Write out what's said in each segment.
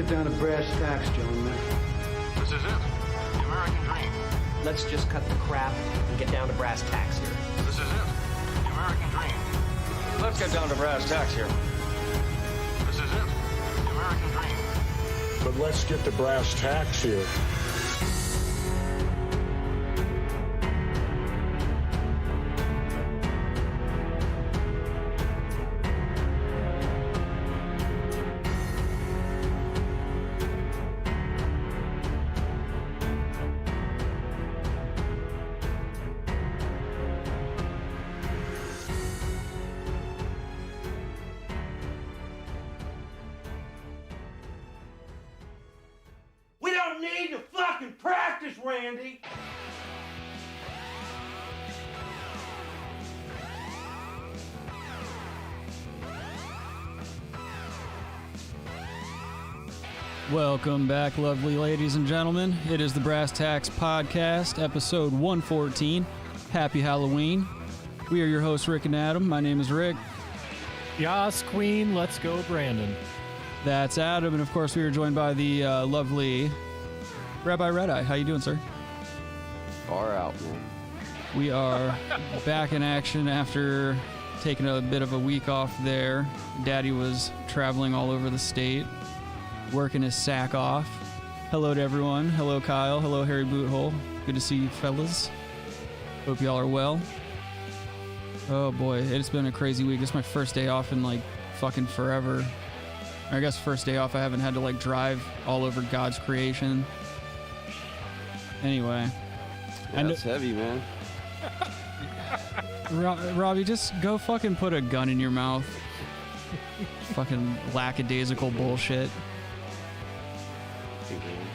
get down to brass tacks, gentlemen. This is it. The American dream. Let's just cut the crap and get down to brass tacks here. This is it. The American dream. Let's get down to brass tacks here. This is it. The American dream. But let's get to brass tacks here. Need to fucking practice, Randy! Welcome back, lovely ladies and gentlemen. It is the Brass Tacks Podcast, episode 114. Happy Halloween. We are your hosts, Rick and Adam. My name is Rick. Yas, Queen. Let's go, Brandon. That's Adam, and of course we are joined by the lovely Rabbi Red-Eye. How you doing, sir? Far out, man. We are back in action after taking a bit of a week off there. Daddy was traveling all over the state, working his sack off. Hello to everyone. Hello, Kyle. Hello, Harry Boothole. Good to see you, fellas. Hope y'all are well. Oh boy, it's been a crazy week. This is my first day off in like fucking forever. I guess first day off I haven't had to like drive all over God's creation. Anyway. Yeah, that's heavy, man. Robbie, just go fucking put a gun in your mouth. Fucking lackadaisical bullshit.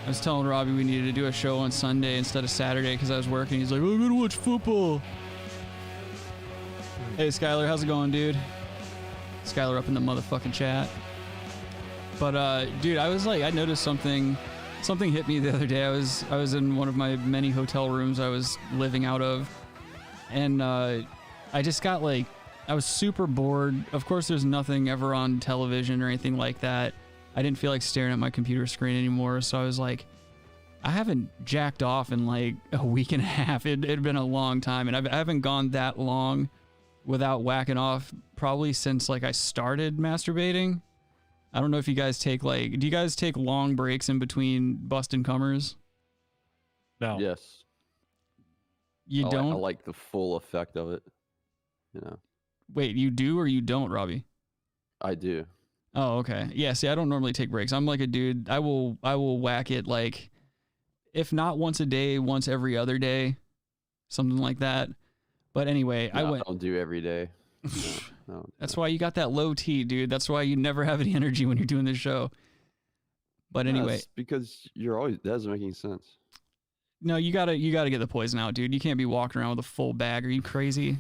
I was telling Robbie we needed to do a show on Sunday instead of Saturday because I was working. He's like, I'm gonna watch football. Hey, Skylar, how's it going, dude? Skylar up in the motherfucking chat. But, dude, I was like, I noticed something hit me the other day. I was in one of my many hotel rooms I was living out of, and I just got like, I was super bored. Of course, there's nothing ever on television or anything like that. I didn't feel like staring at my computer screen anymore, so I was like, I haven't jacked off in like a week and a half. It had been a long time, and I haven't gone that long without whacking off probably since like I started masturbating. I don't know if you guys take like, do you guys take long breaks in between busting cummers? No. Yes. You don't? I like the full effect of it. You know. Wait, you do or you don't, Robbie? I do. Oh, okay. Yeah, see, I don't normally take breaks. I'm like a dude, I will whack it like, if not once a day, once every other day, something like that. But anyway, I don't do every day. No, That's why you got that low T, dude. That's why you never have any energy when you're doing this show. But anyway, because you're always, that doesn't make any sense. No, you gotta get the poison out, dude. You can't be walking around with a full bag. Are you crazy?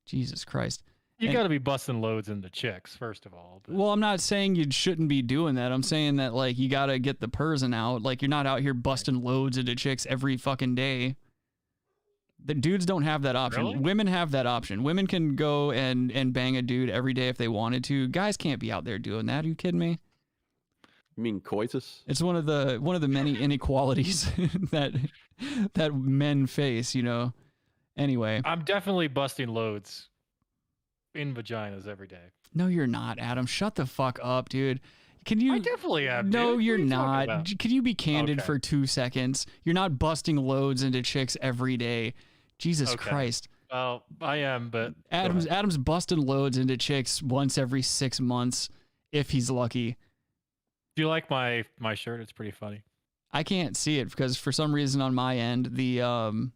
Jesus Christ. You got to be busting loads into chicks, first of all. But. Well, I'm not saying you shouldn't be doing that. I'm saying that like you got to get the person out. Like you're not out here busting loads into chicks every fucking day. The dudes don't have that option. Really? Women have that option. Women can go and bang a dude every day if they wanted to. Guys can't be out there doing that. Are you kidding me? You mean coitus? It's one of the many inequalities that men face, you know. Anyway, I'm definitely busting loads in vaginas every day. No, you're not, Adam. Shut the fuck up, dude. Can you? I definitely am. No, dude. you're What are you talking not. about? Can you be candid Okay. for 2 seconds? You're not busting loads into chicks every day. Jesus Okay. Christ. Well, I am, but Adam's busting loads into chicks once every 6 months, if he's lucky. Do you like my shirt? It's pretty funny. I can't see it because for some reason on my end, the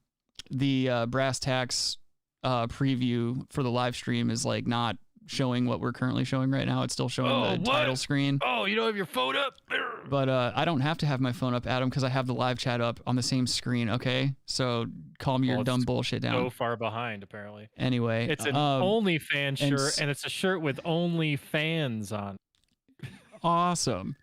Brass Tacks preview for the live stream is like not showing what we're currently showing right now. It's still showing the title screen. Oh, you don't have your phone up? But I don't have to have my phone up, Adam, because I have the live chat up on the same screen, okay? So calm your dumb bullshit down. So far behind, apparently. Anyway. It's an OnlyFans shirt, and it's a shirt with OnlyFans on. Awesome.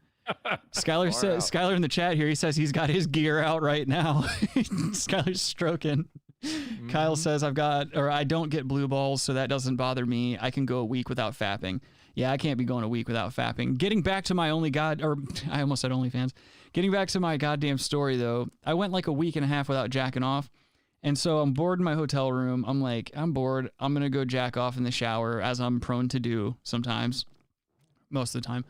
Skylar in the chat here, he says he's got his gear out right now. Skylar's stroking. Mm-hmm. Kyle says I don't get blue balls, so that doesn't bother me. I can go a week without fapping. Yeah, I can't be going a week without fapping. Getting back to my I almost said OnlyFans. Getting back to my goddamn story, though, I went like a week and a half without jacking off. And so I'm bored in my hotel room. I'm like, I'm bored. I'm going to go jack off in the shower, as I'm prone to do sometimes, most of the time.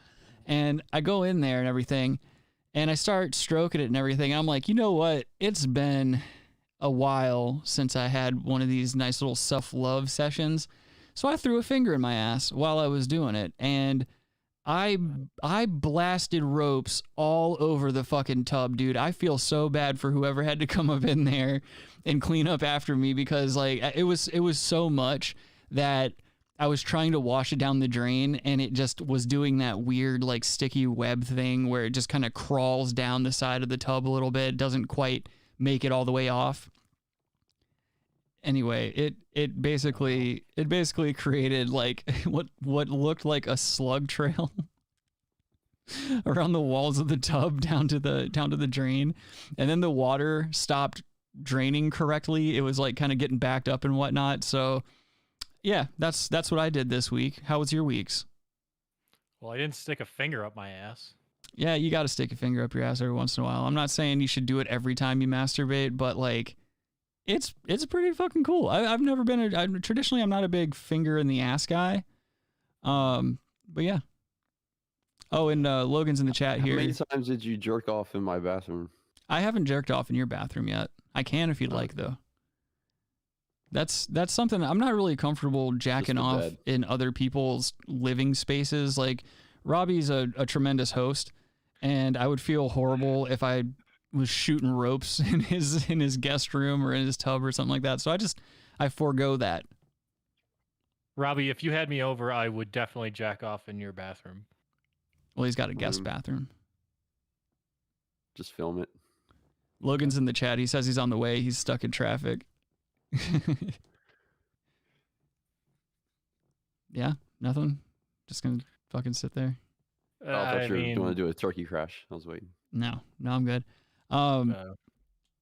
And I go in there and everything, and I start stroking it and everything. I'm like, you know what? It's been a while since I had one of these nice little self-love sessions. So I threw a finger in my ass while I was doing it, and I blasted ropes all over the fucking tub, dude. I feel so bad for whoever had to come up in there and clean up after me, because like it was so much that I was trying to wash it down the drain, and it just was doing that weird like sticky web thing where it just kind of crawls down the side of the tub a little bit, doesn't quite make it all the way off. Anyway, it basically created like what looked like a slug trail around the walls of the tub down to the drain, and then the water stopped draining correctly. It was like kind of getting backed up and whatnot. So yeah, that's what I did this week. How was your weeks? Well, I didn't stick a finger up my ass. Yeah, you got to stick a finger up your ass every once in a while. I'm not saying you should do it every time you masturbate, but like it's pretty fucking cool. I've never been traditionally I'm not a big finger in the ass guy. But yeah. Oh, and Logan's in the chat here. How many times did you jerk off in my bathroom? I haven't jerked off in your bathroom yet. I can if you'd like, though. That's something I'm not really comfortable jacking off in other people's living spaces. Like, Robbie's a tremendous host, and I would feel horrible if I was shooting ropes in his guest room or in his tub or something like that. So I forego that. Robbie, if you had me over, I would definitely jack off in your bathroom. Well, he's got a guest bathroom. Just film it. Logan's in the chat. He says he's on the way. He's stuck in traffic. Yeah, nothing. Just gonna fucking sit there. I thought you were going to do a turkey crash. I was waiting. No, I'm good.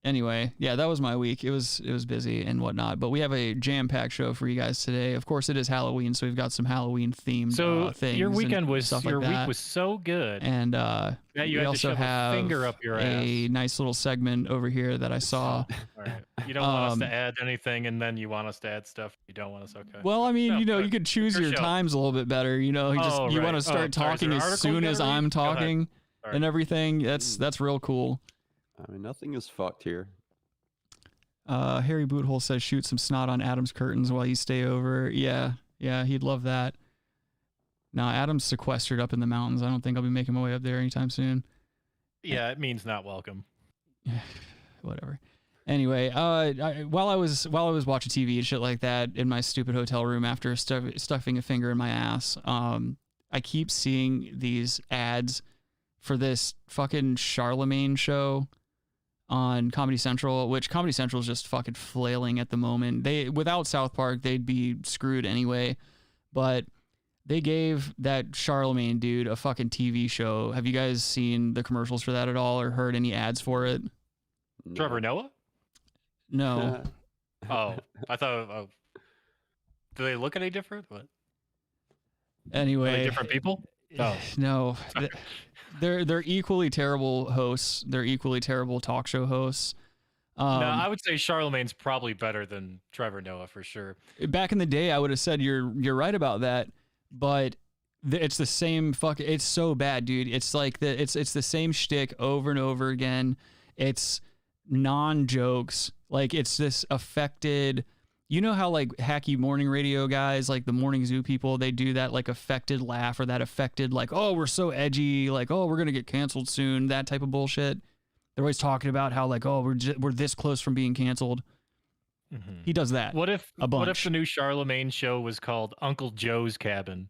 Anyway, yeah, that was my week. It was busy and whatnot, but we have a jam-packed show for you guys today. Of course, it is Halloween, so we've got some Halloween-themed things. Your weekend was week was so good, and that you we had also to shove have a finger up your a ass. nice little segment over here that I saw. All right. You don't want us to add anything, and then you want us to add stuff you don't want us. Okay. Well, I mean, you could choose your show. times a little bit better. You know, you want to start talking as soon as I'm talking and everything. That's real cool. I mean, nothing is fucked here. Harry Boothole says shoot some snot on Adam's curtains while you stay over. Yeah, he'd love that. No, Adam's sequestered up in the mountains. I don't think I'll be making my way up there anytime soon. Yeah, it means not welcome. Whatever. Anyway, while I was watching TV and shit like that in my stupid hotel room after stuffing a finger in my ass, I keep seeing these ads for this fucking Charlemagne show on Comedy Central, which Comedy Central is just fucking flailing at the moment. Without South Park, they'd be screwed anyway. But they gave that Charlemagne dude a fucking TV show. Have you guys seen the commercials for that at all, or heard any ads for it? No. Trevor Noah? No. Oh, I thought. Oh. Do they look any different? What? Anyway, Are they different people? Oh. No. They're equally terrible hosts. They're equally terrible talk show hosts. No, I would say Charlemagne's probably better than Trevor Noah for sure. Back in the day, I would have said you're right about that, but it's the same it's so bad, dude. It's like it's the same shtick over and over again. It's non-jokes. Like, it's this affected, you know how like hacky morning radio guys, like the Morning Zoo people, they do that like affected laugh or that affected like, oh, we're so edgy, like, oh, we're gonna get canceled soon, that type of bullshit. They're always talking about how like, oh, we're this close from being canceled. Mm-hmm. He does that. What if the new Charlemagne show was called Uncle Joe's Cabin?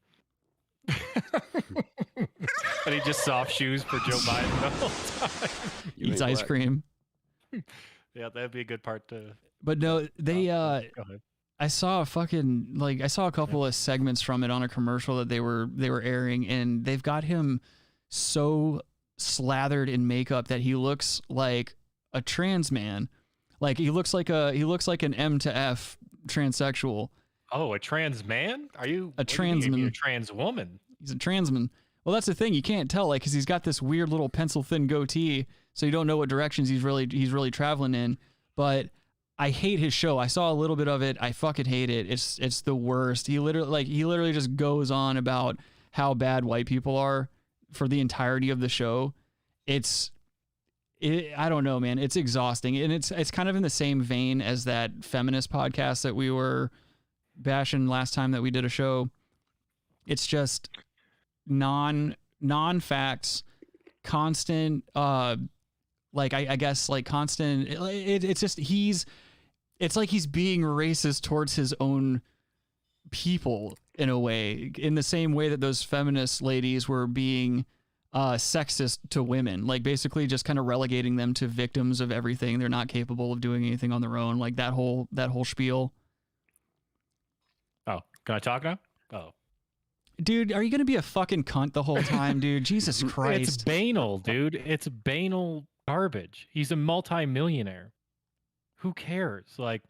And he just soft shoes for Joe Biden the whole time. Eats ice cream. Yeah, that'd be a good part to. But no, they Go ahead. I saw a couple of segments from it on a commercial that they were airing, and they've got him so slathered in makeup that he looks like a trans man. Like he looks like an M to F transsexual. Oh, a trans man? Are you a transman? A trans woman? He's a transman. Well, that's the thing. You can't tell, like, because he's got this weird little pencil thin goatee, so you don't know what directions he's really traveling in. But I hate his show. I saw a little bit of it. I fucking hate it. It's the worst. He literally just goes on about how bad white people are for the entirety of the show. I don't know, man. It's exhausting, and it's kind of in the same vein as that feminist podcast that we were bashing last time that we did a show. It's just non-facts, constant, like I guess like constant. It's just it's like he's being racist towards his own people in a way, in the same way that those feminist ladies were being sexist to women, like basically just kind of relegating them to victims of everything. They're not capable of doing anything on their own, like that whole spiel. Oh, can I talk now? Oh, dude, are you gonna be a fucking cunt the whole time, dude? Jesus Christ. It's banal, dude. It's banal garbage. He's a multi-millionaire. Who cares? Like,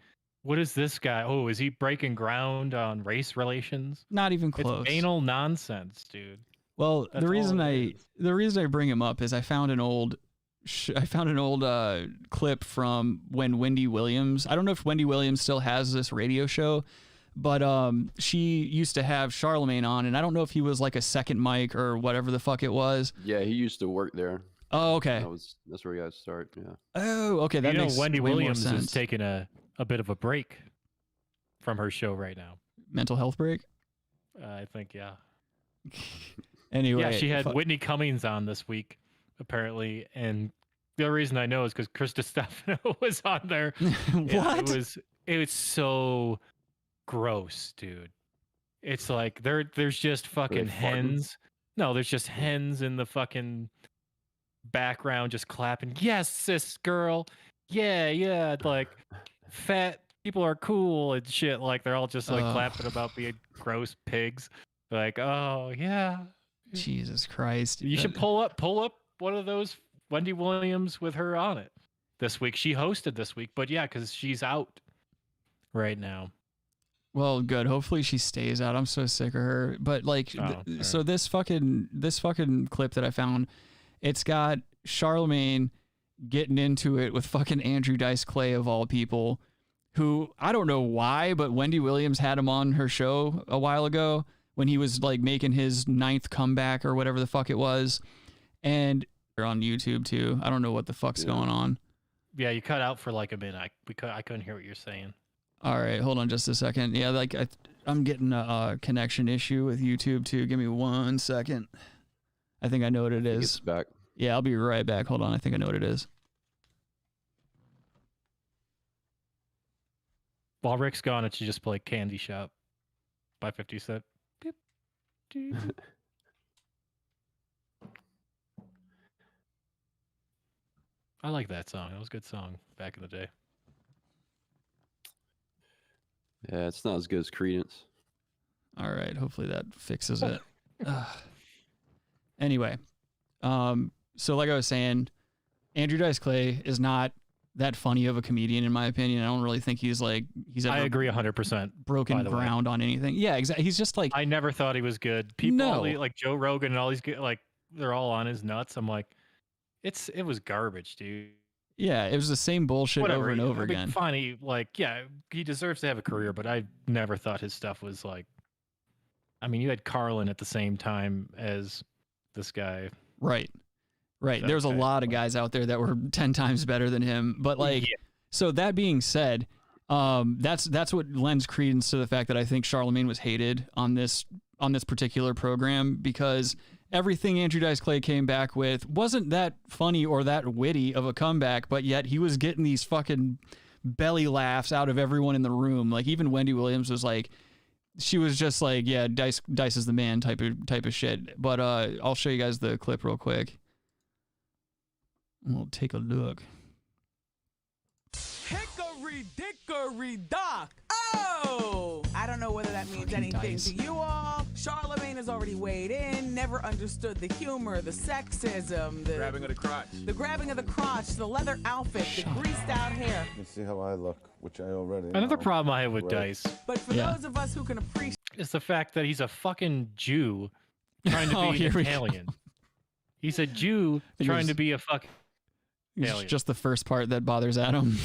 what is this guy? Oh, is he breaking ground on race relations? Not even close. It's banal nonsense, dude. Well, That's the reason all I bring him up is I found an old clip from when Wendy Williams. I don't know if Wendy Williams still has this radio show, but she used to have Charlemagne on, and I don't know if he was like a second mic or whatever the fuck it was. Yeah, he used to work there. Oh, okay. That's where he got to start. Yeah. Oh, okay. That makes Wendy way Williams more sense. is taking a bit of a break from her show right now. Mental health break. I think, yeah. Anyway, yeah, she had Whitney Cummings on this week, apparently, and the only reason I know is because Krista Stefano was on there. What? Yeah, it was so gross, dude. It's like there's just fucking hens. No, there's just hens in the fucking background just clapping. Yes, cis girl. Yeah. Like fat people are cool and shit. Like they're all just like clapping about being gross pigs. Like, oh yeah. Jesus Christ. You should pull up one of those Wendy Williams with her on it this week. She hosted this week, but yeah, because she's out right now. Well, good. Hopefully she stays out. I'm so sick of her. But like, so this fucking clip that I found, it's got Charlemagne getting into it with fucking Andrew Dice Clay of all people, who I don't know why, but Wendy Williams had him on her show a while ago when he was like making his 9th comeback or whatever the fuck it was. And they're on YouTube too. I don't know what the fuck's going on. Yeah, you cut out for like a minute. I couldn't hear what you're saying. All right, hold on just a second. Yeah, like I'm getting a connection issue with YouTube too. Give me 1 second. I think I know what it is. It's back. Yeah, I'll be right back. Hold on. I think I know what it is. While Rick's gone, it should just play Candy Shop by 50 Cent. I like that song. That was a good song back in the day. Yeah, it's not as good as Credence. All right, hopefully that fixes it. Anyway, so like I was saying, Andrew Dice Clay is not that funny of a comedian in my opinion. I don't really think he's ever I agree 100%. broken ground on anything. Yeah, exactly. He's just like, I never thought he was good. People like Joe Rogan and all these like they're all on his nuts. I'm like, it was garbage, dude. Yeah, it was the same bullshit over and over again. Fine, he deserves to have a career, but I never thought his stuff was like. I mean, you had Carlin at the same time as this guy. Right. There's a lot of guys out there that were 10 times better than him. But like, so that being said, that's what lends credence to the fact that I think Charlemagne was hated on this particular program, because everything Andrew Dice Clay came back with wasn't that funny or that witty of a comeback, but yet he was getting these fucking belly laughs out of everyone in the room. Like even Wendy Williams was like, she was just like, yeah, Dice is the man type of shit. But I'll show you guys the clip real quick. We'll take a look. Hickory dickory dock. Oh! I don't know whether that means anything to you all. Charlemagne has already weighed in, never understood the humor, the sexism, the Grabbing of the crotch. the grabbing of the crotch, the leather outfit, the greased out hair. Let me see how I look, which I already Another know. problem I have with Right. Dice But for those of us who can appreciate is the fact that he's a fucking Jew trying to Oh, be here an we go. Italian. He's a Jew trying to be a fucking It's alien. just the first part that bothers Adam.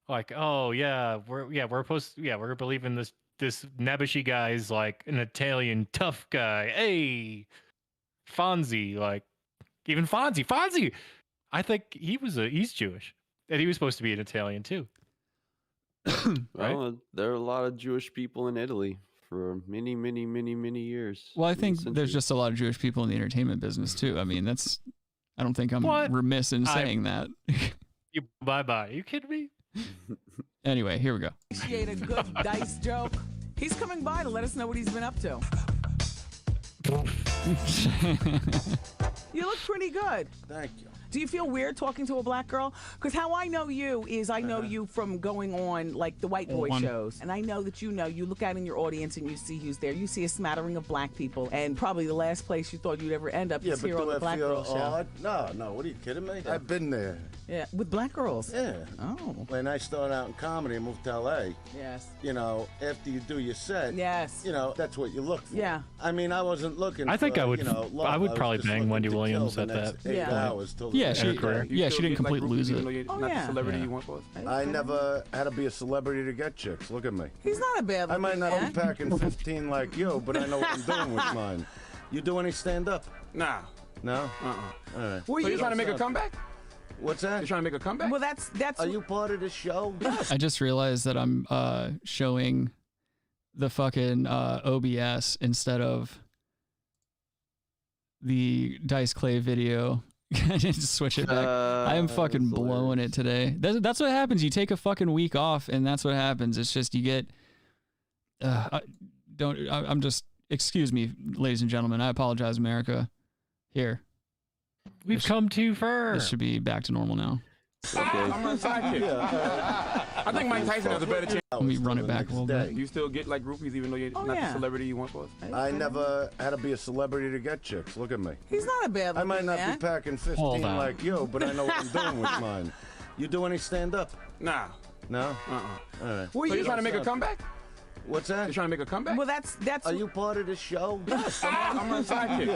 Like, oh yeah, we're gonna believe in this Nebuchadnezzar guy's like an Italian tough guy. Hey, Fonzie, like even Fonzie. I think he's Jewish, and he was supposed to be an Italian too. Right? Well, there are a lot of Jewish people in Italy for many, many, many, many years. Well, I many think there's centuries. just a lot of Jewish people in the entertainment business too. I mean, I don't think I'm What? remiss in saying that. You bye. You kidding me? Anyway, here we go. a good Dice joke, he's coming by to let us know what he's been up to. You look pretty good. Thank you. Do you feel weird talking to a black girl? Because how I know you is I know you from going on like the white boy shows. And I know that you look out in your audience and you see who's there. You see a smattering of black people. And probably the last place you thought you'd ever end up Yeah, is but here on do the I Black feel Girl Show. odd? No. What are you kidding me? I've been there. Yeah, with black girls. Yeah. Oh. When I started out in comedy and moved to L.A., Yes. you know, after you do your set, Yes. you know, that's what you look for. Yeah. I mean, I wasn't looking I think for, I would. you know, love. I would was probably just bang looking Wendy to kill Williams the at next that. 8 Yeah. hours till the Yeah, end she of the career. day. yeah, she didn't still get, like, completely lose groupies, it. even though you're Oh, not yeah. the celebrity Yeah. you once was. I never had to be a celebrity to get chicks. Look at me. He's not a bad I might not man. be packing 15 like you, but I know what I'm doing with mine. You do any stand-up? Nah. No? Uh-uh. All right. Were So you you? trying to make a comeback? What's that? You trying to make a comeback? Well, that's. Are you part of the show? I just realized that I'm showing the fucking OBS instead of the Dice Clay video. I didn't switch it back. I am fucking that's blowing it today. That's what happens. You take a fucking week off, and that's what happens. It's just you get. I'm just. Excuse me, ladies and gentlemen. I apologize, America. Here, We've come too far. this should be back to normal now. I'm a sidekick. I think Mike Tyson has a better chance. Let me run it back a little bit. Do you still get like groupies even though you're Oh, not yeah. the celebrity you once was? I never had to be a celebrity to get chicks. Look at me. He's not a bad I might not man. be packing 15 Hold on. like you, but I know what I'm doing with mine. You do any stand-up? Nah. No? Uh-uh. All right. Were So you? you trying to make a comeback? What's that? You trying to make a comeback? Well, that's. Are you part of the show? I'm a sidekick.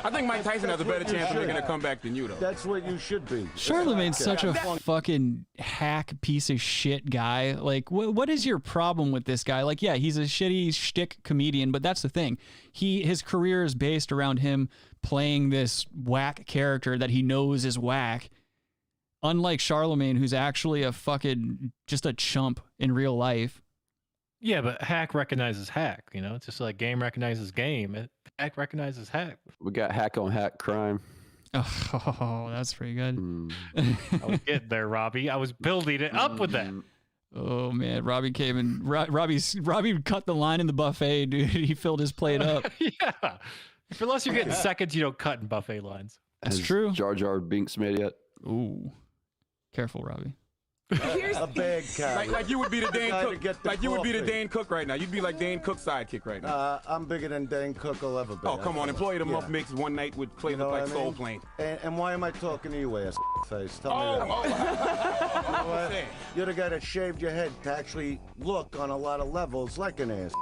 I think Mike Tyson has a better chance of making a comeback than you, though. That's what you should be. Charlemagne's such a fucking hack piece of shit guy. Like, what is your problem with this guy? Like, yeah, he's a shitty shtick comedian, but that's the thing. His career is based around him playing this whack character that he knows is whack. Unlike Charlemagne, who's actually a fucking just a chump in real life. Yeah, but hack recognizes hack. You know, it's just like game recognizes game. Hack recognizes hack. We got hack on hack crime. Oh, that's pretty good. I was getting there, Robbie. I was building it up with that. Oh man, Robbie came in. Robbie cut the line in the buffet, dude. He filled his plate up. Yeah. If unless you're getting seconds, you don't cut in buffet lines. That's Has true. Jar Jar Binks made it yet? Ooh, careful, Robbie. A bag carrier. Like you would be the Dane Guy to Cook. get the Like you would be the coffee. Dane Cook right now. You'd be like Dane Cook's sidekick right now. I'm bigger than Dane Cook will ever be. Oh, come on. Employee of the Month Yeah. makes one night with play You know look like what I Soul mean? Plane. And why am I talking to you, ass face? Tell Oh, me that. You know what? saying. You're the guy that shaved your head to actually look on a lot of levels like an ass.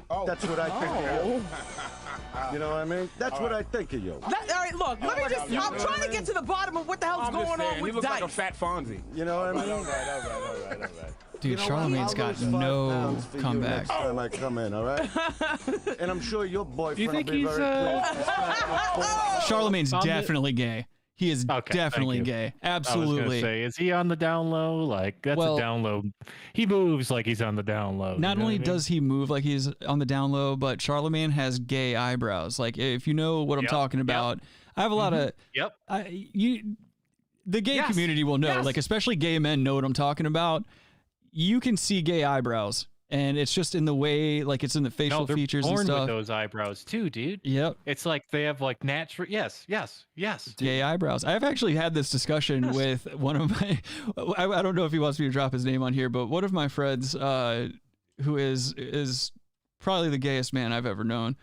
Oh. That's what I think of you. You know what I mean? That's what I think of you. All right, look. Let me just. I'm trying to get to the bottom of what the hell's I'm just going saying, on you with look Dice. like a fat Fonzie. You know what I mean? All right. Dude, You know what? Charlemagne's I'll got lose 5 no pounds for you comeback. next time I come in, all right? And I'm sure your boyfriend Do you think will be he's very pleased. Charlemagne's On the- definitely gay. He is Okay, definitely thank you. gay. I was Absolutely. gonna say, is he on the down low? Like that's Well- a down low. He moves like he's on the down low. Not you know only what I mean? does he move like he's on the down low, but Charlemagne has gay eyebrows. Like, if you know what I'm Yep, talking yep. about, I have a lot of Yep. the gay Yes, community will know. yes. Like, especially gay men know what I'm talking about. You can see gay eyebrows, and it's just in the way, like it's in the facial No, they're features born and stuff. with those eyebrows too, dude. Yep. It's like they have like natural. Yes. Gay eyebrows. I've actually had this discussion with one of my. I don't know if he wants me to drop his name on here, but one of my friends, who is probably the gayest man I've ever known.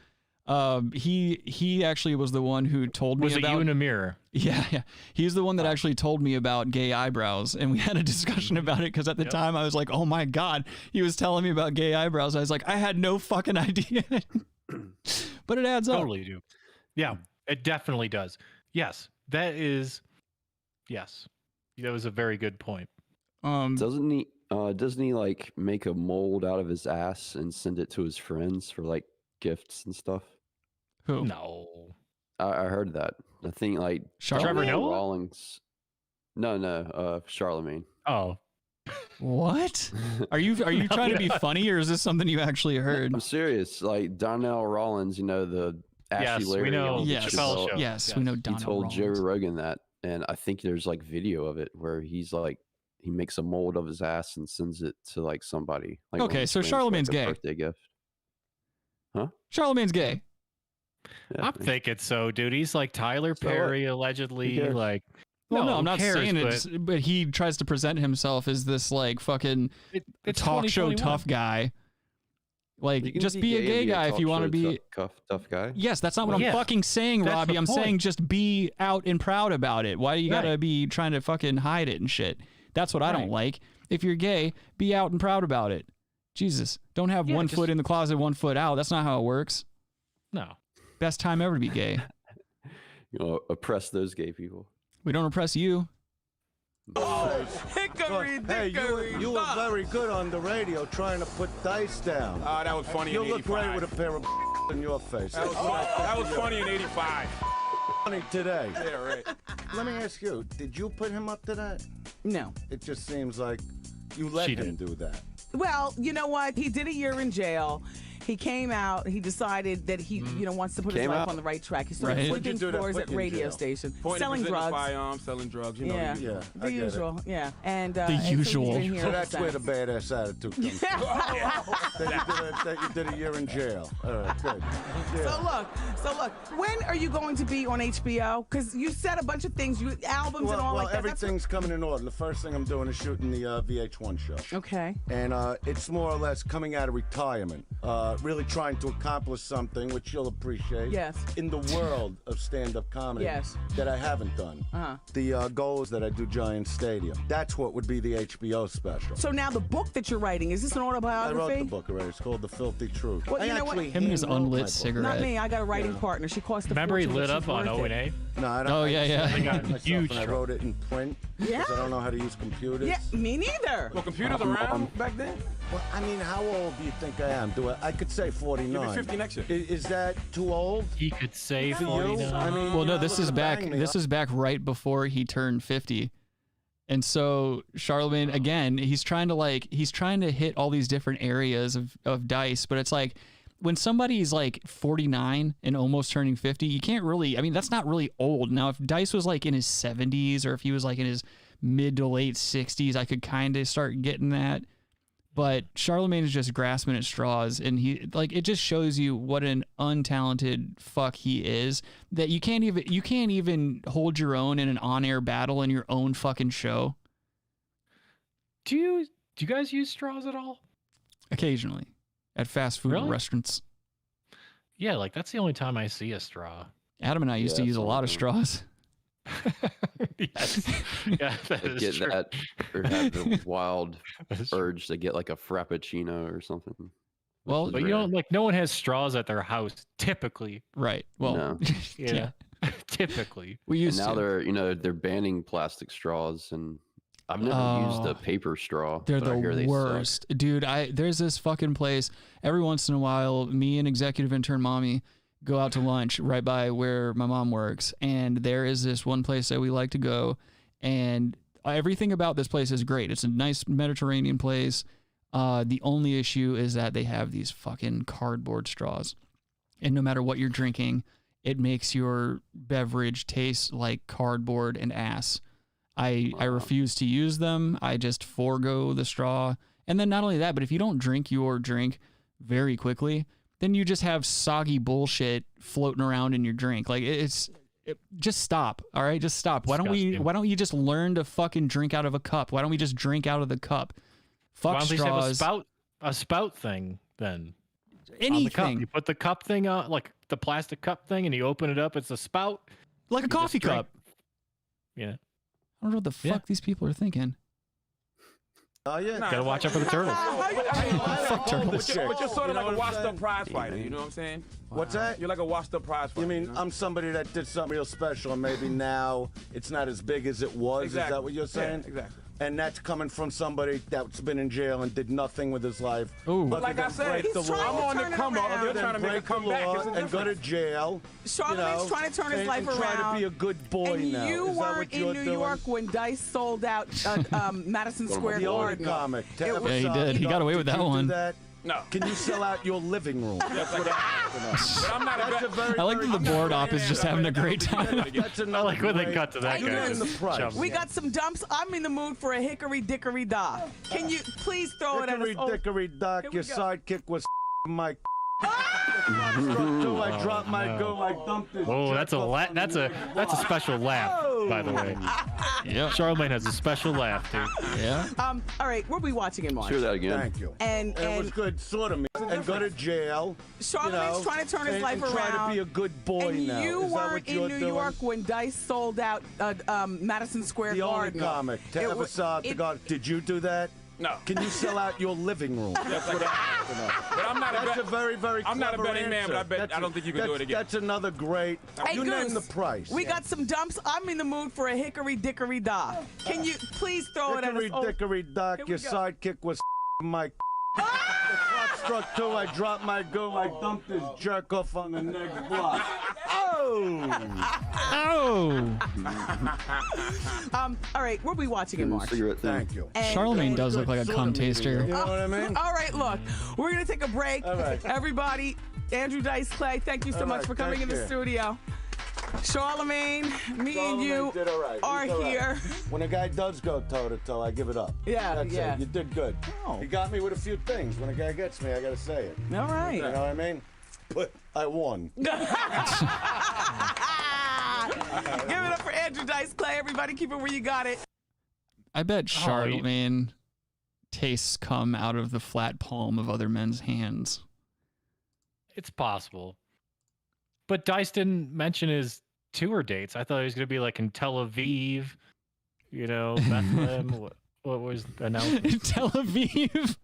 He actually was the one who told me Was it about you in a mirror? Yeah. He's the one that actually told me about gay eyebrows, and we had a discussion about it because at the time I was like, "Oh my god," he was telling me about gay eyebrows. I was like, I had no fucking idea, but it adds up. Totally do. Yeah, it definitely does. Yes, that was a very good point. Doesn't he like make a mold out of his ass and send it to his friends for like gifts and stuff? Who? No. I heard that. I think like Trevor Noah? Rawlings. No, Charlemagne. Oh. What? Are you trying to be funny, or is this something you actually heard? I'm serious. Like Donnell Rawlings, the Ashley Larry. We know. Yes, Chappelle Show. yes, we know He Donnell told Rawlings. Joe Rogan that, and I think there's like video of it where he's like he makes a mold of his ass and sends it to like somebody. Like Okay, so Charlemagne's gay. Birthday gift. Huh? Charlemagne's gay. Yeah, I'm thinking so, dude. He's like Tyler So what? Perry, Who allegedly. cares? Like, Well, no, who I'm not cares, saying it, but he tries to present himself as this like fucking it's talk show 2021. tough guy. Like, You can just be a gay and guy if talk you want to show be. tough guy. Yes, that's not what Well, I'm yeah, fucking saying, that's Robbie. the I'm saying point. just be out and proud about it. Why do you gotta Right. be trying to fucking hide it and shit? That's what I don't Right. like. If you're gay, be out and proud about it. Jesus, don't have Yeah, one just- foot in the closet, one foot out. That's not how it works. No. Best time ever to be gay. Oppress those gay people. We don't oppress you. Hickory Hey, dickory. you were very good on the radio trying to put dice down. Oh, that was funny You in look great 85. with a pair of in your face. That was funny in 85. Funny today. Yeah, right. Let me ask you, did you put him up to that? No. It just seems like you let She him did. do that. Well, you know what? He did a year in jail. He came out. He decided that he, wants to put his Came life out? on the right track. He started Right. What'd you flipping do to floors put at you in radio jail? stations, Pointing selling presenting drugs. firearms, selling drugs. You know. Yeah, Yeah, the I get it. usual. Yeah, and The and so he's usual. been here So ever that's where the since. badass attitude comes from. that you did a year in jail. All right, good. Yeah. So look. When are you going to be on HBO? Because you said a bunch of things, albums and all like that. That's everything's coming in order. The first thing I'm doing is shooting the VH1 show. okay. And it's more or less coming out of retirement, really trying to accomplish something, which you'll appreciate. Yes. In the world of stand-up comedy. Yes. That I haven't done. Uh-huh. The goal is that I do Giant Stadium. That's what would be the HBO special. So now the book that you're writing, is this an I autobiography? wrote the book already. It's called The Filthy Truth. Well, I you know what? actually Him and his hand-wrote my unlit book. cigarette. Not me. I got a writing partner. She cost a Remember he fortune, lit but up she's on worth it. O&A? No, I don't. Oh, yeah, yeah. I got myself, huge and I trouble. wrote it in print. Yeah. Because I don't know how to use computers. Yeah, me neither. Well, computers around back then? Well, I mean, how old do you think I am? I could say 49. You'll be 50 next year. Is that too old? He could say For you? 49. I mean, Well, no, you're this not is gonna back. bang me This up. is back right before he turned 50, and so Charlemagne again. He's trying to hit all these different areas of dice, but it's like when somebody's like 49 and almost turning 50, you can't really. I mean, that's not really old. Now, if Dice was like in his 70s or if he was like in his mid to late 60s, I could kind of start getting that. But Charlemagne is just grasping at straws, and it just shows you what an untalented fuck he is. That you can't even hold your own in an on-air battle in your own fucking show. Do you guys use straws at all? Occasionally, at fast food Really? restaurants. Yeah, like that's the only time I see a straw. Adam and I used to Yeah, use a lot of something. straws. Yes. Yeah, that Like is get true. that or have the wild That is true. urge to get like a frappuccino or something. Well, Which But is you rare. don't like no one has straws at their house typically. Right. Well, No. yeah. Typically. We And used now to. they're banning plastic straws, and I've never used Oh. a paper straw. They're but I hear the they suck. worst, dude. There's this fucking place. Every once in a while, me and executive intern mommy go out to lunch right by where my mom works, and there is this one place that we like to go, and everything about this place is great. It's a nice Mediterranean place. The only issue is that they have these fucking cardboard straws, and no matter what you're drinking, it makes your beverage taste like cardboard and ass. I refuse to use them. I just forego the straw. And then not only that, but if you don't drink your drink very quickly, then you just have soggy bullshit floating around in your drink. Like just stop. All right, just stop. Why don't you just learn to fucking drink out of a cup? Why don't we just drink out of the cup? Fuck Why don't they just straws. have a spout thing then? On the cup. anything. You put the cup thing on, like the plastic cup thing, and you open it up. It's a spout. Like a You just coffee drink. cup. Yeah. I don't know what the Yeah. fuck these people are thinking. Oh, yeah. Gotta watch out for the turtles. Fuck turtles. But you're sort of like a what I'm washed-up saying? prize fighter. You know what I'm saying? What's that? You're like a washed-up prize fighter. You mean you know? I'm somebody that did something real special, and maybe now it's not as big as it was? Exactly. Is that what you're saying? Yeah, exactly. And that's coming from somebody that's been in jail and did nothing with his life. Ooh. other Like I than said, break the He's trying law. to I'm on the turn it come up. around. You're Then trying to make a break the comeback. law It's a and go to difference. jail. Charlamagne's trying to turn his life and try around. to be a good boy And now. you Is that weren't what in you're New doing? York when Dice sold out Madison Square The only Garden. comic. to It ever was- Yeah, he sell did. He got out. away with Did that you do one. that? No. Can you sell out your living room? That's what But I'm not That's a very, I like very that the board op is just having a great time. That's I another like when they great- cut to that Hey, guy. guys. You're in the just price. shoving We it. got some dumps. I'm in the mood for a hickory dickory dock. Can you please throw it at us? Hickory Oh, dickory dock, Here we your go. sidekick was Mike. I dropped my go, I dumped this. Oh, jerk that's a off on that's the a special laugh, by the way. Yeah. Charlemagne has a special laugh, dude. Yeah. all right, what are we watching in March? Hear that again. Thank you. And it was good, sort of me. And go to jail. Charlamagne's trying to turn his life and try around. to be a good boy and now. you Is that weren't what in you're New doing? York when Dice sold out Madison Square The only Garden. comic to It ever was- sell out the it- garden. Did you do that? No. Can you sell out your living room? That's what I want to know. But I'm not That's a a very, very I'm not a clever betting man, answer. but I bet That's I don't think you can do it again. That's another great. Hey, you Goose, name the price. We got some dumps. I'm in the mood for a hickory dickory dock. Can you please throw it at us? Hickory Oh, dickory dock, Here we your go. sidekick was Mike. The clock struck 2, I dropped my go, I dumped this jerk off on the next block. Oh. all right, what are we watching in March? Cigarette thing. Thank you. And- Charlemagne does look like a Sort cum of me, taster. You know what I mean? All right, look, we're gonna take a break. All right. Everybody, Andrew Dice Clay, thank you so All much right, for coming in thank the you. studio. Charlemagne, me and you Charlemagne did all right. are He's all right. here. When a guy does go toe to toe, I give it up. Yeah, That's yeah. it. You did good. Oh. You got me with a few things. When a guy gets me, I gotta say it. All right. You know what I mean? But I won. Give it up for Andrew Dice Clay. Everybody, keep it where you got it. I bet Charlemagne tastes come out of the flat palm of other men's hands. It's possible. But Dice didn't mention his tour dates. I thought he was going to be like in Tel Aviv, you know, Bethlehem. what was announced? Tel Aviv.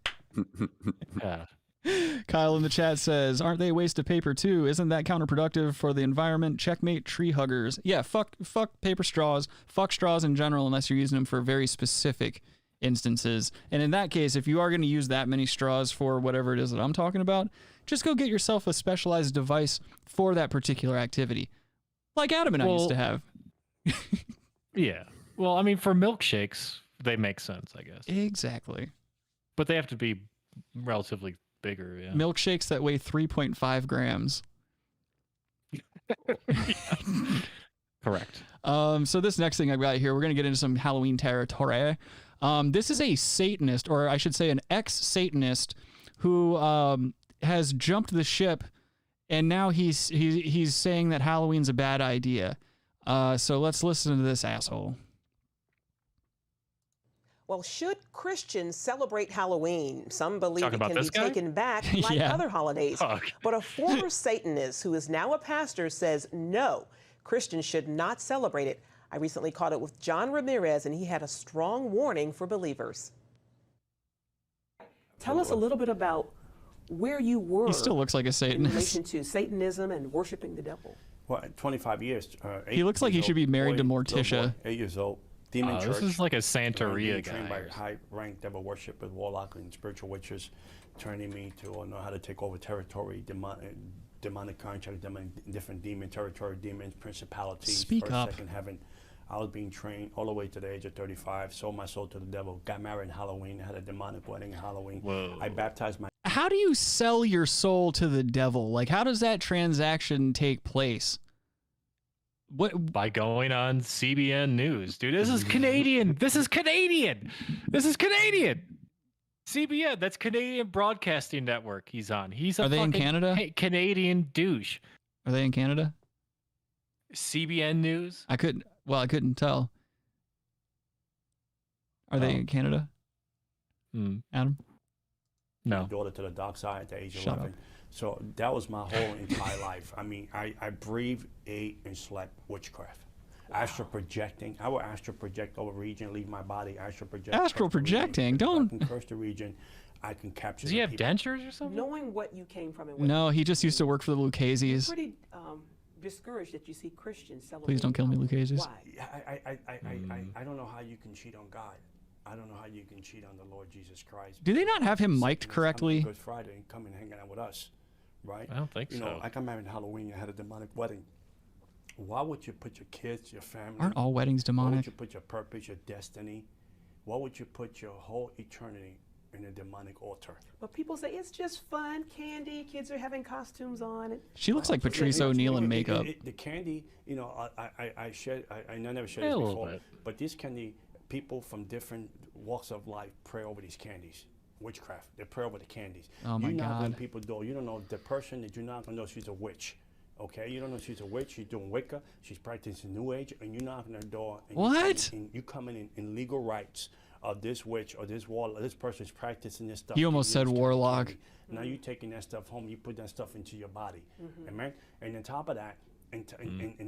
Yeah. Kyle in the chat says, aren't they a waste of paper too? Isn't that counterproductive for the environment? Checkmate tree huggers. Yeah, fuck paper straws. Fuck straws in general unless you're using them for very specific instances. And in that case, if you are going to use that many straws for whatever it is that I'm talking about, just go get yourself a specialized device for that particular activity. Like Adam and I used to have. Yeah. Well, I mean, for milkshakes, they make sense, I guess. Exactly. But they have to be relatively bigger, yeah. Milkshakes that weigh 3.5 grams. Correct. So this next thing I've got here, we're going to get into some Halloween territory. This is a Satanist, or I should say an ex-Satanist, who has jumped the ship, and now he's saying that Halloween's a bad idea. So let's listen to this asshole. Well, should Christians celebrate Halloween? Some believe Talking it about can this be guy? taken back like Yeah. other holidays. Oh, okay. But a former Satanist who is now a pastor says no, Christians should not celebrate it. I recently caught up with John Ramirez, and he had a strong warning for believers. Tell us a little bit about where you were He still looks like a in Satanist. relation to Satanism and worshiping the devil. Well, 25 years. He looks like he should be married to Morticia. 8 years old. Demon church. This is like a Santeria being trained guy. by high-ranked devil worshippers, warlock, and spiritual witches, training me to know how to take over territory, demonic contract, different demon territory, demons, principalities, Speak first, up. second heaven. I was being trained all the way to the age of 35, sold my soul to the devil, got married in Halloween, had a demonic wedding in Halloween. Whoa. I baptized my How do you sell your soul to the devil? Like, how does that transaction take place? What? By going on CBN News. Dude, this is Canadian. This is Canadian. This is Canadian. CBN, that's Canadian Broadcasting Network he's on. He's a Are they in fucking Canada? Canadian douche. Are they in Canada? CBN News? I couldn't tell. Are they in Canada? Hmm. Adam? No. daughter to the dark side at the age of Shut 11. So that was my whole entire life. I mean, I breathed, ate, and slept witchcraft. Astral projecting. I will astral project over a region, leave my body. Astral project. Astral projecting. Don't. I can curse the region. I can capture. Does he have dentures or something? Knowing what you came from and what No, he just used to work for the Lucchese's. pretty discouraged that you see Christians celebrate. Please don't kill me, Lucchese's. Why? I don't know how you can cheat on God. I don't know how you can cheat on the Lord Jesus Christ. Do they not have him mic'd Come on correctly? Good Friday and come and hang out with us, right? I don't think You know, so. like I'm having Halloween. I had a demonic wedding. Why would you put your kids, your family? Aren't all weddings Why would demonic? you put your purpose, your destiny? Why would you put your whole eternity in a demonic altar? But people say it's just fun, candy. Kids are having costumes on. And She looks like Patrice O'Neal in makeup. The candy, you know, I never shared Yeah, this a little before, bit. but this candy, people from different walks of life pray over these candies. Witchcraft, they pray over the candies. Oh my You knock on God. people's door. You don't know the person that you're not gonna know she's a witch. Okay, you don't know she's a witch. She's doing Wicca. She's practicing New Age, and you knock on her door. And What? You come in legal rights of this witch or this wall. This person's practicing this stuff. He almost said warlock. Now you taking that stuff home. You put that stuff into your body, amen. And on top of that, and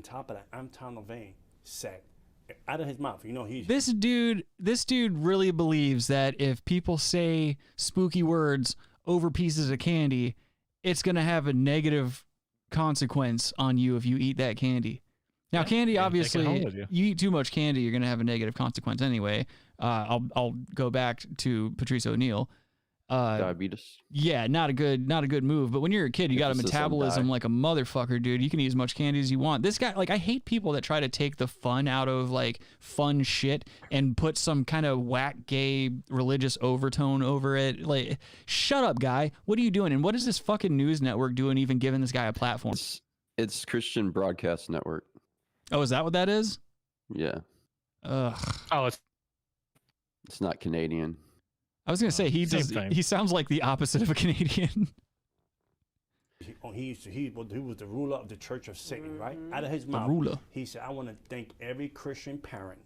top of that, I'm Tom Levine said out of his mouth. You know he's This dude really believes that if people say spooky words over pieces of candy, it's gonna have a negative consequence on you if you eat that candy. Now, candy, take it obviously, home with you. you eat too much candy, you're gonna have a negative consequence anyway. I'll go back to Patrice O'Neal. Diabetes. Yeah, not a good move. But when you're a kid, you got a Emphasis on metabolism die. like a motherfucker, dude. You can eat as much candy as you want. This guy, like, I hate people that try to take the fun out of like fun shit and put some kind of whack gay religious overtone over it. Like, shut up, guy. What are you doing? And what is this fucking news network doing, even giving this guy a platform? It's Christian Broadcast Network. Oh, is that what that is? Yeah, Ugh. Oh, it's not Canadian. I was gonna say he Same does. thing. He sounds like the opposite of a Canadian. he was the ruler of the Church of Satan, right? Out of his mouth, ruler. he said, "I want to thank every Christian parent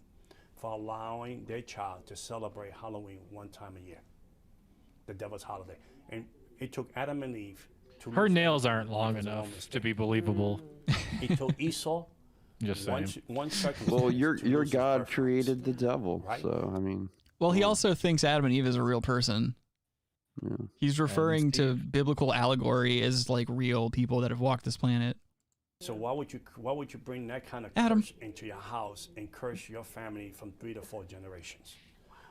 for allowing their child to celebrate Halloween one time a year, the devil's holiday." And it took Adam and Eve to her lose nails their aren't long own enough to mistake. be believable. It took Esau Just one saying. circumstance. Well, your to lose his God birthright. created the devil, Right. so I mean, Well, he also thinks Adam and Eve is a real person. yeah. He's referring to biblical allegory as like real people that have walked this planet. So why would you bring that kind of Adam. curse into your house and curse your family from 3 to 4 generations?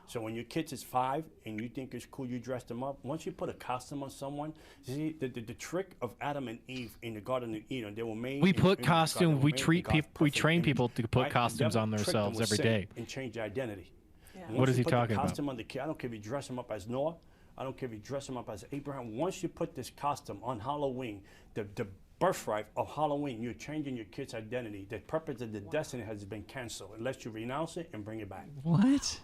So when your kids is 5 and you think it's cool, you dress them up. Once you put a costume on someone, see the trick of Adam and Eve in the Garden of Eden, they were made. We in- put in costume. God, they were We made in treat God's people. We perfect train image, people to put right? The costumes devil on tricked them themselves with every sin day. and change their identity. Once What is you he put talking the about? costume on the kid, I don't care if you dress him up as Noah. I don't care if you dress him up as Abraham. Once you put this costume on Halloween, the birthright of Halloween, you're changing your kid's identity. The purpose of the destiny has been canceled unless you renounce it and bring it back. What?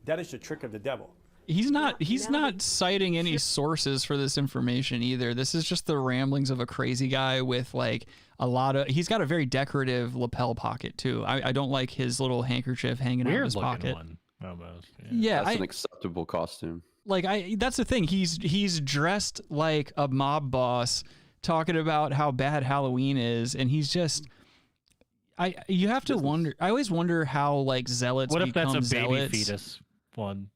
That is the trick of the devil. He's not citing any sources for this information either. This is just the ramblings of a crazy guy with like a lot of. He's got a very decorative lapel pocket too. I don't like his little handkerchief hanging out of Weird his looking pocket. one, almost. Yeah, That's an acceptable costume. like that's the thing. He's dressed like a mob boss, talking about how bad Halloween is, and he's just. You have to wonder. I always wonder how like zealots What if become that's a baby zealots. fetus one?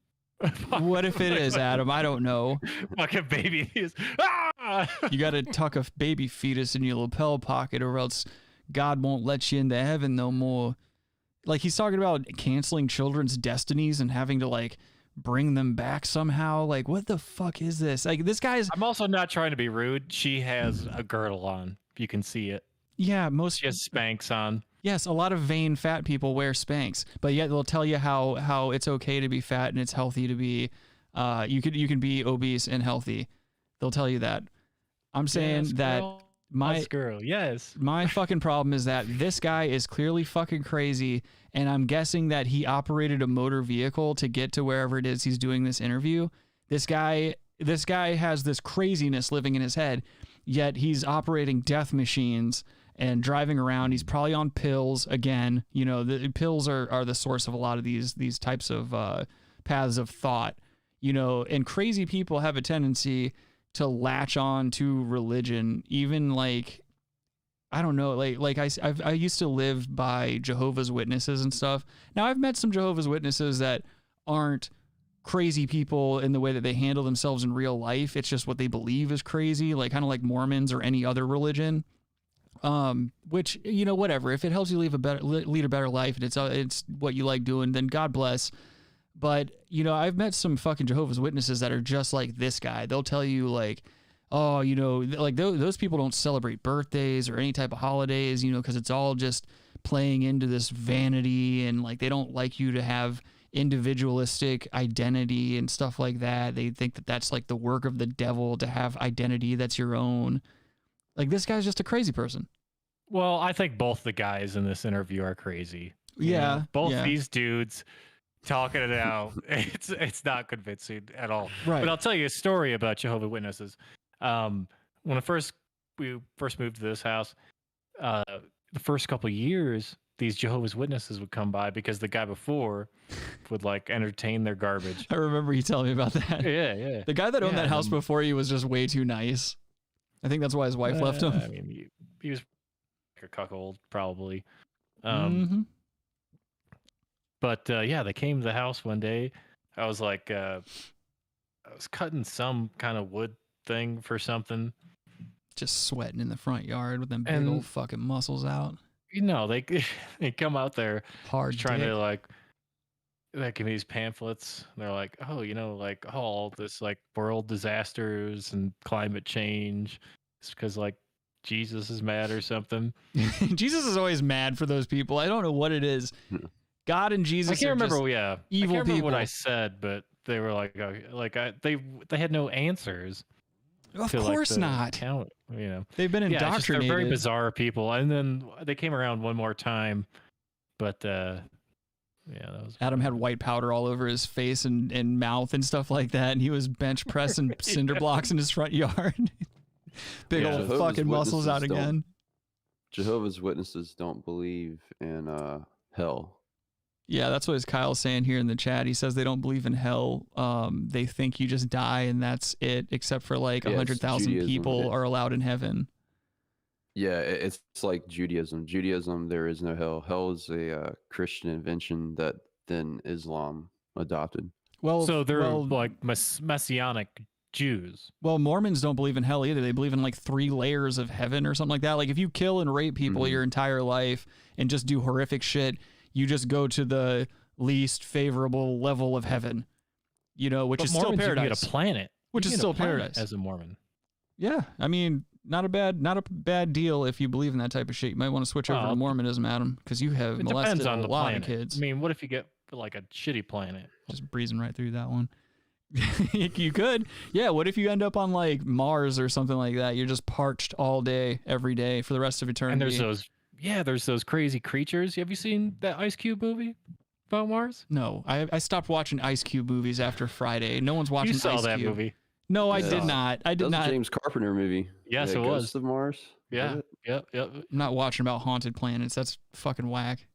What if it is, Adam? I don't know. Like a baby fetus. Ah! You got to tuck a baby fetus in your lapel pocket, or else God won't let you into heaven no more. Like he's talking about canceling children's destinies and having to like bring them back somehow. Like what the fuck is this? Like this guy's. I'm also not trying to be rude. She has a girdle on. You can see it. Yeah, most. She has Spanx on. Yes, a lot of vain fat people wear Spanx, but yet they'll tell you how it's okay to be fat and it's healthy to be. You can be obese and healthy. They'll tell you that. I'm saying Yes, that girl. my Us girl. Yes. my fucking problem is that this guy is clearly fucking crazy, and I'm guessing that he operated a motor vehicle to get to wherever it is he's doing this interview. This guy has this craziness living in his head, yet he's operating death machines and driving around. He's probably on pills again. You know, the pills are the source of a lot of these types of paths of thought. You know, and crazy people have a tendency to latch on to religion, even like, I don't know, like I used to live by Jehovah's Witnesses and stuff. Now I've met some Jehovah's Witnesses that aren't crazy people in the way that they handle themselves in real life. It's just what they believe is crazy, like kind of like Mormons or any other religion. Which, you know, whatever. If it helps you lead a better life and it's what you like doing, then God bless. But, you know, I've met some fucking Jehovah's Witnesses that are just like this guy. They'll tell you like, oh, you know, like those people don't celebrate birthdays or any type of holidays, you know, because it's all just playing into this vanity, and like they don't like you to have individualistic identity and stuff like that. They think that that's like the work of the devil to have identity that's your own. Like, this guy's just a crazy person. Well, I think both the guys in this interview are crazy. Yeah, both these dudes talking it out. It's not convincing at all. Right. But I'll tell you a story about Jehovah's Witnesses. When we first moved to this house, the first couple of years, these Jehovah's Witnesses would come by because the guy before would like entertain their garbage. I remember you telling me about that. Yeah. The guy that owned that house before you was just way too nice. I think that's why his wife left him. I mean, he was like a cuckold, probably. But yeah, they came to the house one day. I was like, I was cutting some kind of wood thing for something. Just sweating in the front yard with them big old fucking muscles out. You know, they come out there hard trying dick. to like, they give me these pamphlets. And they're like, oh, you know, like all this like world disasters and climate change. It's because like Jesus is mad or something. Jesus is always mad for those people. I don't know what it is. God and Jesus. I can't remember. Evil I can't remember people. what I said, but they were like, they had no answers. Of to, course like, not. Count, you know, they've been yeah, indoctrinated. They're very bizarre people. And then they came around one more time, but yeah, that was. Adam had white powder all over his face and mouth and stuff like that, and he was bench pressing cinder blocks in his front yard. Big old Jehovah's fucking muscles out Witnesses again. Jehovah's Witnesses don't believe in hell. Yeah, that's what Kyle's saying here in the chat. He says they don't believe in hell. They think you just die and that's it, except for like 100,000 people are allowed in heaven. Yeah, it's like Judaism. Judaism, there is no hell. Hell is a Christian invention that then Islam adopted. Well, so they're like messianic Jews. Well, Mormons don't believe in hell either. They believe in like 3 layers of heaven or something like that. Like if you kill and rape people your entire life and just do horrific shit, you just go to the least favorable level of heaven, you know, which is still paradise. You get a planet, which is still paradise as a Mormon. Yeah, I mean, not a bad deal if you believe in that type of shit. You might want to switch over to Mormonism, Adam, because you have molested a lot of kids. I mean, what if you get like a shitty planet? Just breezing right through that one. You could. Yeah, what if you end up on like Mars or something like that? You're just parched all day, every day for the rest of eternity. And there's those crazy creatures. Have you seen that Ice Cube movie about Mars? No, I stopped watching Ice Cube movies after Friday. No one's watching You saw Ice that Cube. movie. No, I did not. I did not. That was a James Carpenter movie. Yes, it was. Ghost of Mars. Yeah, yep. I'm not watching about haunted planets. That's fucking whack.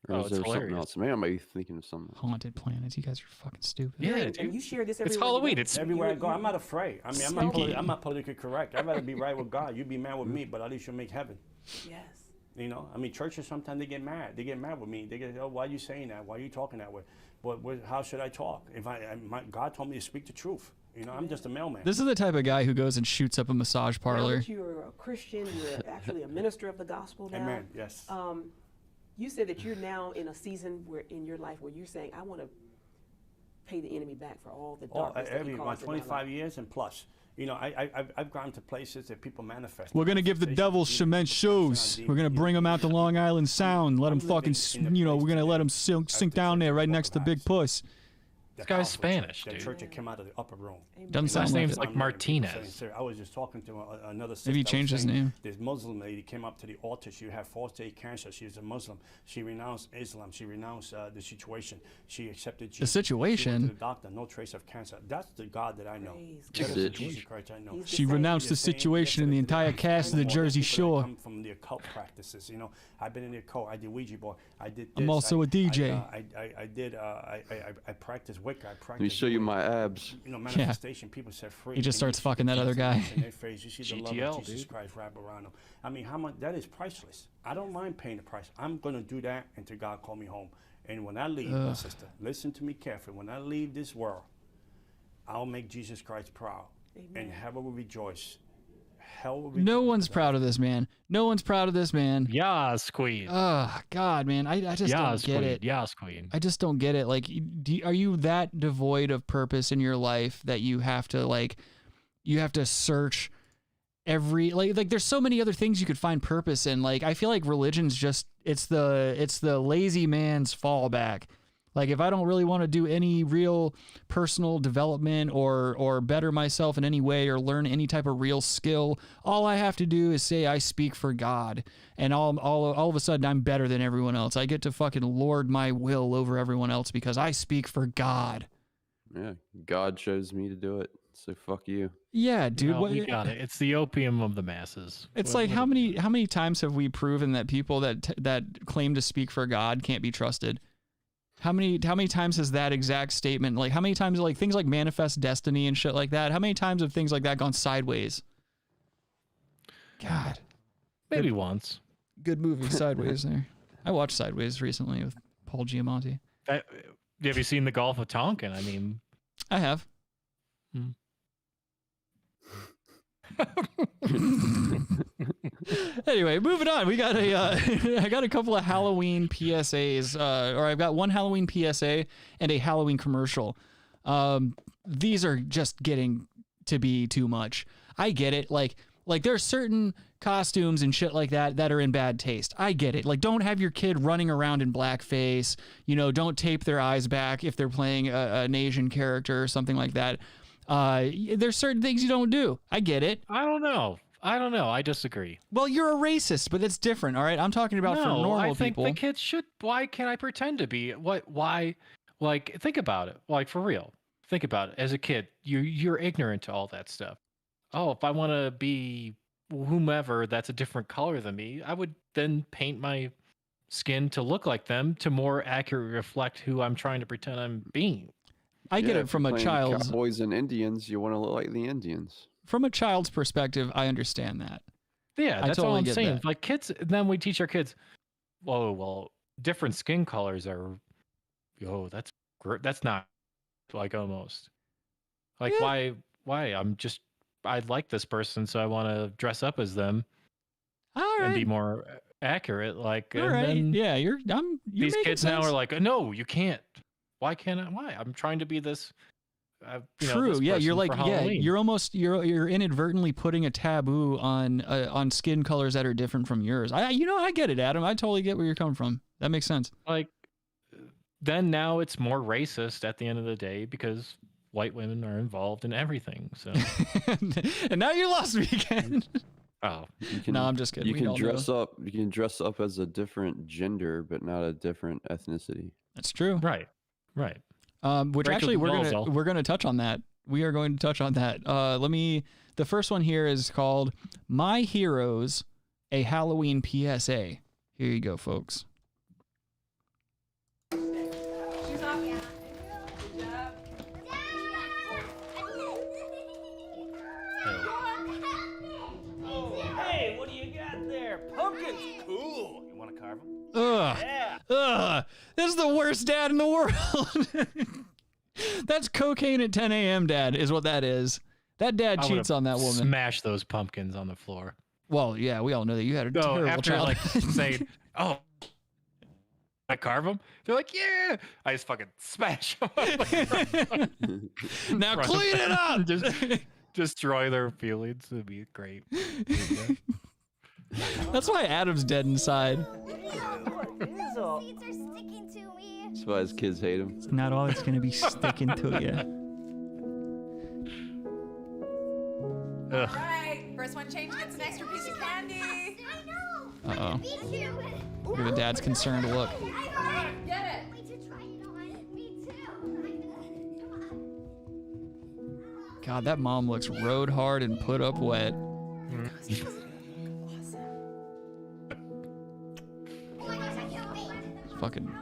Or is there something else? Maybe I might be thinking of something. Haunted planets. You guys are fucking stupid. Yeah, and you share this everywhere. It's Halloween. It's everywhere I go. I'm not afraid. I mean, I'm not politically correct. I'd rather be right with God. You be mad with me, but at least you'll make heaven. Yes. You know, I mean, churches sometimes they get mad. They get mad with me. They get, oh, why are you saying that? Why are you talking that way? But how should I talk? If God told me to speak the truth. You know, I'm just a mailman. This is the type of guy who goes and shoots up a massage parlor. Now that you're a Christian, you're actually a minister of the gospel now. Amen. Yes. You said that you're now in a season where in your life where you're saying, I want to pay the enemy back for all the darkness that he caused in my 25 life. years and plus. You know, I've gone to places that people manifest. We're gonna give the devil cement shows. We're gonna bring him out to Long Island Sound. Let him fucking, you know, we're gonna let him sink down there right next to Big Puss. This guy's Spanish, the dude. church that came out of the upper room. Doesn't sound his like name's it. like Martinez. I was just talking to another sister. Maybe he changed his name. This Muslim lady came up to the altar. She had 4-stage cancer. She was a Muslim. She renounced Islam. She renounced the situation. She accepted Jesus. The situation? She went to the doctor. No trace of cancer. That's the God that I know. That is the Jesus Christ I know. She renounced the situation in the entire cast of the Jersey Shore. Come from the occult practices. You know, I've been in the occult. I did Ouija board. I did. I'm also a DJ. I practiced wick I practice. Let me show you my abs. You know, manifestation. People set free. He just and you starts see fucking the that other guy. in their face. You see the love GTL, of Jesus dude. Christ wrap around them. I mean, how much that is priceless. I don't mind paying the price. I'm gonna do that until God call me home. And when I leave, my sister, listen to me carefully. When I leave this world, I'll make Jesus Christ proud, and heaven will rejoice. Hell will rejoice. No one's proud of this man. No one's proud of this man. Yas, queen. Oh God, man, I just don't get it. Yas, queen. I just don't get it. Like, are you that devoid of purpose in your life that you have to search every like there's so many other things you could find purpose in. Like, I feel like religion's just it's the lazy man's fallback. Like, if I don't really want to do any real personal development or better myself in any way or learn any type of real skill, all I have to do is say I speak for God, and all of a sudden I'm better than everyone else. I get to fucking lord my will over everyone else because I speak for God. Yeah, God chose me to do it, so fuck you. Yeah, dude. No, you got it. It's the opium of the masses. It's like how many times have we proven that people that claim to speak for God can't be trusted? How many times has that exact statement, like how many times, like things like manifest destiny and shit like that, how many times have things like that gone sideways? God. Maybe once. Good movie, Sideways there. I watched Sideways recently with Paul Giamatti. Have you seen The Gulf of Tonkin? I mean... I have. Anyway, moving on. We got I got a couple of Halloween PSAs, or I've got one Halloween PSA and a Halloween commercial. These are just getting to be too much. I get it. Like there's certain costumes and shit like that are in bad taste. I get it. Like, don't have your kid running around in blackface. You know, don't tape their eyes back if they're playing an Asian character or something like that. There's certain things you don't do. I get it. I don't know. I disagree. Well, you're a racist, but that's different, all right? I'm talking about for normal I think people. the kids should. Why can't I pretend to be? Why? Like, think about it. Like, for real. Think about it. As a kid, you're ignorant to all that stuff. Oh, if I want to be whomever that's a different color than me, I would then paint my skin to look like them to more accurately reflect who I'm trying to pretend I'm being. I get it from a child's... Cowboys and Indians, you want to look like the Indians. From a child's perspective, I understand that. Yeah, that's all I'm saying. That. Like, kids, then we teach our kids, whoa, well, different skin colors are, that's not, like, almost. Like, yeah. Why? I like this person, so I want to dress up as them. All right. And be more accurate. Like, all right. Then yeah, you're these kids sense. now are like, no, you can't. Why can't I? Why? I'm trying to be this. True. This yeah, you're like, Halloween. you're inadvertently putting a taboo on skin colors that are different from yours. I get it, Adam. I totally get where you're coming from. That makes sense. Like, then now it's more racist at the end of the day because white women are involved in everything. So, and now you lost me again. Oh, no, I'm just kidding. You can dress up. You can dress up as a different gender, but not a different ethnicity. That's true. Right. Which actually we're gonna touch on that. We are going to touch on that. The first one here is called "My Heroes: A Halloween PSA." Here you go, folks. Hey, what do you got there? Pumpkins. Cool. You want to carve them? Ugh. Yeah. Ugh. This is the worst dad in the world. That's cocaine at 10 a.m. dad is what that is. That dad cheats on that woman. Smash those pumpkins on the floor. Well, yeah, we all know that you had a terrible after childhood. like saying, "Oh, I carve them," they're like, "Yeah." I just fucking smash them. Now clean it up. Just destroy their feelings. It'd be great. That's why Adam's dead inside. That's why his kids hate him. It's not always going to be sticking to you. All right, first one change gets an extra piece of candy. I know. Uh-oh. Look at the dad's concerned look. Get it. God, that mom looks rode hard and put up wet. Fucking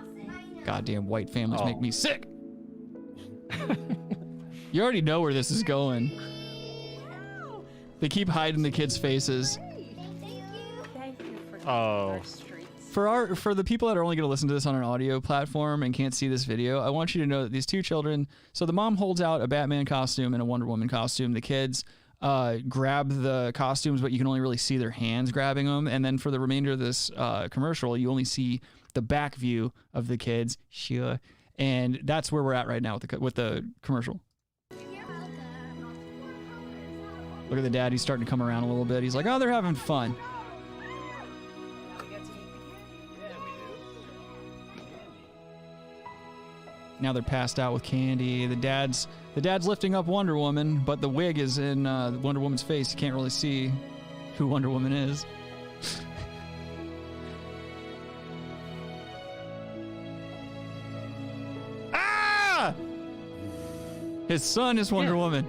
goddamn white families make me sick. You already know where this is going. They keep hiding the kids' faces. Oh. For the people that are only going to listen to this on an audio platform and can't see this video, I want you to know that these two children, so the mom holds out a Batman costume and a Wonder Woman costume. The kids grab the costumes, but you can only really see their hands grabbing them. And then for the remainder of this commercial, you only see the back view of the kids. Sure. And that's where we're at right now with the commercial. Look at the dad. He's starting to come around a little bit. He's like, oh, they're having fun. Now they're passed out with candy. The dad's lifting up Wonder Woman, but the wig is in Wonder Woman's face. You can't really see who Wonder Woman is. Ah! His son is Wonder Woman.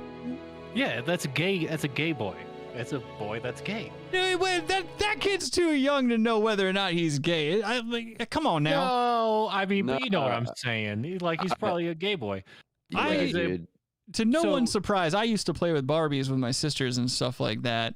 Yeah, that's a gay boy. That's a boy that's gay. Wait, that kid's too young to know whether or not he's gay. Come on now. No, I mean, but you know what I'm saying. He's probably a gay boy. To no one's surprise, I used to play with Barbies with my sisters and stuff like that.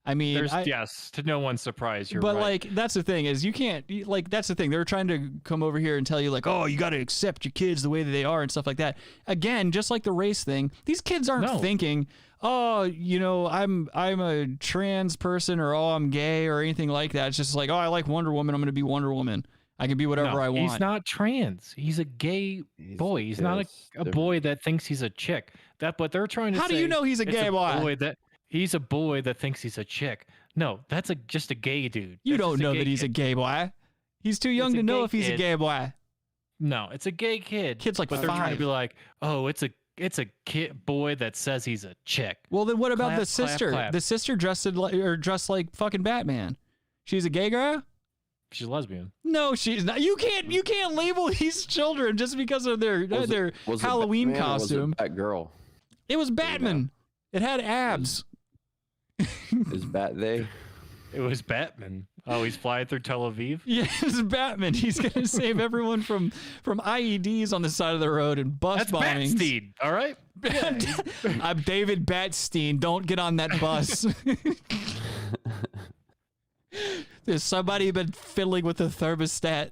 I mean, yes, to no one's surprise, you're but right. like, that's the thing is you can't, like, that's the thing. They're trying to come over here and tell you like, oh, you got to accept your kids the way that they are and stuff like that. Again, just like the race thing, these kids aren't thinking, oh, you know, I'm a trans person or oh, I'm gay or anything like that. It's just like, oh, I like Wonder Woman. I'm going to be Wonder Woman. I can be whatever I want. He's not trans. He's a gay boy. He's not a boy that thinks he's a chick. But they're trying to say, how do you know he's a gay boy? He's a boy that thinks he's a chick. No, that's just a gay dude. You don't know that he's a gay boy. He's too young to know if he's a gay boy. No, it's a gay kid. Kid's like 5. They're trying to be like, oh, it's a kid boy that says he's a chick. Well, then what about the sister? Clap. The sister dressed like fucking Batman. She's a gay girl? She's a lesbian. No, she's not. You can't label these children just because of their Halloween costume. Was it Batgirl? It was Batman. It had abs. Is Bat they? It was Batman. Oh, he's flying through Tel Aviv? Yeah, it's Batman. He's going to save everyone from IEDs on the side of the road and bus bombings. That's Batstein, all right? Yeah, I'm David Batstein. Don't get on that bus. There's somebody been fiddling with the thermostat.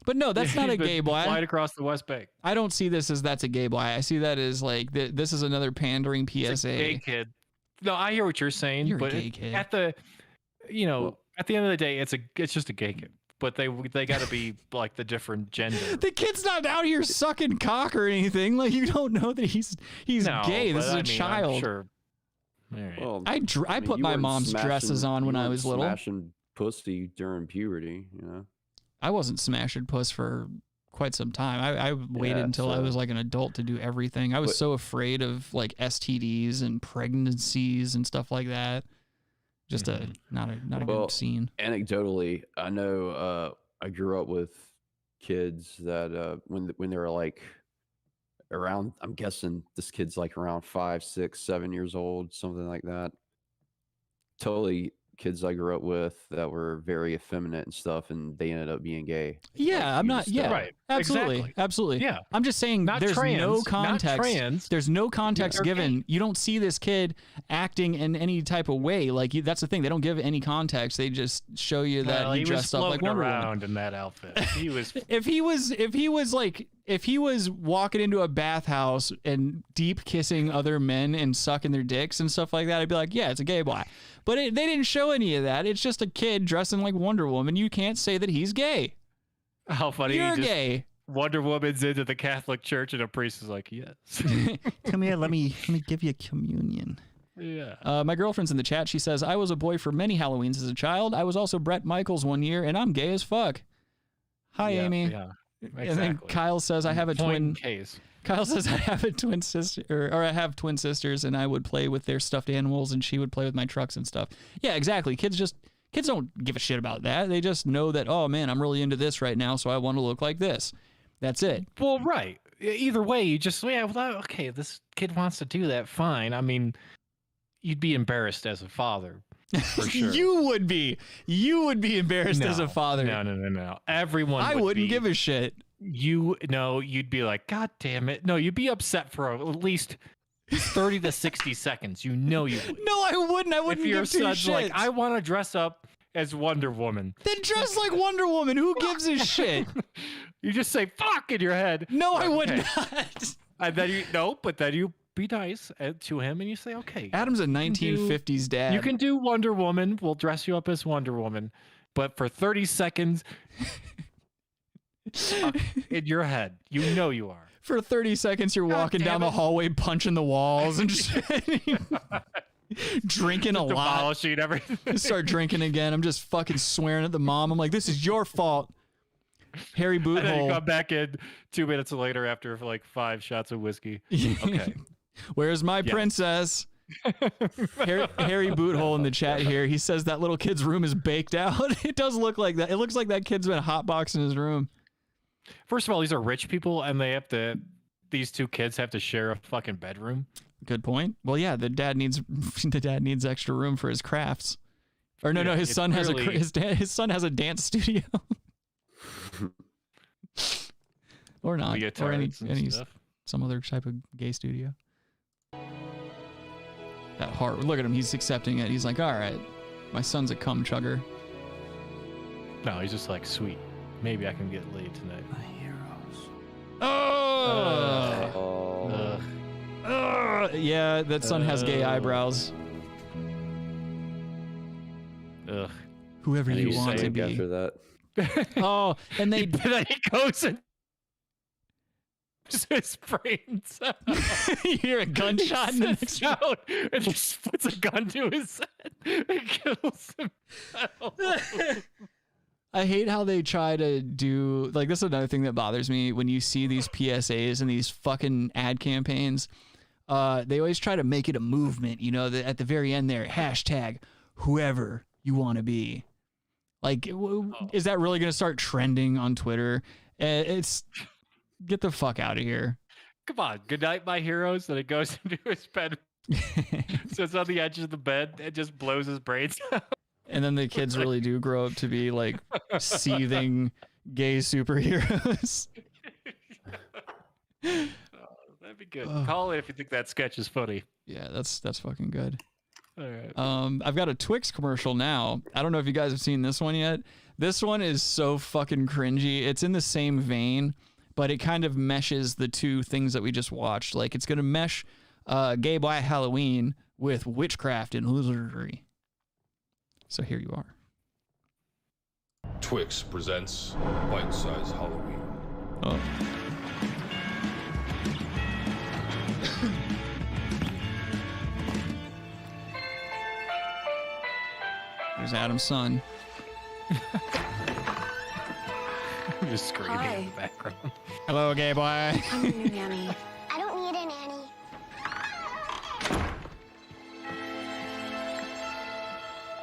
But no, that's not a gay boy. Flying across the West Bank. I don't see this as that's a gay boy. I see that as like, this is another pandering PSA. It's a gay kid. No, I hear what you're saying. You're but a gay kid. At the end of the day, it's just a gay kid. But they got to be like the different gender. The kid's not out here sucking cock or anything. Like you don't know that he's gay. This is a child. I'm sure. All right. Well, I put my mom's dresses on when I was little. Smashing pussy during puberty, you know. I wasn't smashing puss for quite some time. I waited until I was like an adult to do everything. I was so afraid of like STDs and pregnancies and stuff like that. Just not a good scene. Anecdotally, I know I grew up with kids that when they were like around, I'm guessing this kid's like around 5, 6, 7 years old, something like that. Totally kids I grew up with that were very effeminate and stuff, and they ended up being gay. Yeah, I'm not. Yeah, right. Absolutely, Exactly. absolutely. Yeah. I'm just saying there's no context. Not trans. There's no context They're given. gay. You don't see this kid acting in any type of way. Like that's the thing. They don't give any context. They just show you that he dressed up like Wonder around Woman. in that outfit. He was. If he was walking into a bathhouse and deep kissing other men and sucking their dicks and stuff like that, I'd be like, yeah, it's a gay boy. But they didn't show any of that. It's just a kid dressing like Wonder Woman. You can't say that he's gay. How funny! You're gay. Wonder Woman's into the Catholic Church, and a priest is like, "Yes, come here. Let me give you communion." Yeah. My girlfriend's in the chat. She says, "I was a boy for many Halloweens as a child. I was also Bret Michaels one year, and I'm gay as fuck." Hi, Amy. Yeah. Exactly. And then Kyle says, "I have a twin." Case. Kyle says, "I have a twin sister, or I have twin sisters, and I would play with their stuffed animals, and she would play with my trucks and stuff." Yeah, exactly. Kids don't give a shit about that. They just know that, oh man, I'm really into this right now, so I want to look like this. That's it. Well, right. Either way, you just okay. This kid wants to do that. Fine. I mean, you'd be embarrassed as a father. For sure. You would be embarrassed as a father. No. Everyone. I wouldn't give a shit. You'd be like, God damn it. No, you'd be upset for at least 30 to 60 seconds. You know you would. No, I wouldn't. I wouldn't If your give two son's like, shits. I want to dress up as Wonder Woman. Then dress like Wonder Woman. Who gives a shit? You just say fuck in your head. No, I would Okay. not. And then but then you be nice to him and you say, okay. Adam's a 1950s dad. You can do Wonder Woman. We'll dress you up as Wonder Woman. But for 30 seconds in your head, you know you are. For 30 seconds, you're walking down the hallway, punching the walls and just drinking a lot. Demolishing everything. Start drinking again. I'm just fucking swearing at the mom. I'm like, this is your fault. Harry And then you Boothole. come back in 2 minutes later after like 5 shots of whiskey. Okay. Where's my princess? Harry Boothole in the chat here. He says that little kid's room is baked out. It does look like that. It looks like that kid's been hotboxing his room. First of all, these are rich people, and these two kids have to share a fucking bedroom. Good point. Well, yeah, the dad needs extra room for his crafts. Or no, his son has his son has a dance studio. Or not, or any some other type of gay studio. That heart. Look at him. He's accepting it. He's like, all right, my son's a cum chugger. No, he's just like, sweet. Maybe I can get laid tonight. My heroes. Yeah, that son has gay eyebrows. Ugh. Whoever you want to be. After that. Oh, and then he goes and his brains out. You hear a gunshot in the next out and just puts a gun to his head and kills himself. I hate how they try to do, like, this is another thing that bothers me when you see these PSAs and these fucking ad campaigns. They always try to make it a movement, you know, at the very end there, hashtag whoever you want to be. Like, is that really going to start trending on Twitter? It's, get the fuck out of here. Come on, good night, my heroes. Then it goes into his bed. So it's on the edge of the bed and just blows his brains out. And then the kids really do grow up to be like seething gay superheroes. That'd be good. Call it if you think that sketch is funny. Yeah, that's fucking good. All right. I've got a Twix commercial now. I don't know if you guys have seen this one yet. This one is so fucking cringy. It's in the same vein, but it kind of meshes the two things that we just watched. Like, it's gonna mesh Gay Black Halloween with witchcraft and wizardry. So here you are. Twix presents Bite Size Halloween. Oh. There's Adam's son. Just screaming in the background. Hello, gay boy. I'm your new nanny. I don't need a nanny.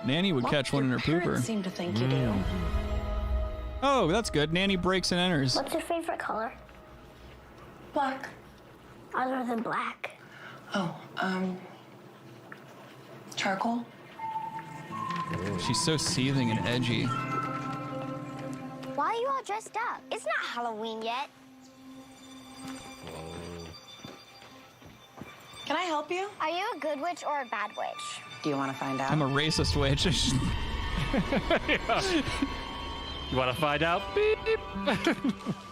Nanny would catch one in her pooper. Seem to think you do. Oh, that's good. Nanny breaks and enters. What's your favorite color? Black. Other than black. Oh, charcoal. She's so seething and edgy. Why are you all dressed up? It's not Halloween yet. Can I help you? Are you a good witch or a bad witch? Do you want to find out? I'm a racist witch. You want to find out? Beep.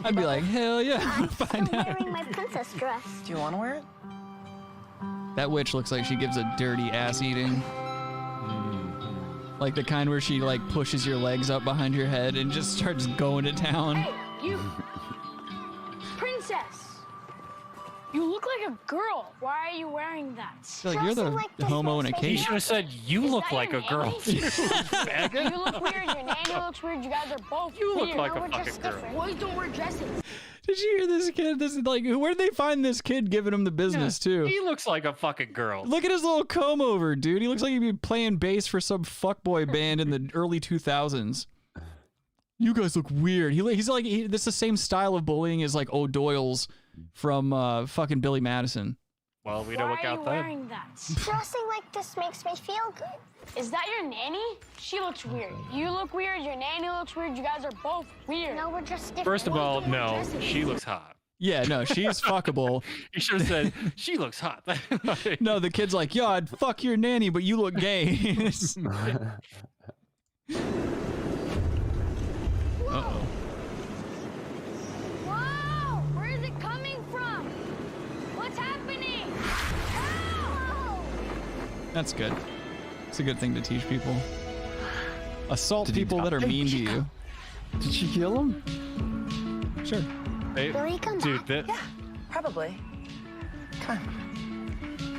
I'd be like, hell yeah, I want to find out. Wearing my princess dress. Do you want to wear it? That witch looks like she gives a dirty ass eating. Like the kind where she like pushes your legs up behind your head and just starts going to town. Hey, you! Princess! You look like a girl. Why are you wearing that? Like you're the homo in a You cage. should have said you look like a girl. You look weird. Your nanny looks weird. You guys are both You look weird. like No, a we're fucking just girl. different. Boys don't wear dresses. Did you hear this kid? This is like, where'd they find this kid giving him the business too? He looks like a fucking girl. Look at his little comb over, dude. He looks like he'd be playing bass for some fuckboy band in the early 2000s. You guys look weird. He's like, this is the same style of bullying as like O'Doyle's from fucking Billy Madison. Well, we don't look out then. Why are you wearing that? Dressing like this makes me feel good. Is that your nanny? She looks weird. You look weird. Your nanny looks weird. You guys are both weird. No, we're just different. First of all, Boys don't wear no, dresses. she looks hot. Yeah, no, she's fuckable. You should have said, she looks hot. No, the kid's like, yo, I'd fuck your nanny, but you look gay. Uh-oh. Whoa! Where is it coming from? What's happening? Help! That's good. It's a good thing to teach people. Assault people that are mean to you. Did she kill him? Sure. Hey, Will he come dude, back? that, Yeah, probably. Come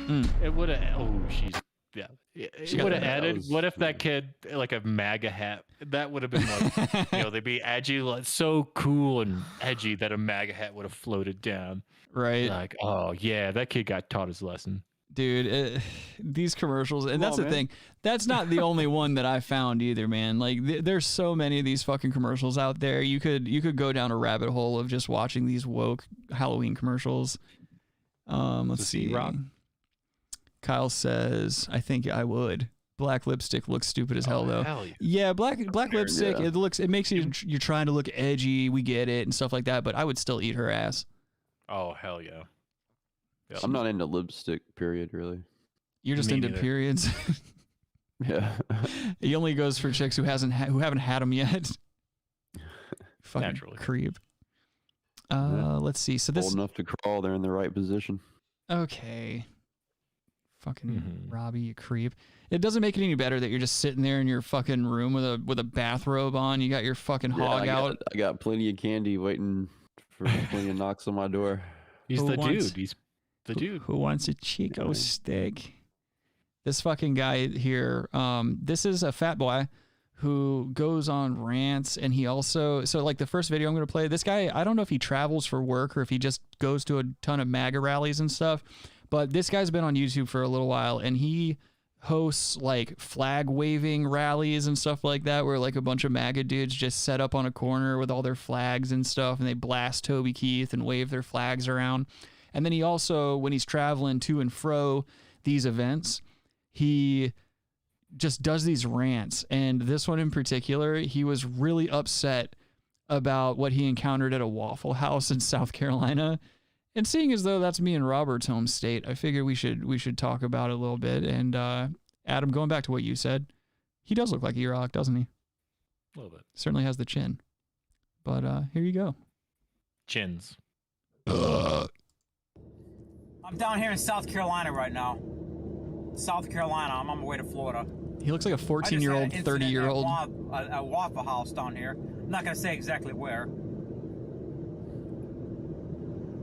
on. it would have. Oh, she's. Yeah. She It got would have that. added. What if that kid, like a MAGA hat? That would have been like, they'd be edgy, like so cool and edgy that a MAGA hat would have floated down. Right. Like, oh, yeah, that kid got taught his lesson. Dude, these commercials, and that's on, the man. thing. That's not the only one that I found either, man. Like, there's so many of these fucking commercials out there. You could go down a rabbit hole of just watching these woke Halloween commercials. Let's see. Rock? Kyle says, "I think I would." Black lipstick looks stupid as hell, though. Hell yeah. Yeah, black lipstick. Yeah. It makes you're trying to look edgy. We get it and stuff like that. But I would still eat her ass. Oh, hell yeah. Yep. I'm not into lipstick, period, really. You're just Me into neither. periods. Yeah. He only goes for chicks who haven't had them yet. Fucking Naturally. creep. Yeah. Let's see. So this. Old enough to crawl, they're in the right position. Okay. Fucking Mhm. Robbie, you creep. It doesn't make it any better that you're just sitting there in your fucking room with a bathrobe on. You got your fucking hog out. I got plenty of candy waiting for plenty of knocks on my door. He's Who the wants- dude. He's the dude. Who wants a Chico Yeah. stick? This fucking guy here. This is a fat boy who goes on rants, and he also like the first video I'm going to play. This guy, I don't know if he travels for work or if he just goes to a ton of MAGA rallies and stuff. But this guy's been on YouTube for a little while, and he hosts like flag waving rallies and stuff like that, where like a bunch of MAGA dudes just set up on a corner with all their flags and stuff, and they blast Toby Keith and wave their flags around. And then he also, when he's traveling to and fro these events, he just does these rants. And this one in particular, he was really upset about what he encountered at a Waffle House in South Carolina. And seeing as though that's me and Robert's home state, I figure we should talk about it a little bit. And Adam, going back to what you said, he does look like E-Rock, doesn't he? A little bit. Certainly has the chin. But here you go. Chins. I'm down here in South Carolina right now. South Carolina. I'm on my way to Florida. He looks like a 14-year-old, 30-year-old. A Waffle House down here. I'm not going to say exactly where.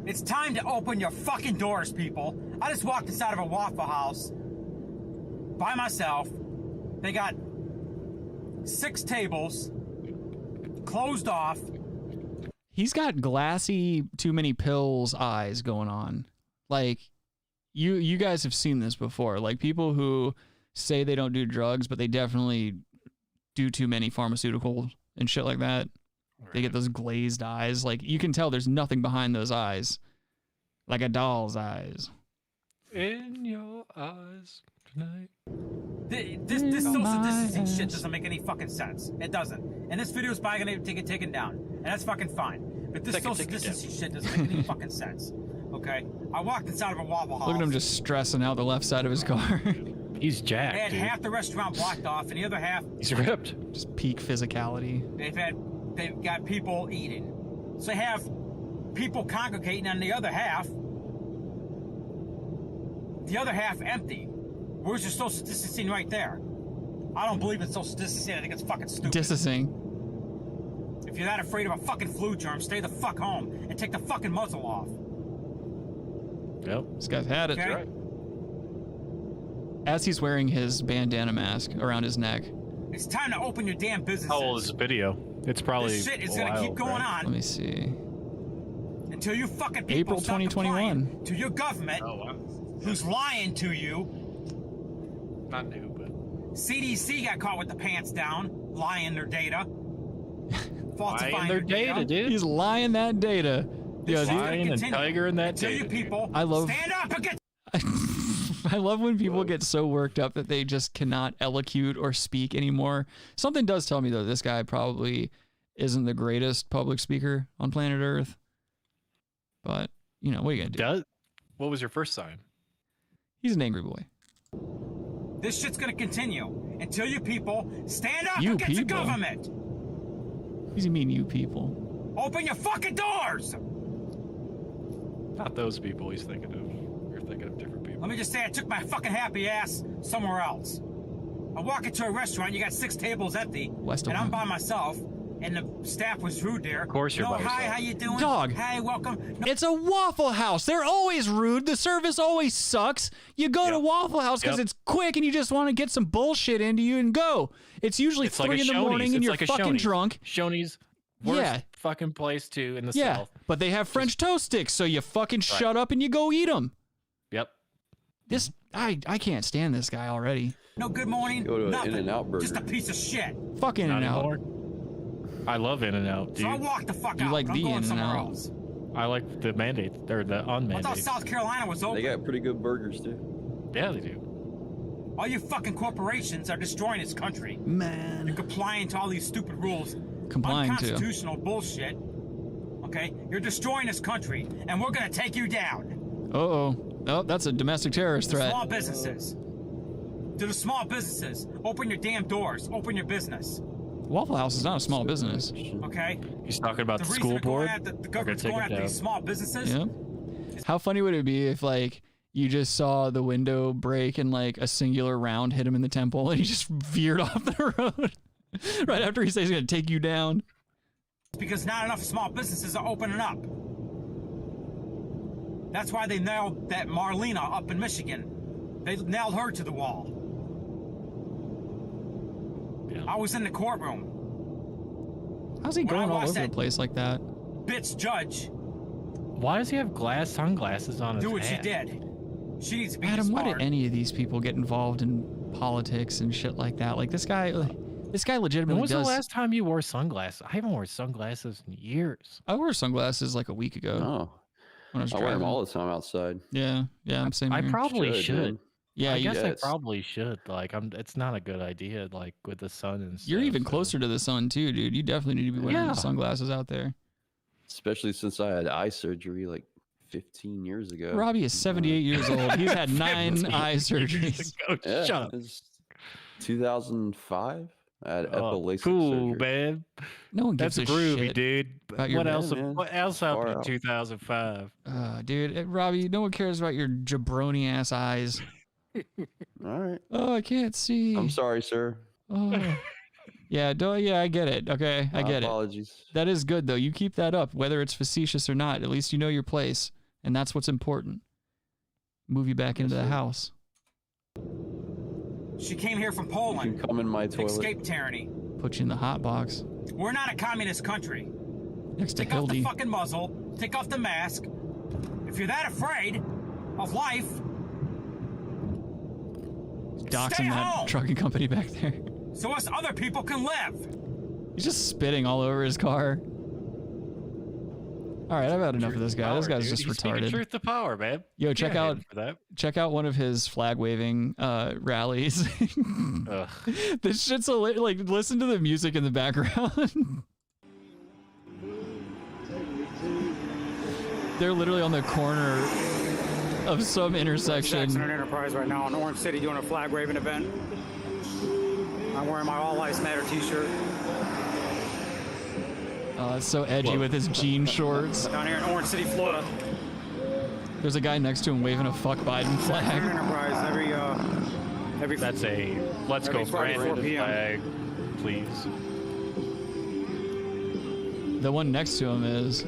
It's time to open your fucking doors, people. I just walked inside of a Waffle House by myself. They got 6 tables closed off. He's got glassy, too many pills eyes going on. Like, you guys have seen this before. Like, people who say they don't do drugs, but they definitely do too many pharmaceuticals and shit like that. Right. They get those glazed eyes. Like, you can tell there's nothing behind those eyes. Like a doll's eyes. In your eyes tonight. This social distancing shit doesn't make any fucking sense. It doesn't. And this video is probably going to get taken down. And that's fucking fine. But this social distancing shit doesn't make any fucking sense. Okay? I walked inside of a Waffle House. Look at him just stressing out the left side of his car. He's They jacked, had dude. half the restaurant blocked off, and the other half, He's ripped. Just peak physicality. they've got people eating. So they have people congregating on the other half. The other half empty. Where's your social distancing right there? I don't believe in social distancing. I think it's fucking stupid. Distancing. If you're that afraid of a fucking flu germ, stay the fuck home and take the fucking muzzle off. Yep. This guy's had it. Okay? Right. As he's wearing his bandana mask around his neck. It's time to open your damn businesses. How old is this video? It's probably This shit is a gonna while, keep going right? on Let me see. until you fucking people April stop 2021. complying to your government, who's lying to you. Not new, but CDC got caught with the pants down, lying their data. Falsifying lying their data, dude. He's lying that data. This Yeah, shit's dude. gonna Lion and continue tiger in that until data. you people I love- stand up and get. I love when people get so worked up that they just cannot elocute or speak anymore. Something does tell me, though, this guy probably isn't the greatest public speaker on planet Earth. But you know, what are you gonna do? What was your first sign? He's an angry boy. This shit's gonna continue until you people stand up You against the people? government. What does he mean, you people? Open your fucking doors. Not those people he's thinking of. You're thinking of different people. Let me just say, I took my fucking happy ass somewhere else. I walk into a restaurant, you got 6 tables empty, West and I'm Oakland. by myself, and the staff was rude there. Of course you're by hi, yourself. how you doing? Dog. Hey, welcome. No, It's a Waffle House. They're always rude. The service always sucks. You go to Waffle House because it's quick and you just want to get some bullshit into you and go. It's usually It's 3 like a in the Shoney's. morning and It's you're like a fucking Shoney's. drunk. Shoney's worst Yeah. fucking place too in the Yeah, South. but they have French toast sticks, so you fucking shut up and you go eat them. Yep. This I can't stand this guy already. no good morning, Go to an nothing. In-N-Out burger. Just a piece of shit. Fuck In Not and Out. anymore. I love In-N-Out, dude. So I walk the fuck You out. like I'm the going somewhere In-N-Out. else. I like the mandate or the I thought unmandate. South Carolina was They open. got pretty good burgers too. Yeah, they do. All you fucking corporations are destroying this country. Man. You're complying to all these stupid rules. Complying to. Unconstitutional bullshit. Okay? You're destroying this country, and we're gonna take you down. Uh-oh. Oh, that's a domestic terrorist threat. Small businesses. To the small businesses, open your damn doors. Open your business. Waffle House is not a small business. Okay? He's talking about the reason school they're going board. after- the They're government's gonna going take it after these down. small businesses. Yeah. How funny would it be if, like, you just saw the window break and, like, a singular round hit him in the temple and he just veered off the road right after he says he's going to take you down? It's because not enough small businesses are opening up. That's why they nailed that Marlena up in Michigan. They nailed her to the wall. I was in the courtroom. How's he When I going all watched over the that place like that? bitch judge Why does he have sunglasses on his do what hat? she did. She needs to be Adam, why disbarred. did any of these people get involved in politics and shit like that? Like, this guy When legitimately was does. the last time you wore sunglasses? I haven't worn sunglasses in years. I wore sunglasses like a week ago. Oh, when I was I wear them driving. all the time outside. Yeah, I'm same I here. probably should. man. Yeah, I you- guess I Yes. probably should. Like, it's not a good idea. Like with the sun and stuff. You're even closer to the sun too, dude. You definitely need to be wearing Yeah. sunglasses out there. Especially since I had eye surgery like 15 years ago. Robbie is 78 years old. He's had 9 eye surgeries. Yeah, Shut up. it was 2005. I had Oh, LASIK cool, surgery. man. No one gives That's a groovy, shit dude. about your What else? man. What else Far happened in out. 2005? Dude, Robbie, no one cares about your jabroni ass eyes. All right. Oh, I can't see. I'm sorry, sir. Oh. Yeah, I get it. Okay, I My get apologies. it. That is good though. You keep that up, whether it's facetious or not. At least you know your place, and that's what's important. Move you back into the sir. house. She came here from You Poland. can come in my to toilet. escape tyranny. Put you in the hot box We're not a communist country. next to Take off the Hildy. fucking muzzle. Take off the mask. If you're that afraid of life, Doxing stay that home. trucking company back there. so us other people can live. He's just spitting all over his car. All right, I've had enough of this guy. This Power, guy's dude. just He's speaking retarded. Truth to power, man. Yo, You check can't hate out him for that. check out one of his flag waving rallies. Ugh. This shit's like, listen to the music in the background. They're literally on the corner of some Jackson intersection. and Enterprise right now in Orange City doing a flag waving event. I'm wearing my All Lives Matter t-shirt. Oh, it's so edgy with his jean shorts. Down here in Orange City, Florida. There's a guy next to him waving a fuck Biden Jackson and flag. Enterprise every That's a let's Every go Friday, 4 Brandon p.m. flag, please. The one next to him is.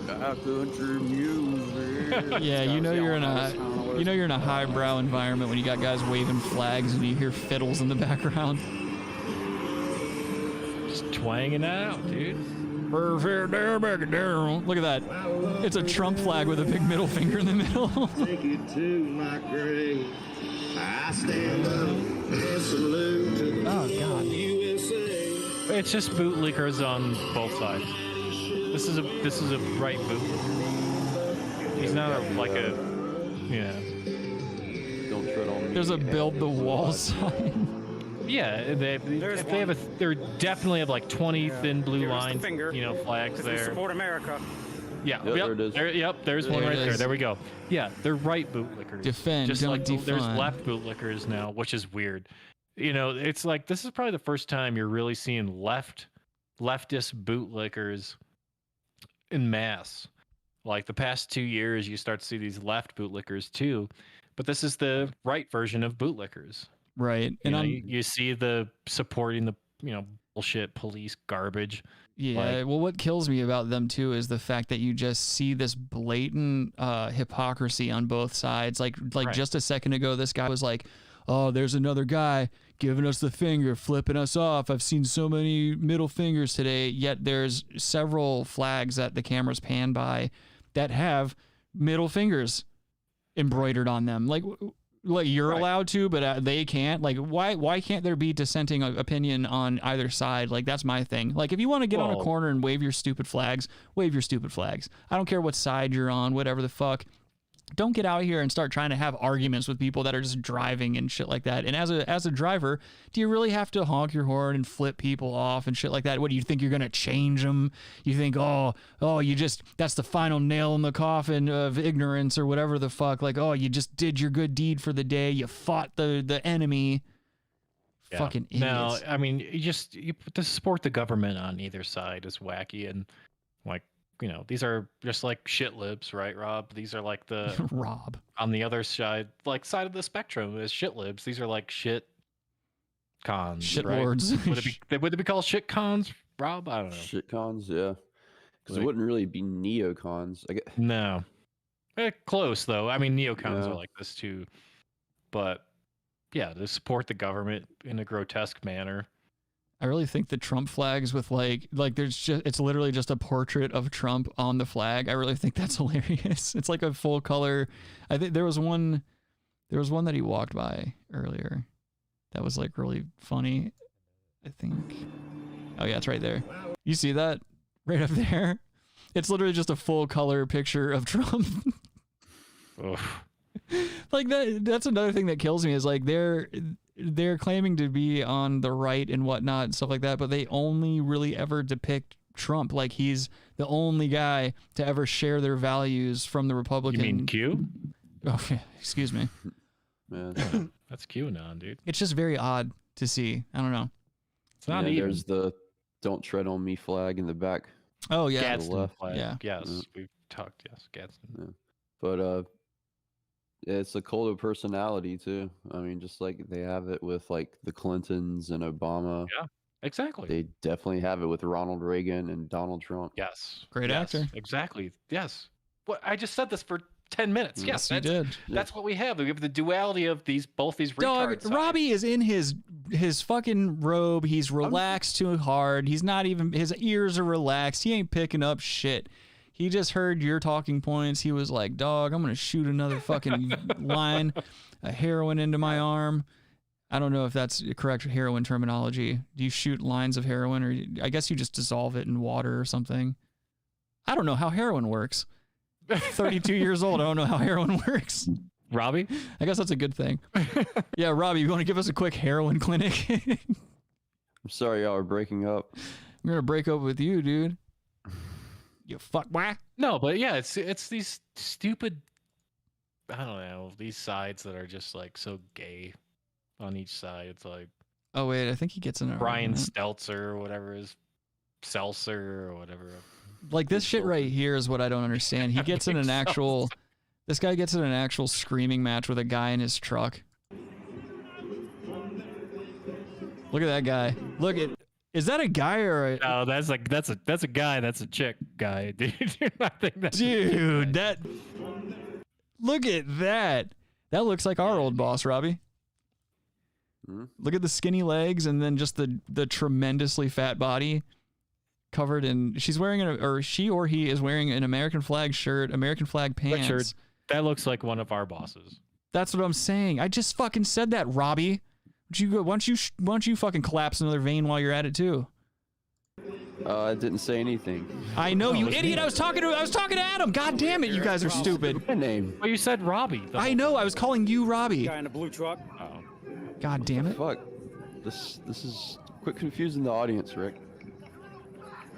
Country music. Yeah, you know you're in a highbrow environment when you got guys waving flags and you hear fiddles in the background. Just twanging out, dude. Perfect. Look at that. It's a Trump flag with a big middle finger in the middle. Take it to my grave. I stand up and salute to the Oh, God. USA. It's just bootlickers on both sides. This is a right bootlicker. He's not like a Don't tread on me. There's a build the wall sign. Yeah, they have they're definitely have like 20 thin blue line, flags there. Support America. Yeah, there it is. There's one right there. There we go. Yeah, they're right bootlickers. Defend, just don't like defund. there's left bootlickers now, which is weird. It's like this is probably the first time you're really seeing leftist bootlickers in mass. Like the past 2 years, you start to see these left bootlickers too, but this is the right version of bootlickers. Right, and you see the supporting the bullshit police garbage. Yeah, well, what kills me about them too is the fact that you just see this blatant hypocrisy on both sides. Like Right. just a second ago, this guy was like, "Oh, there's another guy giving us the finger, flipping us off. I've seen so many middle fingers today." Yet there's several flags that the cameras pan by that have middle fingers embroidered on them. Like you're allowed to, but they can't. Like, why can't there be dissenting opinion on either side? Like, that's my thing. Like, if you want to get on a corner and wave your stupid flags, wave your stupid flags. I don't care what side you're on, whatever the fuck. Don't get out here and start trying to have arguments with people that are just driving and shit like that. And as a driver, do you really have to honk your horn and flip people off and shit like that? What do you think, you're gonna change them? You think, that's the final nail in the coffin of ignorance or whatever the fuck? Like, you just did your good deed for the day. You fought the enemy. Yeah. Fucking idiots. No, I mean, you to support the government on either side is wacky, and like. These are just like shit libs, right, Rob? These are like the Rob on the other side, like side of the spectrum is shit libs. These are like shit cons, shit right? lords. Would it be called shit cons, Rob? I don't know. Shit cons, yeah. Because it wouldn't really be neocons. No, close though. I mean, neocons are like this too, but yeah, to support the government in a grotesque manner. I really think the Trump flags with like it's literally just a portrait of Trump on the flag. I really think that's hilarious. It's like a full color. I think there was one that he walked by earlier that was like really funny. I think. Oh yeah, it's right there. You see that right up there? It's literally just a full color picture of Trump. Like that's another thing that kills me is like they're claiming to be on the right and whatnot and stuff like that, but they only really ever depict Trump like he's the only guy to ever share their values from the Republican. You mean Q? Okay, excuse me. Man. That's QAnon, dude. It's just very odd to see. I don't know. It's not even. There's the "Don't Tread on Me" flag in the back. Oh yeah, Gadsden flag. Yeah. Yes, we've talked. Yes, Gadsden. Yeah. But it's a cult of personality too. I mean, just like they have it with like the Clintons and Obama. Yeah, exactly. They definitely have it with Ronald Reagan and Donald Trump. Yes. Great actor. Exactly. Yes. Well, I just said this for 10 minutes. Yes, you did. That's what we have. We have the duality of both these Dog, retards. Robbie is in his fucking robe. He's relaxed too hard. He's not even, his ears are relaxed. He ain't picking up shit. He just heard your talking points. He was like, dog, I'm going to shoot another fucking line of heroin into my arm. I don't know if that's correct heroin terminology. Do you shoot lines of heroin, or I guess you just dissolve it in water or something? I don't know how heroin works. 32 years old. I don't know how heroin works. Robbie? I guess that's a good thing. Yeah, Robbie, you want to give us a quick heroin clinic? I'm sorry y'all are breaking up. I'm going to break up with you, dude. You fuck whack. No, but yeah, it's these stupid, I don't know, these sides that are just like so gay on each side. It's like, oh wait, I think he gets in a Brian argument. Stelzer or whatever is Seltzer or whatever. Like this shit right here is what I don't understand. He gets in an actual, this guy gets in an actual screaming match with a guy in his truck. Look at that guy. Look at. Is that a guy or a... No, that's a guy. That's a chick guy, dude. I think that's dude, that... Look at that. That looks like our old boss, Robbie. Look at the skinny legs and then just the tremendously fat body covered in... She's wearing she or he is wearing an American flag shirt, American flag pants. Richard, that looks like one of our bosses. That's what I'm saying. I just fucking said that, Robbie. Why don't you fucking collapse another vein while you're at it too? I didn't say anything. I know, you idiot. I was talking to Adam. God damn it, you guys are stupid. My name. Well, you said Robbie. I know. I was calling you Robbie. Guy in a blue truck. Oh. God damn it. Fuck. This is quit confusing the audience, Rick.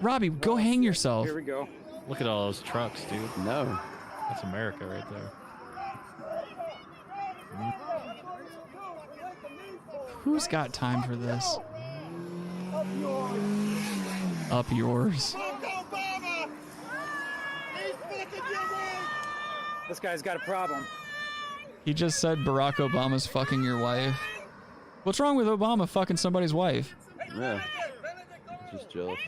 Robbie, go hang yourself. Here we go. Look at all those trucks, dude. No. That's America right there. Who's got time for this? Up yours. This guy's got a problem. He just said Barack Obama's fucking your wife. What's wrong with Obama fucking somebody's wife? Yeah. Just jealous.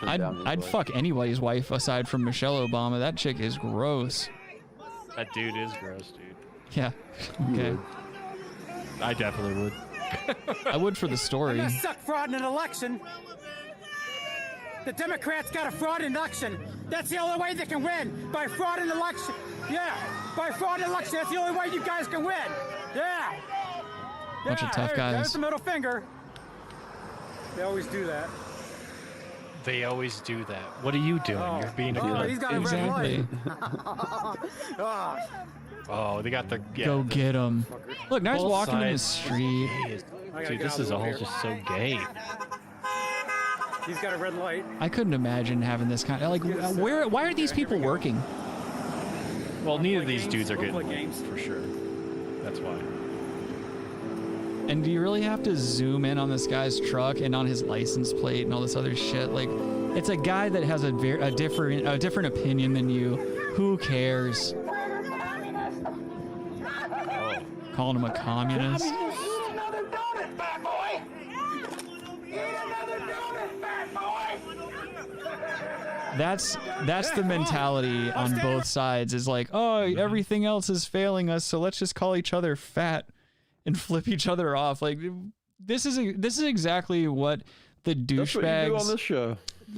I'd fuck anybody's wife aside from Michelle Obama. That chick is gross. That dude is gross, dude. Yeah. Okay. I definitely would. I would for the I'm story. gonna suck fraud in an election. The Democrats got a fraud in election. That's the only way they can win. By fraud in election. Yeah. By fraud in election. That's the only way you guys can win. Yeah. Bunch of tough guys. There's the middle finger. They always do that. They always do that. What are you doing? You're being a cunt. He's got a red light. Oh, they got the... Yeah, Go get him. Look, now he's both walking in the sides street. Dude, this is all just so gay. He's got a red light. I couldn't imagine having this kind of... Like, why are these people working? Well, neither of these dudes are getting for sure. That's why. And do you really have to zoom in on this guy's truck and on his license plate and all this other shit? Like, it's a guy that has a different opinion than you. Who cares? Oh. Calling him a communist. That's the mentality on both sides. Is like, oh, everything else is failing us, so let's just call each other fat and flip each other off. Like, this is exactly what the douchebags. That's what you do on this show.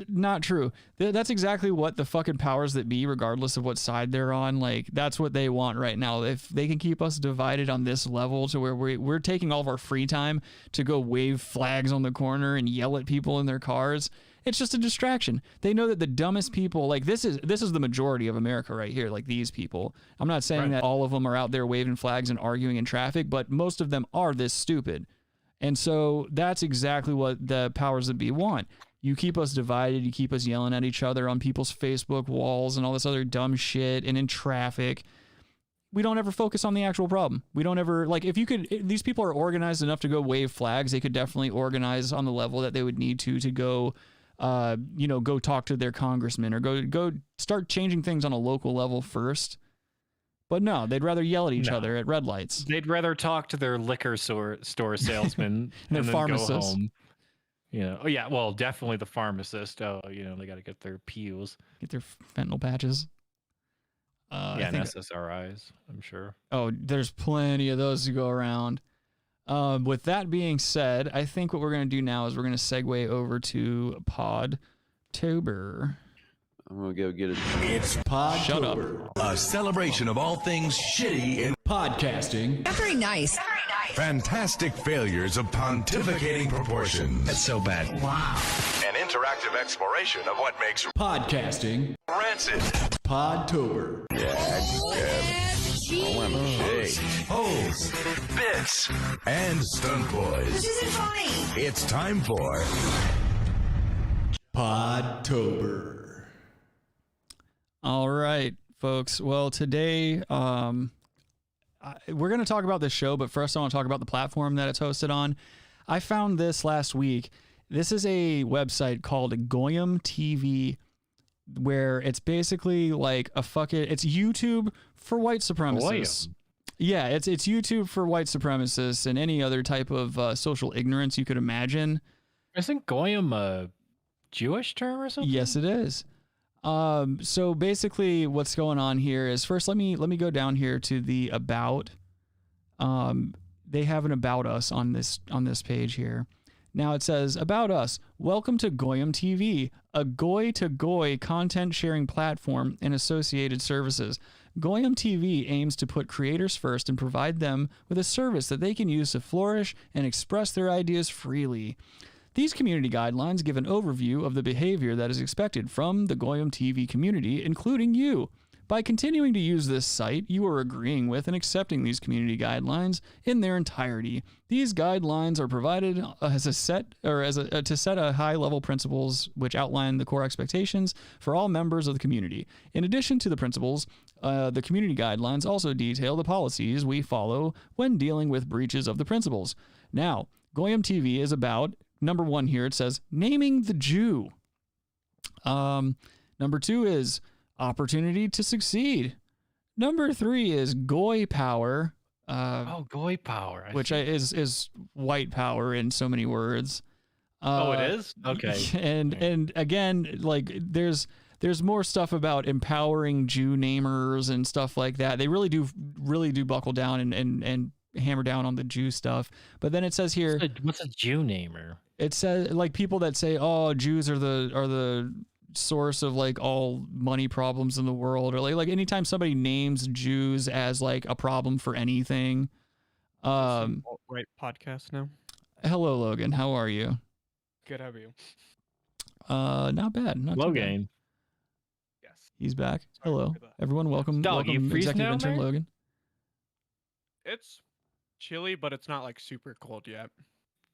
Not true. That's exactly what the fucking powers that be, regardless of what side they're on, like, that's what they want right now. If they can keep us divided on this level to where we're taking all of our free time to go wave flags on the corner and yell at people in their cars, it's just a distraction. They know that the dumbest people, like, this is the majority of America right here, like these people. I'm not saying that all of them are out there waving flags and arguing in traffic, but most of them are this stupid. And so that's exactly what the powers that be want. You keep us divided, you keep us yelling at each other on people's Facebook walls and all this other dumb shit and in traffic. We don't ever focus on the actual problem. We don't ever, like, if these people are organized enough to go wave flags, they could definitely organize on the level that they would need to go, go talk to their congressman or go start changing things on a local level first. But no, they'd rather yell at each other at red lights. They'd rather talk to their liquor store salesman and then pharmacist. Go home. Oh yeah, well, definitely the pharmacist. Oh, they got to get their pills, get their fentanyl patches. And SSRIs, I'm sure. Oh, there's plenty of those to go around. With that being said, I think what we're going to do now is we're going to segue over to Podtober. I'm going to go get it. It's Podtober. Shut up. A celebration of all things shitty in podcasting. Not very nice. Fantastic failures of pontificating proportions. That's so bad. Wow. An interactive exploration of what makes podcasting rancid. Podtober. Holes, bits, and stunt boys. This isn't funny. It's time for Podtober. All right, folks. Well, today we're going to talk about this show, but first I want to talk about the platform that it's hosted on. I found this last week. This is a website called Goyim TV, where it's basically like it's YouTube for white supremacists. Goyim. Yeah, it's YouTube for white supremacists and any other type of social ignorance you could imagine. Isn't Goyim a Jewish term or something? Yes, it is. So basically what's going on here is, first let me go down here to the about. They have an about us on this page here. Now it says, about us, welcome to Goyim TV, a goy to goy content sharing platform and associated services. Goyim TV aims to put creators first and provide them with a service that they can use to flourish and express their ideas freely. These community guidelines give an overview of the behavior that is expected from the Goyim TV community, including you. By continuing to use this site, you are agreeing with and accepting these community guidelines in their entirety. These guidelines are provided as a set to set a high-level principles which outline the core expectations for all members of the community. In addition to the principles, the community guidelines also detail the policies we follow when dealing with breaches of the principles. Now, Goyim TV is about, number 1 here, it says, naming the Jew. Number 2 is opportunity to succeed. Number 3 is Goy power. Goy power. Which is white power in so many words. It is? Okay. And again, like there's more stuff about empowering Jew namers and stuff like that. They really do buckle down and hammer down on the Jew stuff. But then it says here, what's a Jew namer? It says like people that say, "Oh, Jews are the source of like all money problems in the world," or like anytime somebody names Jews as like a problem for anything. Right podcast now. Hello, Logan. How are you? Good. How are you? Not bad. Not too Logan. bad. Yes. He's back. Hello, everyone. Welcome. Dog, welcome, you freezing executive down intern there? Logan. It's chilly, but it's not like super cold yet.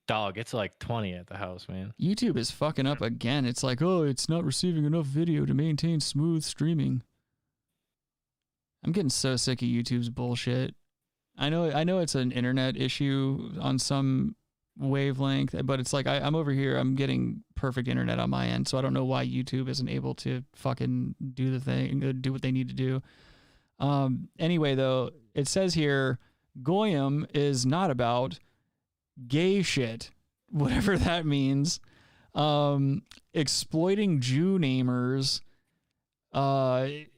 Dog, it's like 20 at the house, man. YouTube is fucking up again. It's like, oh, it's not receiving enough video to maintain smooth streaming. I'm getting so sick of YouTube's bullshit. I know it's an internet issue on some wavelength, but it's like I'm over here, I'm getting perfect internet on my end, so I don't know why YouTube isn't able to fucking do what they need to do. Anyway, though, it says here, Goyim is not about gay shit, whatever that means. Exploiting Jew namers.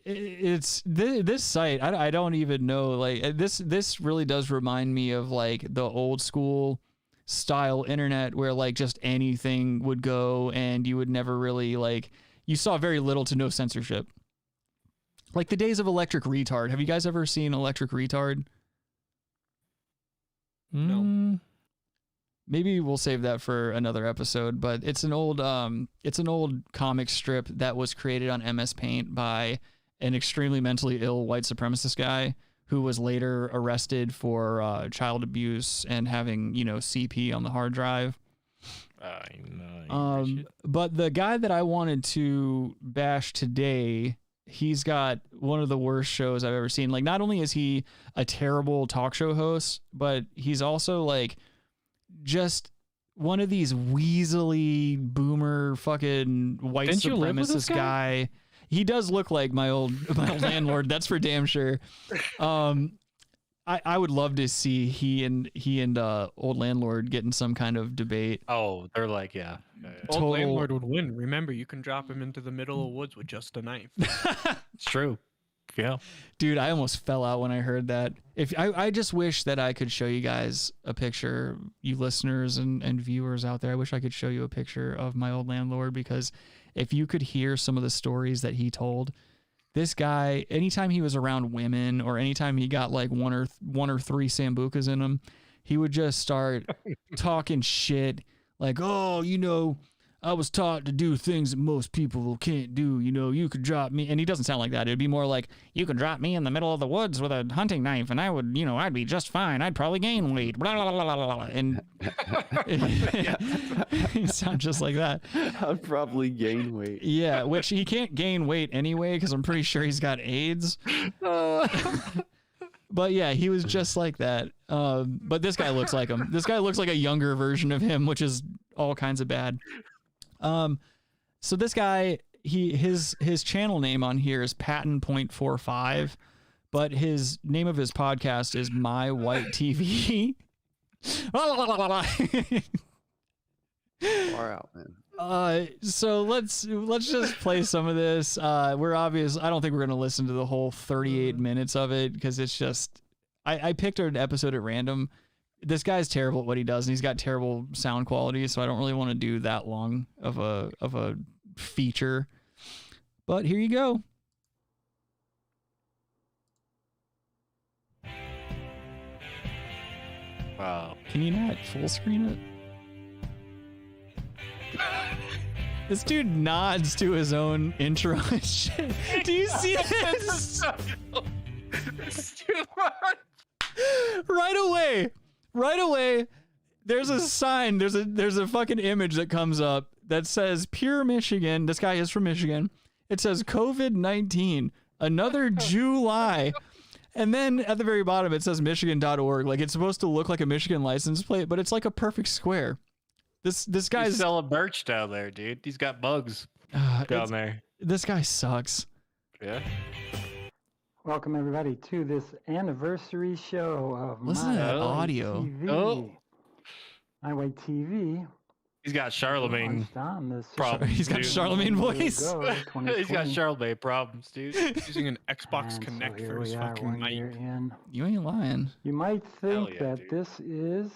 It's this site. I don't even know. Like this really does remind me of like the old school style internet where like just anything would go and you would never really like. You saw very little to no censorship. Like the days of Electric Retard. Have you guys ever seen Electric Retard? No. Maybe we'll save that for another episode, but it's an old comic strip that was created on MS Paint by an extremely mentally ill white supremacist guy who was later arrested for child abuse and having, CP on the hard drive. But the guy that I wanted to bash today, he's got one of the worst shows I've ever seen. Like, not only is he a terrible talk show host, but he's also like just one of these weaselly boomer fucking white Didn't you live with this supremacist guy? He does look like my old landlord. That's for damn sure. I would love to see he and old landlord get in some kind of debate. Oh, they're like, yeah. Old landlord would win. Remember, you can drop him into the middle of the woods with just a knife. It's true. Yeah. Dude, I almost fell out when I heard that. I just wish that I could show you guys a picture, you listeners and viewers out there. I wish I could show you a picture of my old landlord, because if you could hear some of the stories that he told, this guy, anytime he was around women or anytime he got like one or three sambucas in him, he would just start talking shit like, oh, I was taught to do things that most people can't do. You could drop me. And he doesn't sound like that. It'd be more like, you could drop me in the middle of the woods with a hunting knife and I would, I'd be just fine. I'd probably gain weight. Blah, blah, blah, blah, blah. And he sounds just like that. I'd probably gain weight. Yeah, which he can't gain weight anyway, because I'm pretty sure he's got AIDS. But yeah, he was just like that. But this guy looks like him. This guy looks like a younger version of him, which is all kinds of bad. So this guy, his channel name on here is Patton.45, but his name of his podcast is My White TV. Far out, man. So let's just play some of this. I don't think we're gonna listen to the whole 38 minutes of it, because it's just I picked an episode at random. This guy's terrible at what he does, and he's got terrible sound quality, so I don't really want to do that long of a feature. But here you go. Wow. Can you not full screen it? This dude nods to his own intro and shit. Do you see this? It's too much. Right away, there's a sign, there's a fucking image that comes up that says Pure Michigan. This guy is from Michigan. It says COVID-19, another July. And then at the very bottom, it says Michigan.org. Like, it's supposed to look like a Michigan license plate, but it's like a perfect square. This guy's He's selling merch down there, dude. He's got bugs down there. This guy sucks. Yeah. Welcome everybody to this anniversary show of Listen to that audio. TV. Oh. My White TV. He's got Charlemagne problems. He's got dude. Charlemagne voice. He's got Charlemagne problems, dude. Using an Xbox Connect for his fucking mic. You ain't lying. You might think yeah, that dude. this is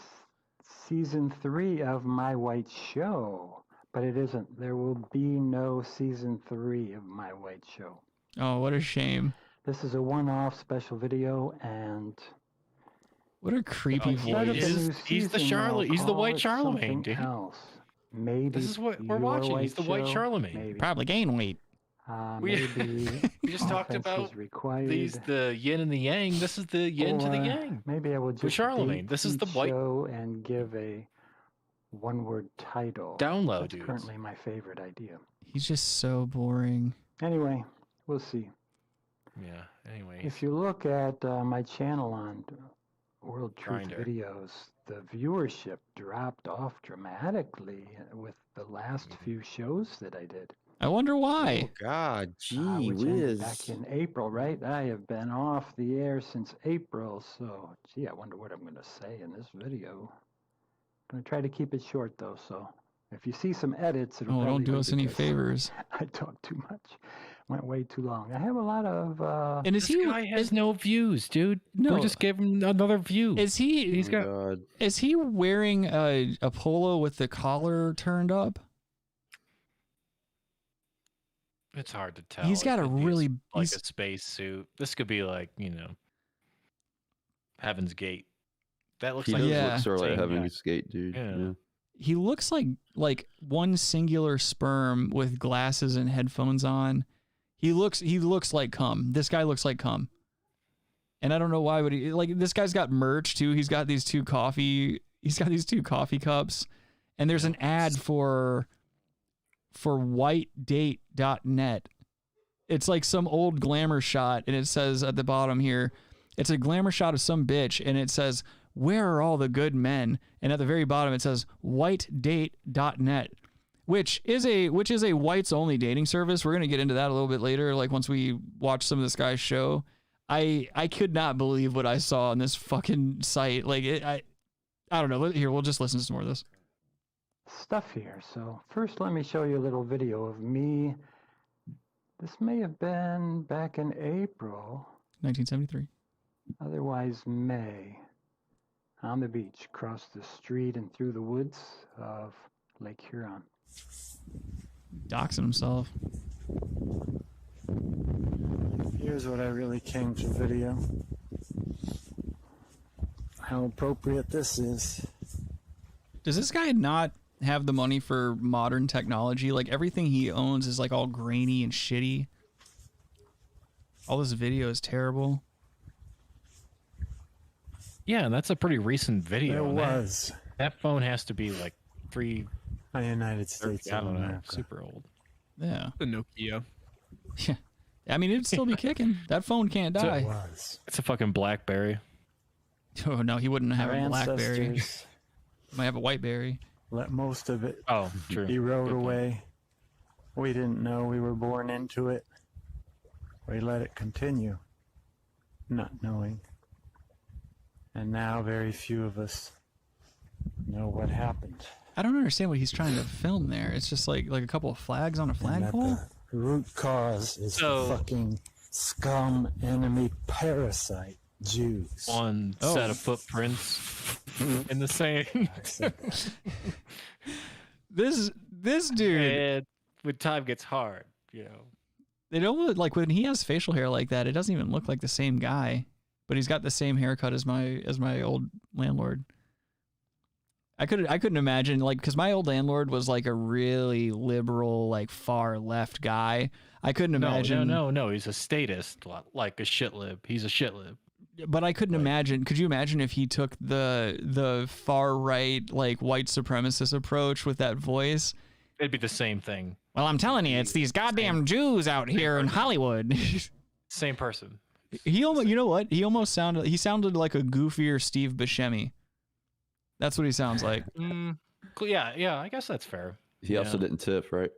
season 3 of My White Show, but it isn't. There will be no season 3 of My White Show. Oh, what a shame. This is a one-off special video, and what a creepy voice. He's the Charlotte. He's the white Charlemagne, dude. Else. Maybe this is what we're watching. He's the white Charlemagne. Maybe. Probably gain weight. Maybe we just talked about the yin and the yang. This is the yin to the yang. Maybe I will just with Charlemagne. This is the white show and give a one-word title. Download, That's dudes. currently my favorite idea. He's just so boring. Anyway, we'll see. Yeah. Anyway, if you look at my channel on World Truth Grindr. Videos, the viewership dropped off dramatically with the last few shows that I did. I wonder why. Oh God, gee Which ended whiz. back in April, right? I have been off the air since April, so gee, I wonder what I'm going to say in this video. I'm going to try to keep it short though, so if you see some edits, it'll Oh, probably don't do be us any because favors. I talked too much. Went way too long. I have a lot of And is this he guy has no views, dude. No. We just gave him another view. Is he He's got God. is he wearing a polo with the collar turned up? It's hard to tell. He's got It a could be really like he's- a space suit. This could be like, Heaven's Gate. That looks He like does Yeah. look sort of like Same having guy. a skate, dude. Yeah. Yeah. He looks like one singular sperm with glasses and headphones on. He looks like cum. This guy looks like cum. And I don't know why, but this guy's got merch too. He's got these two coffee cups, and there's an ad for whitedate.net. It's like some old glamour shot, and it says at the bottom here, it's a glamour shot of some bitch, and it says, "Where are all the good men?" And at the very bottom it says whitedate.net, which is a whites only dating service. We're gonna get into that a little bit later, like once we watch some of this guy's show. I could not believe what I saw on this fucking site. Like I don't know. Here, we'll just listen to some more of this. stuff here. So first, let me show you a little video of me. This may have been back in April, 1973. otherwise May, on the beach, across the street and through the woods of Lake Huron. Doxing himself. Here's what I really came to video. How appropriate this is. Does this guy not have the money for modern technology? Like everything he owns is like all grainy and shitty. All this video is terrible. Yeah, and that's a pretty recent video. There and was. That phone has to be like The United States I of don't know, America. super old. Yeah. The Nokia. Yeah. I mean, it'd still be kicking. That phone can't So- die. It's a fucking BlackBerry. Oh, no, he wouldn't have Our a BlackBerry. ancestors Might have a Whiteberry. let most of it Oh, true. erode Good point. away. We didn't know we were born into it. We let it continue, not knowing. And now very few of us know what happened. I don't understand what he's trying to film there. It's just like a couple of flags on a And that flagpole. the root cause is So- the fucking scum enemy parasite Jews. One Oh. set of footprints in the sand. This dude, And when time gets hard, they don't look like when he has facial hair like that. It doesn't even look like the same guy, but he's got the same haircut as my old landlord. I couldn't imagine, like, because my old landlord was like a really liberal, like far left guy. I couldn't imagine. No. He's a statist, like a shit lib. He's a shit lib. But I couldn't imagine. Could you imagine if he took the far right, like white supremacist approach with that voice? It'd be the same thing. Well, I'm telling you, it's these goddamn Jews out here in Hollywood. Same person. He almost, you know what? He sounded like a goofier Steve Buscemi. That's what he sounds like. Yeah, I guess that's fair. He also didn't tip, right?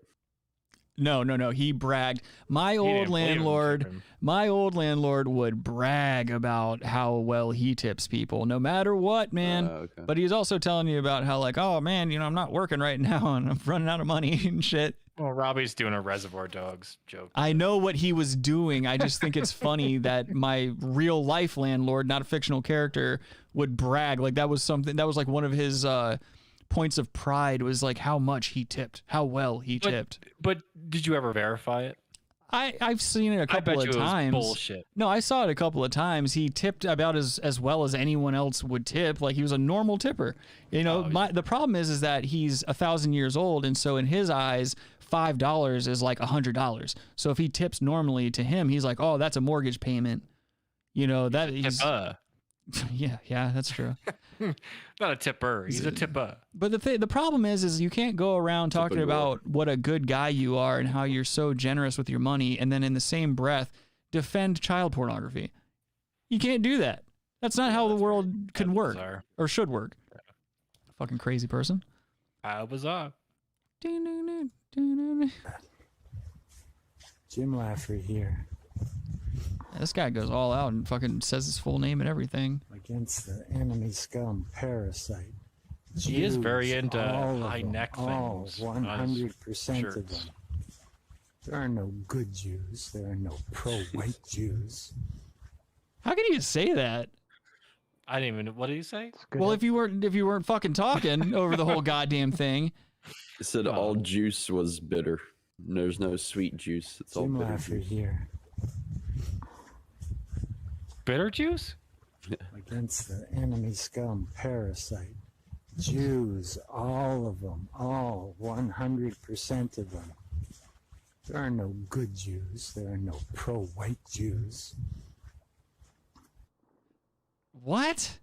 No. He bragged. My old landlord would brag about how well he tips people, no matter what, man. Okay. But he's also telling you about how, like, oh man, I'm not working right now and I'm running out of money and shit. Well, Robbie's doing a Reservoir Dogs joke. I know what he was doing. I just think it's funny that my real life landlord, not a fictional character, would brag. Like that was like one of his points of pride, was like how much he tipped, how well he tipped. But did you ever verify it? I've seen it a couple of times. It was bullshit. No, I saw it a couple of times. He tipped about as well as anyone else would tip. Like he was a normal tipper. The problem is that he's 1,000 years old, and so in his eyes, $5 is like $100. So if he tips normally, to him, he's like, oh, that's a mortgage payment. He's yeah, that's true. Not a tipper. He's a tipper. But the problem is you can't go around talking about what a good guy you are and how you're so generous with your money, and then in the same breath defend child pornography. You can't do that. That's not how the world can work or should work. Fucking crazy person. How bizarre. Jim Lafferty here. This guy goes all out and fucking says his full name and everything. Against the enemy scum parasite. He is very into all high neck all things. 100% of them. There are no good Jews. There are no pro-white Jews. How can you say that? I didn't even. What did he say? Well, if you weren't fucking talking over the whole goddamn thing. It said all juice was bitter. There's no sweet juice. It's all bitter juice. Here. Bitter juice? Against the enemy scum parasite. Jews, all of them, all 100% of them. There are no good Jews. There are no pro-white Jews. What?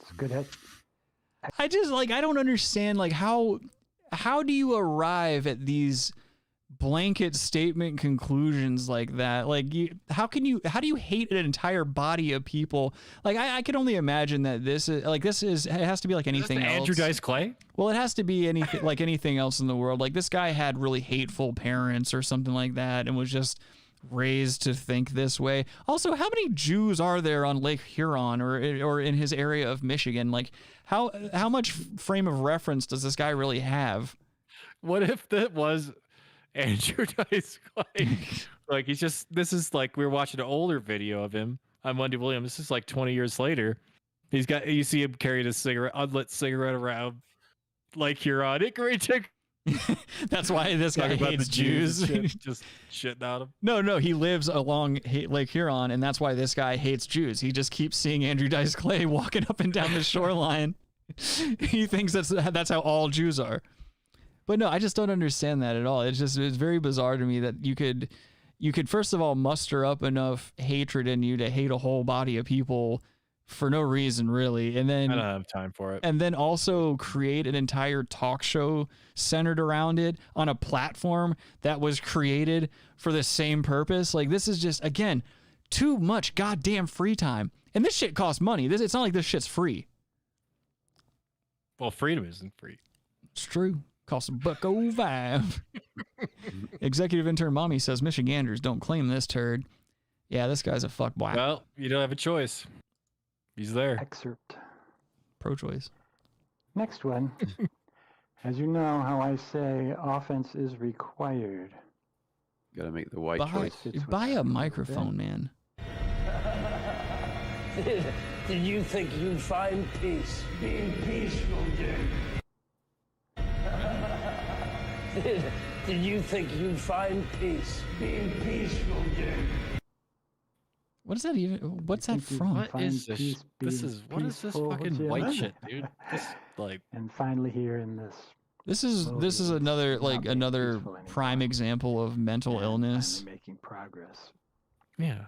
It's good. I don't understand, like, how do you arrive at these blanket statement conclusions like that? Like, how do you hate an entire body of people? Like, I can only imagine that it has to be like anything else. Andrew Dice Clay? Well, it has to be anything like anything else in the world. Like, this guy had really hateful parents or something like that and was just raised to think this way. Also, how many Jews are there on Lake Huron or in his area of Michigan? Like, how much frame of reference does this guy really have? What if that was Andrew Dice Clay? Like, this is like, we were watching an older video of him. I'm Wendy Williams. This is like 20 years later. You see him carrying a unlit cigarette around Lake Huron. That's why this guy hates Jews. Just shitting on him. No, he lives along Lake Huron, and that's why this guy hates Jews. He just keeps seeing Andrew Dice Clay walking up and down the shoreline. He thinks that's how all Jews are. But no, I just don't understand that at all. It's very bizarre to me that you could first of all muster up enough hatred in you to hate a whole body of people for no reason, really, and then I don't have time for it. And then also create an entire talk show centered around it on a platform that was created for the same purpose. Like, this is just, again, too much goddamn free time. And this shit costs money. It's not like this shit's free. Well, freedom isn't free. It's true. Costs $1.05. Executive intern Mommy says Michiganders don't claim this turd. Yeah, this guy's a fuckboy. Well, you don't have a choice. He's there. Excerpt. Pro-choice. Next one. As you know how I say, offense is required. Gotta make the white choice. Buy a microphone, man. Did you think you'd find peace being peaceful, Jim? Did you think you'd find peace being peaceful, Jim? What is that even? What's that from? What is this? What is this fucking white shit, dude? Like, and finally here in this. This is another prime example of mental illness. Making progress. Yeah.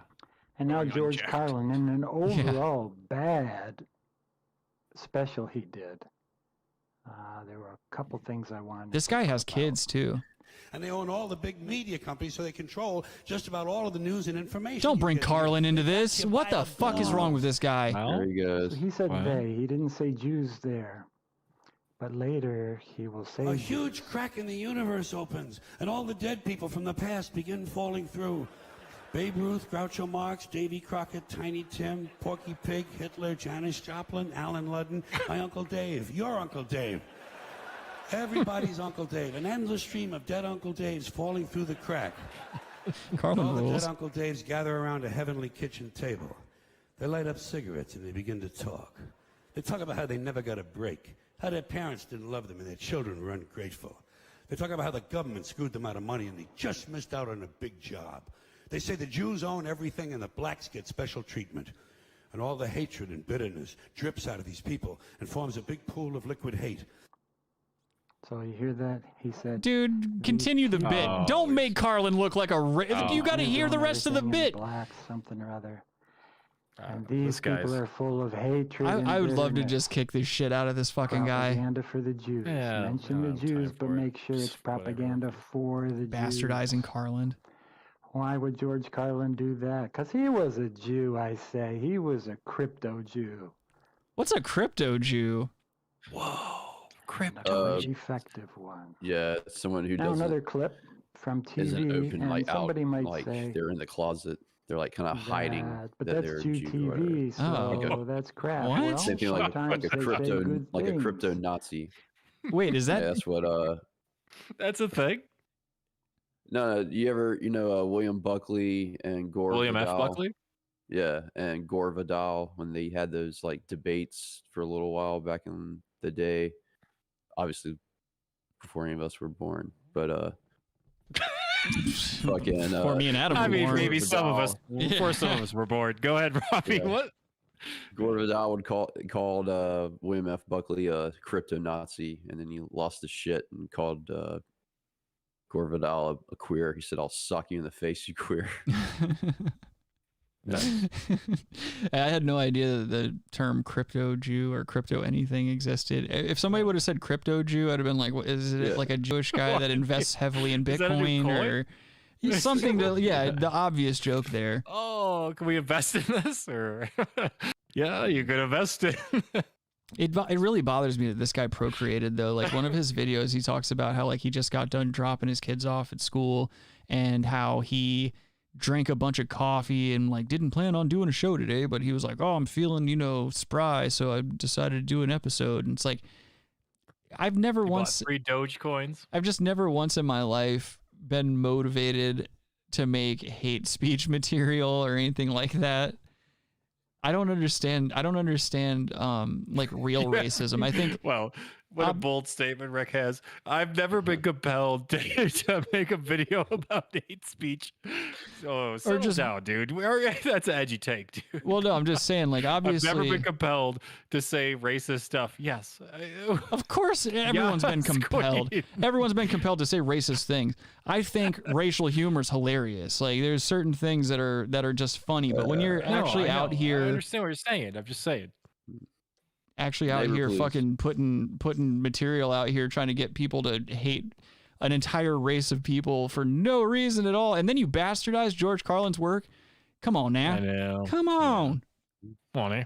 And now George Carlin, in an overall bad special he did, there were a couple things I wanted. This guy has kids too. And they own all the big media companies, so they control just about all of the news and information. Don't bring Carlin into this. What the fuck is wrong with this guy? There he goes. So he said they. He didn't say Jews there. But later he will say A huge crack in the universe opens, and all the dead people from the past begin falling through. Babe Ruth, Groucho Marx, Davy Crockett, Tiny Tim, Porky Pig, Hitler, Janis Joplin, Alan Ludden, my Uncle Dave, your Uncle Dave. Everybody's Uncle Dave. An endless stream of dead Uncle Daves falling through the crack. Carlin all the rules. dead Uncle Daves gather around a heavenly kitchen table. They light up cigarettes and they begin to talk. They talk about how they never got a break, how their parents didn't love them and their children were ungrateful. They talk about how the government screwed them out of money and they just missed out on a big job. They say the Jews own everything and the blacks get special treatment. And all the hatred and bitterness drips out of these people and forms a big pool of liquid hate. So you hear that? He said, Dude, continue the bit. Don't make Carlin look like a... you got to hear the rest of the bit. Black something or other. And these people are full of hatred. I would love to just kick the shit out of this fucking guy. Propaganda for the Jews. Mention the Jews, but make sure it's propaganda for the Jews. Bastardizing Carlin. Why would George Carlin do that? Because he was a Jew, I say. He was a crypto Jew. What's a crypto Jew? Whoa. Crypto. Effective one. Yeah, someone who now doesn't. another clip from TV, isn't open, and like, somebody out, might like say they're in the closet. They're like kind of hiding but that that's they're Jew Jew. TV, so that's crap. What? Well, Same thing like sometimes a they say crypto, good like a things. crypto Nazi. Wait, is that? Yeah, that's what. That's a thing. No, you ever William Buckley and Gore William F. Vidal? Buckley? Yeah, and Gore Vidal when they had those like debates for a little while back in the day. Obviously, before any of us were born, but fucking. Before me and Adam were I mean, born. maybe some of us, before some of us were born. Go ahead, Robbie. Yeah. What? Gore Vidal would called William F. Buckley a crypto Nazi, and then he lost his shit and called Gore Vidal a queer. He said, "I'll sock you in the face, you queer." I had no idea that the term crypto Jew or crypto anything existed. If somebody would have said crypto Jew, I'd have been like, what, is it like a Jewish guy that invests heavily in Is that a new Bitcoin or something to, the obvious joke there. Oh, can we invest in this? Or yeah, you could invest in. It really bothers me that this guy procreated though. Like one of his videos, he talks about how like he just got done dropping his kids off at school and how he drank a bunch of coffee and like didn't plan on doing a show today, but he was like, oh, I'm feeling, spry. So I decided to do an episode. And it's like, I've never once 3 Dogecoins. I've just never once in my life been motivated to make hate speech material or anything like that. I don't understand like real racism. I think Wow, what a bold statement Rick has. I've never been compelled to make a video about hate speech. So settle down, dude. That's an edgy take, dude. Well, no, I'm just saying, like, obviously I've never been compelled to say racist stuff. Yes. Of course, everyone's been compelled. Everyone's been compelled to say racist things. I think racial humor is hilarious. Like, there's certain things that are just funny, but when you're actually out here, I understand what you're saying. I'm just saying. Actually out here fucking putting material out here trying to get people to hate an entire race of people for no reason at all, and then you bastardize George Carlin's work. Come on now. I know. Come on. Come on, eh?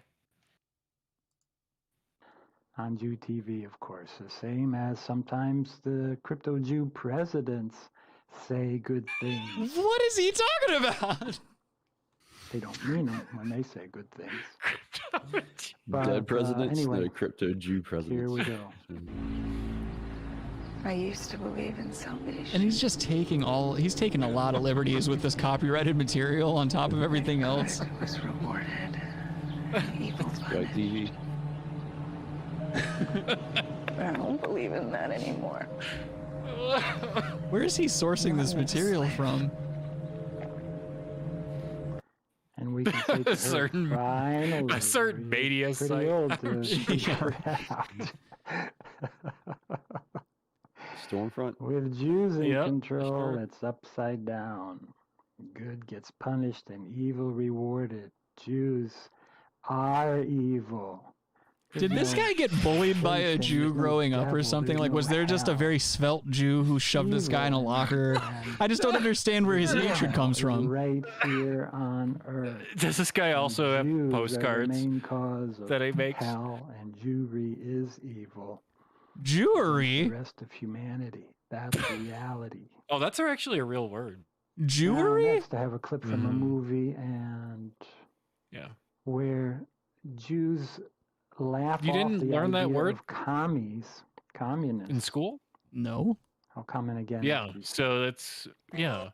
On Jew TV, of course, the same as sometimes the crypto Jew presidents say good things. What is he talking about? They don't mean them when they say good things. Dead presidents, anyway, they're crypto Jew presidents. Here we go. I used to believe in salvation. And he's just taking a lot of liberties with this copyrighted material on top of everything else. I was rewarded. Evil Right, TV. But I don't believe in that anymore. Where is he sourcing this material from? And we we can say to her, finally, a certain media pretty site. old to speak her out. Stormfront. With Jews in Yep, control, sure. it's upside down. Good gets punished and evil rewarded. Jews are evil. Did this guy get bullied by a Jew growing up or something? Like, was there just a very svelte Jew who shoved this guy in a locker? I just don't understand where his hatred comes from. Right here on earth. Does this guy also have Jews are the postcards main cause of that he makes? hell, and Jewry is evil. Jewry? The rest of humanity. That's reality. Oh, that's actually a real word. Jewry? Next, I have a clip from a movie, and where Jews laugh You off didn't the learn that idea word? of communists. In school? No. I'll comment again. Yeah. So it's it's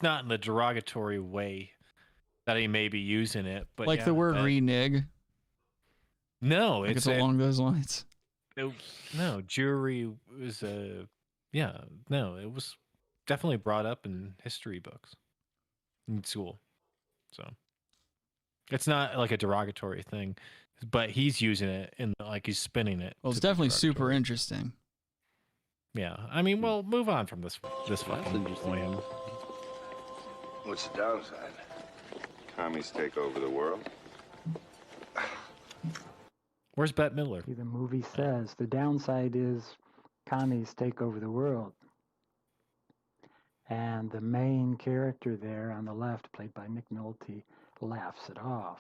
not in the derogatory way that he may be using it, but Like yeah, the word renege. No, Like it's along those lines. No, Jewry was it was definitely brought up in history books in school. So it's not like a derogatory thing, but he's using it in like he's spinning it. Well, it's to be definitely derogatory. super interesting. Yeah, I mean, well, move on from this fucking poem. What's the downside? Commies take over the world. Where's Bette Midler? The movie says the downside is commies take over the world. And the main character there on the left, played by Nick Nolte, laughs it off.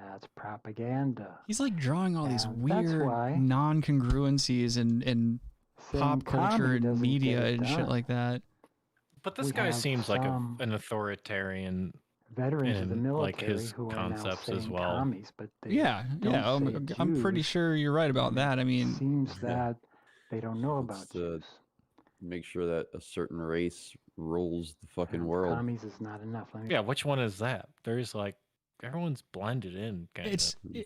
That's propaganda. He's like drawing all these And that's weird why non-congruencies in pop culture comedy and doesn't media get it and shit done. like that. But this We guy have seems like some an authoritarian veterans of the in military like his who are now concepts as saying well. commies, but they Yeah, don't yeah. say I'm pretty Jews. sure you're right about that. I mean, Seems that they don't know about to make sure that a certain race rules the fucking world. commies is not enough. Let me Yeah, which one is that? There's like everyone's blended in.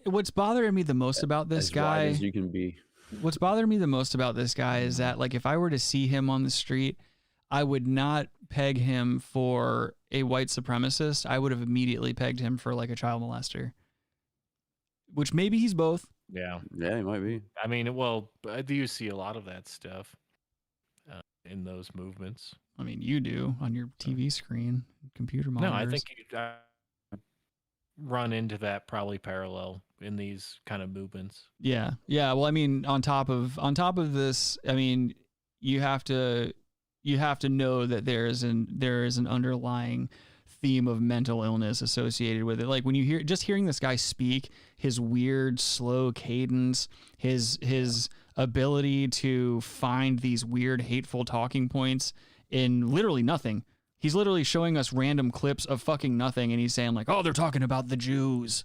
what's bothering me the most about this As guy. wide as you can be. What's bothering me the most about this guy is that, like, if I were to see him on the street, I would not peg him for a white supremacist. I would have immediately pegged him for like a child molester. Which maybe he's both. Yeah. Yeah, he might be. I mean, well, I do see a lot of that stuff in those movements. I mean, you do on your TV screen, computer monitors. No, I think you run into that probably parallel in these kind of movements. Yeah. Yeah. Well, I mean, on top of this, I mean, you have to know that there is an underlying theme of mental illness associated with it. Like when you hearing this guy speak, his weird slow cadence, his ability to find these weird hateful talking points in literally nothing. He's literally showing us random clips of fucking nothing, and he's saying like, "Oh, they're talking about the Jews.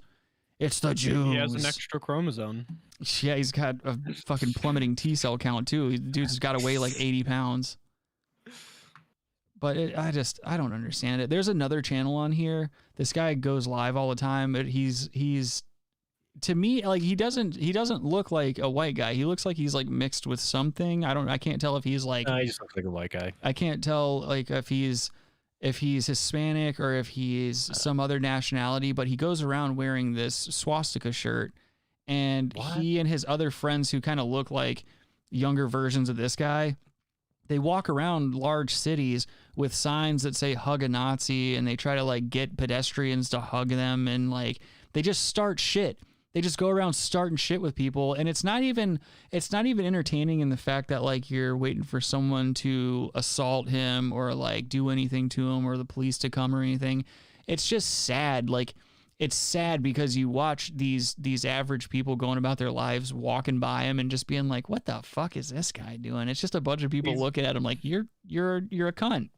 It's the Jews." He has an extra chromosome. Yeah, he's got a fucking plummeting T cell count too. Dude's got to weigh like 80 pounds. But I don't understand it. There's another channel on here. This guy goes live all the time, but he's to me, like, he doesn't look like a white guy. He looks like he's like mixed with something. I can't tell if he's like. He just looks like a white guy. I can't tell like if he's Hispanic or if he's some other nationality. But he goes around wearing this swastika shirt, and he and his other friends who kind of look like younger versions of this guy, they walk around large cities with signs that say "Hug a Nazi," and they try to like get pedestrians to hug them, and like they just start shit. They just go around starting shit with people, and it's not even entertaining in the fact that like you're waiting for someone to assault him or like do anything to him or the police to come or anything. It's just sad. Like, it's sad because you watch these average people going about their lives, walking by him and just being like, "What the fuck is this guy doing?" It's just a bunch of people looking at him like, "You're a cunt."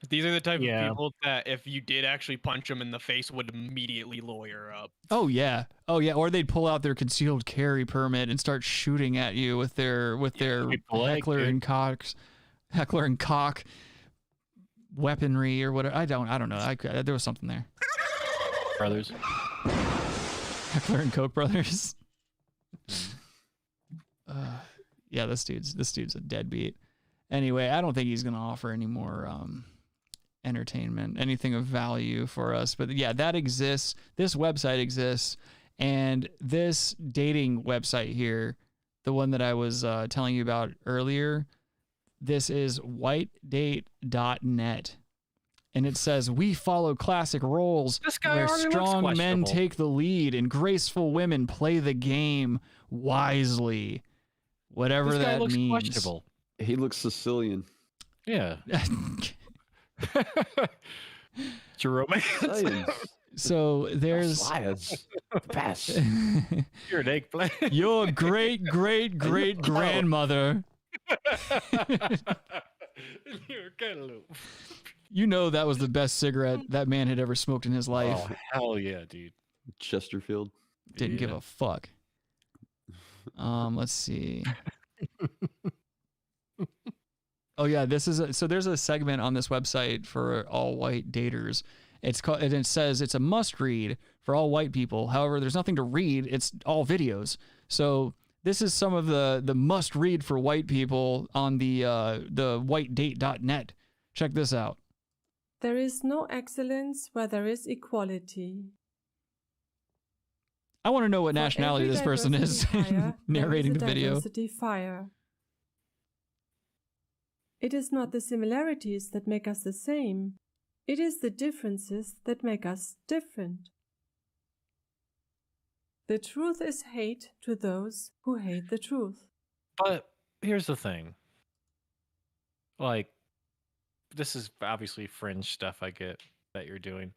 These are the type of people that if you did actually punch them in the face would immediately lawyer up. Oh yeah. Or they'd pull out their concealed carry permit and start shooting at you with their heckler and cock weaponry or whatever. I don't know. There was something there. Brothers. Heckler and Koch brothers. Yeah, this dude's a deadbeat. Anyway, I don't think he's gonna offer any more entertainment, anything of value for us. But yeah, that exists. This website exists. And this dating website here, the one that I was telling you about earlier, this is whitedate.net. And it says, we follow classic roles where strong men take the lead and graceful women play the game wisely. Whatever that looks means. questionable. He looks Sicilian. Yeah. Jerome. So there's best. You're an eggplant. Your great great great grandmother. You're cantaloupe. You know that was the best cigarette that man had ever smoked in his life. Oh, hell yeah, dude. Chesterfield. Didn't give a fuck. Let's see. Oh yeah, this is so there's a segment on this website for all white daters. It's called, and it says it's a must read for all white people. However, there's nothing to read. It's all videos. So this is some of the must read for white people on the whitedate.net. Check this out. There is no excellence where there is equality. I want to know what nationality this person is narrating the video. Diversity fire. It is not the similarities that make us the same. It is the differences that make us different. The truth is hate to those who hate the truth. But here's the thing. Like, this is obviously fringe stuff I get that you're doing.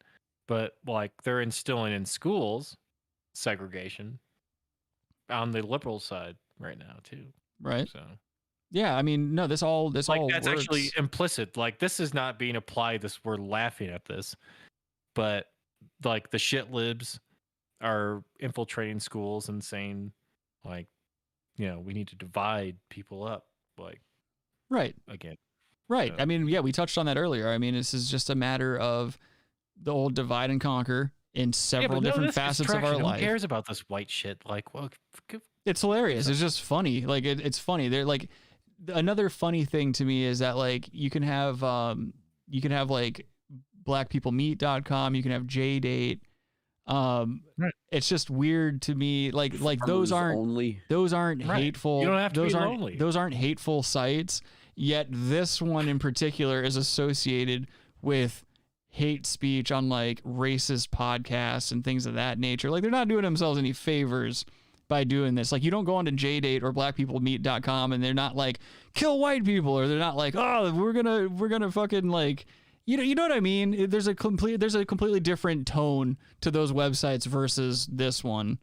But, like, they're instilling in schools segregation on the liberal side right now, too. Right. So... Yeah, I mean, no, this all that's works. Actually implicit. Like, this is not being applied. We're laughing at this, but like the shit libs are infiltrating schools and saying, like, you know, we need to divide people up. Like, right again, right. I mean, yeah, we touched on that earlier. I mean, this is just a matter of the old divide and conquer in several different facets of our life. Who cares about this white shit? Like, well, it's hilarious. It's just funny. Like, it's funny. They're like. Another funny thing to me is that, like, you can have like blackpeoplemeet.com, you can have JDate. It's just weird to me. Like those aren't hateful. You don't have to be lonely. Those aren't hateful sites. Yet this one in particular is associated with hate speech on like racist podcasts and things of that nature. Like, they're not doing themselves any favors by doing this. Like, you don't go onto JDate or blackpeoplemeet.com and they're not like, kill white people, or they're not like, oh, we're gonna fucking, like, you know what I mean? There's a completely different tone to those websites versus this one.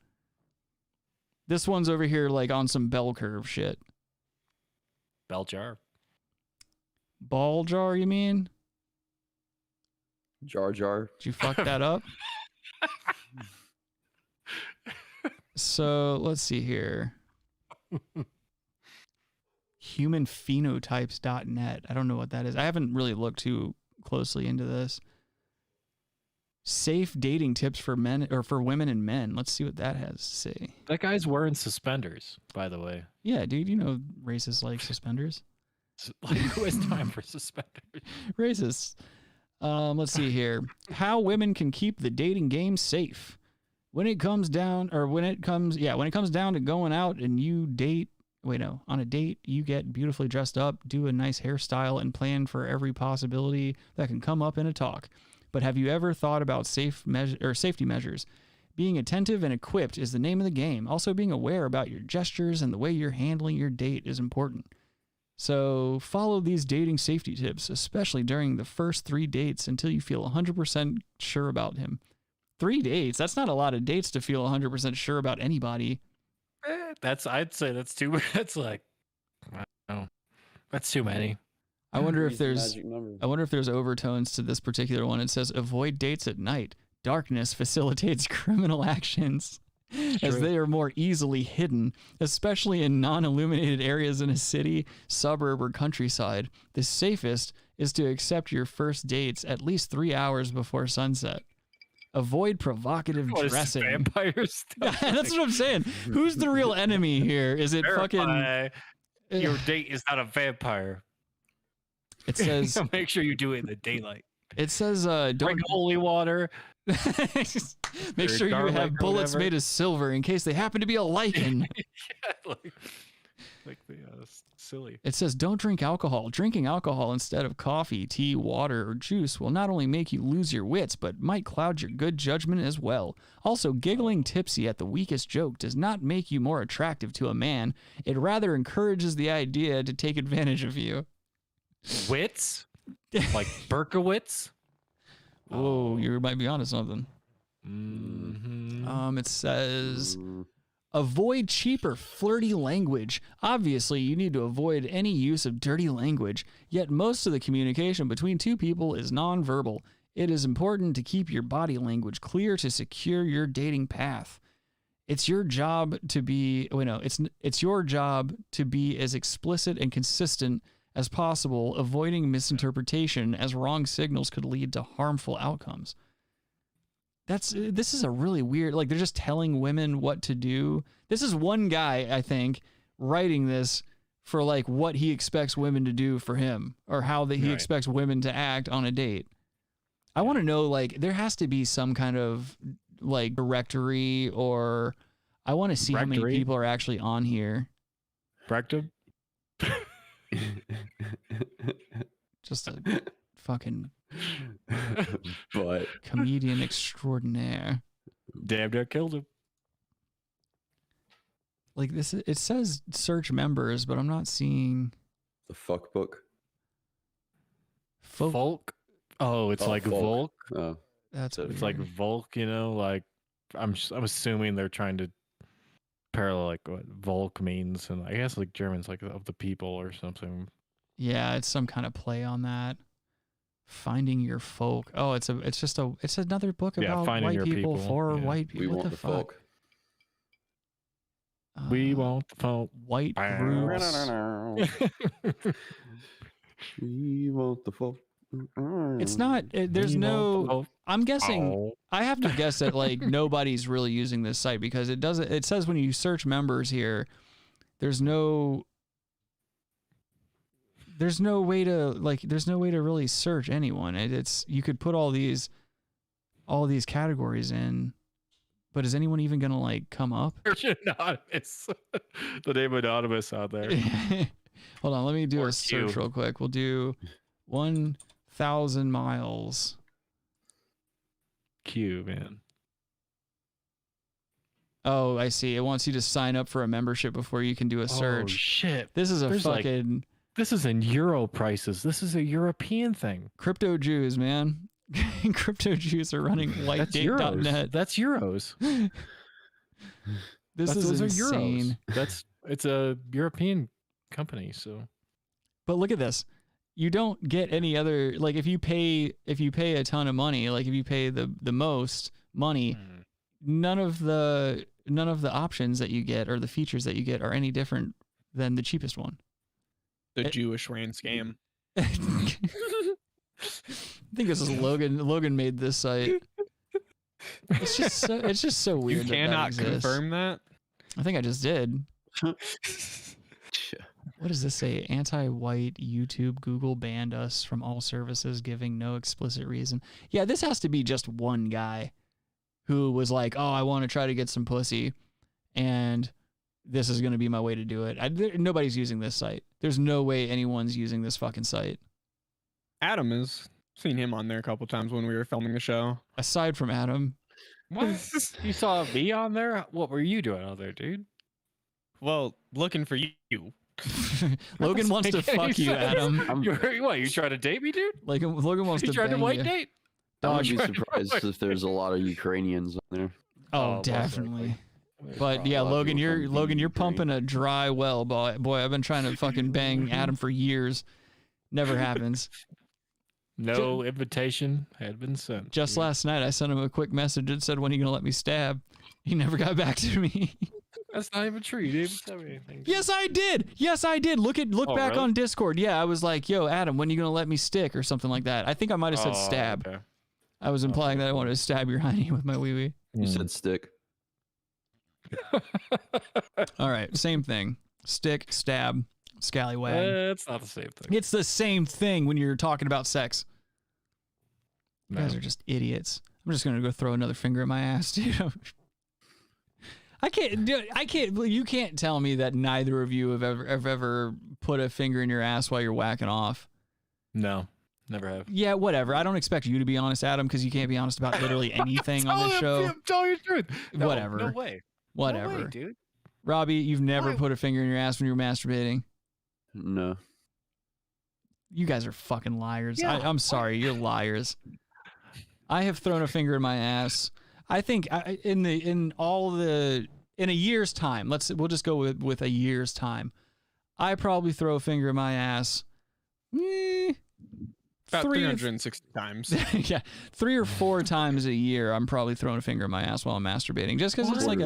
This one's over here like on some bell curve shit. Bell jar. Ball jar, you mean? Jar. Did you fuck that up? So let's see here. Humanphenotypes.net. I don't know what that is. I haven't really looked too closely into this. Safe dating tips for men or for women and men. Let's see what that has to say. That guy's wearing suspenders, by the way. Yeah, dude, you know racists like suspenders. Like, who has time for suspenders? Racists. Let's see here. How women can keep the dating game safe. When it comes down to going out and you date, on a date, you get beautifully dressed up, do a nice hairstyle, and plan for every possibility that can come up in a talk. But have you ever thought about safety measures? Being attentive and equipped is the name of the game. Also, being aware about your gestures and the way you're handling your date is important. So follow these dating safety tips, especially during the first 3 dates until you feel 100% sure about him. 3 dates? That's not a lot of dates to feel 100% sure about anybody. I'd say that's too. That's like, I don't know. That's too many. I wonder if there's overtones to this particular one. It says avoid dates at night. Darkness facilitates criminal actions as they are more easily hidden, especially in non-illuminated areas in a city, suburb, or countryside. The safest is to accept your first dates at least 3 hours before sunset. Avoid provocative dressing. Vampires. That's what I'm saying. Who's the real enemy here? Is it Verify your date is not a vampire. It says make sure you do it in the daylight. It says, don't drink holy water. make sure you garlic have or bullets whatever. made of silver in case they happen to be a lichen. Yeah, like the silly. It says, don't drink alcohol. Drinking alcohol instead of coffee, tea, water, or juice will not only make you lose your wits, but might cloud your good judgment as well. Also, giggling tipsy at the weakest joke does not make you more attractive to a man. It rather encourages the idea to take advantage of you. Wits? Like Berkowitz? Whoa, you might be onto something. Mm-hmm. It says, avoid cheap or flirty language. Obviously, you need to avoid any use of dirty language, yet most of the communication between two people is nonverbal. It is important to keep your body language clear to secure your dating path. It's your job to be, it's your job to be as explicit and consistent as possible, avoiding misinterpretation as wrong signals could lead to harmful outcomes. This is a really weird, like they're just telling women what to do. This is one guy, I think, writing this for like what he expects women to do for him or how he expects women to act on a date. I want to know, like, there has to be some kind of like directory, or I want to see how many people are actually on here. Rectum? Just a fucking but comedian extraordinaire. Damn near killed him. Like this, it says search members, but I'm not seeing the fuck book. Volk? Oh, it's like Volk. Oh, that's it's like Volk. You know, like I'm assuming they're trying to parallel like what Volk means, and I guess like German's like of the people or something. Yeah, it's some kind of play on that. Finding your folk. Oh, it's another book about finding white your people for white people. We what want the the fuck? folk. We want the folk. White groups. We want the folk. It's not. There's no. I'm guessing. Oh. I have to guess that like nobody's really using this site because it doesn't. It says when you search members here, there's no way to really search anyone. It's you could put all these categories in, but is anyone even gonna like come up? Search Anonymous. The name Anonymous out there. Hold on, let me do Or a search Q. real quick. We'll do 1,000 miles. Q, man. Oh, I see. It wants you to sign up for a membership before you can do a search. Oh shit! This is a There's, like, fucking this is in Euro prices. This is a European thing. crypto Jews, man. Crypto Jews are running whitedate.net. That's euros. This is those insane. Are euros. It's a European company, so. But look at this. You don't get any other, like if you pay a ton of money, like if you pay the most money, none of the options that you get or the features that you get are any different than the cheapest one. The Jewish rain scam. I think this is Logan. Logan made this site. It's just so weird. You that cannot exists. confirm that. I think I just did. What does this say? Anti-white YouTube Google banned us from all services, giving no explicit reason. Yeah, this has to be just one guy who was like, "Oh, I want to try to get some pussy, and this is going to be my way to do it." Nobody's using this site. There's no way anyone's using this fucking site. Adam has seen him on there a couple times when we were filming the show. Aside from Adam. What? You saw me on there? What were you doing out there, dude? Well, looking for you. Logan wants to fuck you, Adam. What? You trying to date me, dude? Like Logan wants You to tried to bang white you. date? I would be surprised if there's a lot of Ukrainians on there. Oh, definitely. But yeah, Logan, you're pumping a dry well, boy. I've been trying to fucking bang Adam for years. Never happens. No invitation had been sent. Just last night, I sent him a quick message that said, "When are you gonna let me stab?" He never got back to me. That's not even true. You didn't even tell me anything. Yes, I did. Yes, I did. Look back really? on Discord. Yeah, I was like, "Yo, Adam, when are you gonna let me stick?" or something like that. I think I might have said stab. Okay. I was implying that I wanted to stab your hiney with my wee wee. You said stick. All right, same thing. Stick, stab, scallywag. It's not the same thing. It's the same thing when you're talking about sex. You guys are just idiots. I'm just gonna go throw another finger in my ass, dude. I can't do it. You can't tell me that neither of you have ever put a finger in your ass while you're whacking off. No, never have. Yeah, whatever. I don't expect you to be honest, Adam, because you can't be honest about literally anything on this show. I'm telling you the truth. No, Whatever. No way. Whatever. No way, dude. Robbie, you've never put a finger in your ass when you were masturbating? No. You guys are fucking liars. Yeah. I'm sorry, you're liars. I have thrown a finger in my ass. I think in a year's time, we'll just go with a year's time. I probably throw a finger in my ass. About 360 times. Yeah, 3 or 4 times a year. I'm probably throwing a finger in my ass while I'm masturbating, just because it's like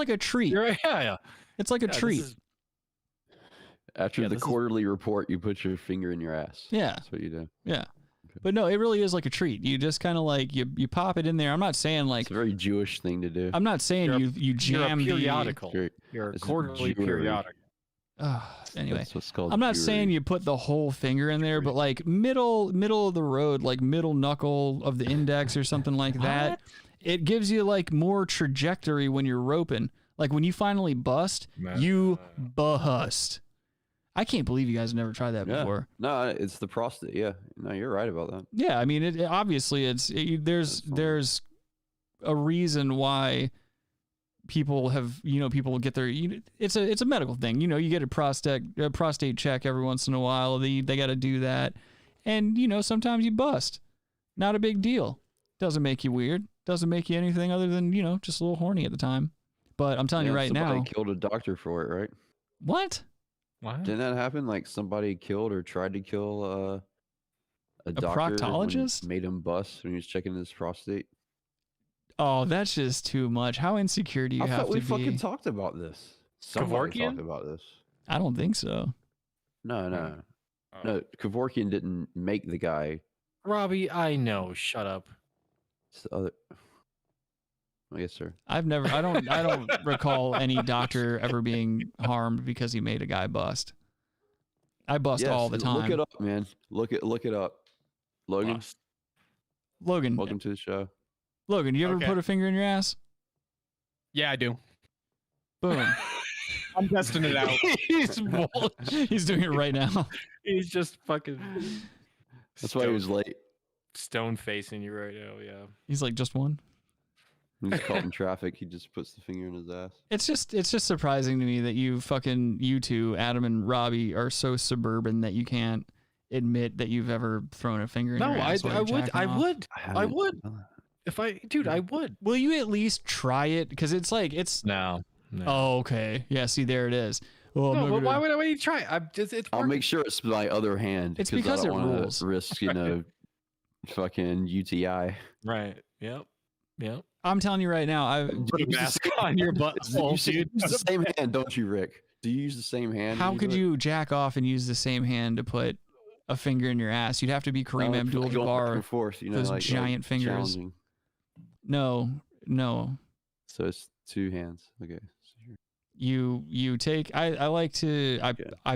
a treat. Yeah. It's like a treat. After the quarterly report, you put your finger in your ass. Yeah. That's what you do. Yeah. But no, it really is like a treat. You just kind of like you pop it in there. I'm not saying like it's a very Jewish thing to do. I'm not saying you jam you're a periodical. You're a quarterly periodical. Anyway, that's what's called I'm not jewelry. saying you put the whole finger in there, but like middle of the road, like middle knuckle of the index or something like that. It gives you like more trajectory when you're roping. Like when you finally bust, you bust. I can't believe you guys never tried that before. No, it's the prostate. Yeah, no, you're right about that. Yeah, I mean, obviously there's a reason why people have, people get their, it's a medical thing. You get a prostate check every once in a while. They got to do that, and sometimes you bust. Not a big deal. Doesn't make you weird. Doesn't make you anything other than just a little horny at the time. But I'm telling you right now, somebody killed a doctor for it, right? What? Didn't that happen? Like somebody killed or tried to kill a doctor proctologist? Made him bust when he was checking his prostate. Oh, that's just too much. How insecure do you have to be? We fucking talked about this. Somebody talked about this. I don't think so. No. Kevorkian didn't make the guy. Robbie, I know. Shut up. It's the other. Yes, sir. I don't recall any doctor ever being harmed because he made a guy bust. I bust all the time. Look it up, man. Look it up. Logan. Logan. Welcome to the show. Logan, you ever put a finger in your ass? Yeah, I do. Boom. I'm testing it out. He's doing it right now. He's just fucking. That's why he was late. Stone facing you right now. Yeah. He's like, just one. He's caught in traffic. He just puts the finger in his ass. It's just surprising to me that you two, Adam and Robbie, are so suburban that you can't admit that you've ever thrown a finger in your ass. I would. If I would. Will you at least try it? Because it's no. Oh, okay. Yeah. See, there it is. Oh, no, but why would I try? I'll make sure it's my other hand. It's because I don't it wanna rules. risk, fucking UTI. Right. Yep. I'm telling you right now, put a mask on your butt. You use the same hand, don't you, Rick? Do you use the same hand? How could you jack off and use the same hand to put a finger in your ass? You'd have to be Kareem Abdul-Jabbar. Those giant fingers. Challenging. No. So it's 2 hands. Okay. You take. I like to. I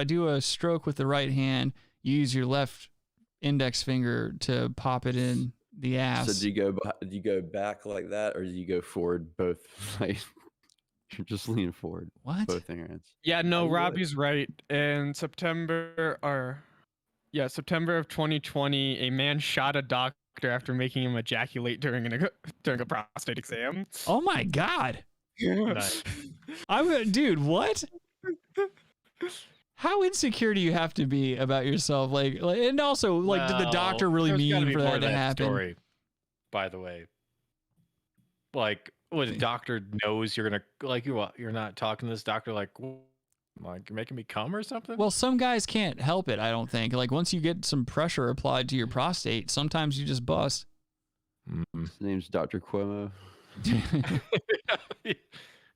do a stroke with the right hand. You use your left index finger to pop it in the ass. So do you go back like that, or do you go forward both? Like you're just leaning forward. What? Both hands. Yeah, no, Robbie's right. In September of 2020, a man shot a doctor after making him ejaculate during a prostate exam. Oh my God. Nice. Dude, what? How insecure do you have to be about yourself? Like and also, did the doctor really mean for that to happen? Story, by the way, like, what the doctor knows you're gonna you're not talking to this doctor like you're making me come or something? Well, some guys can't help it. I don't think. Like once you get some pressure applied to your prostate, sometimes you just bust. His name's Dr. Cuomo.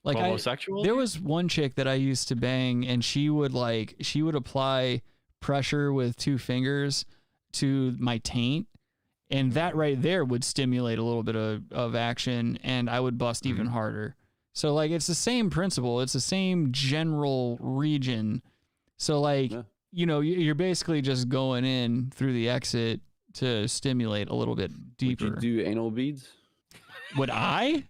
Like homosexual? There was one chick that I used to bang, and she would apply pressure with 2 fingers to my taint, and that right there would stimulate a little bit of action, and I would bust even harder. So like it's the same principle, it's the same general region. So like you're basically just going in through the exit to stimulate a little bit deeper. Would you do anal beads? Would I?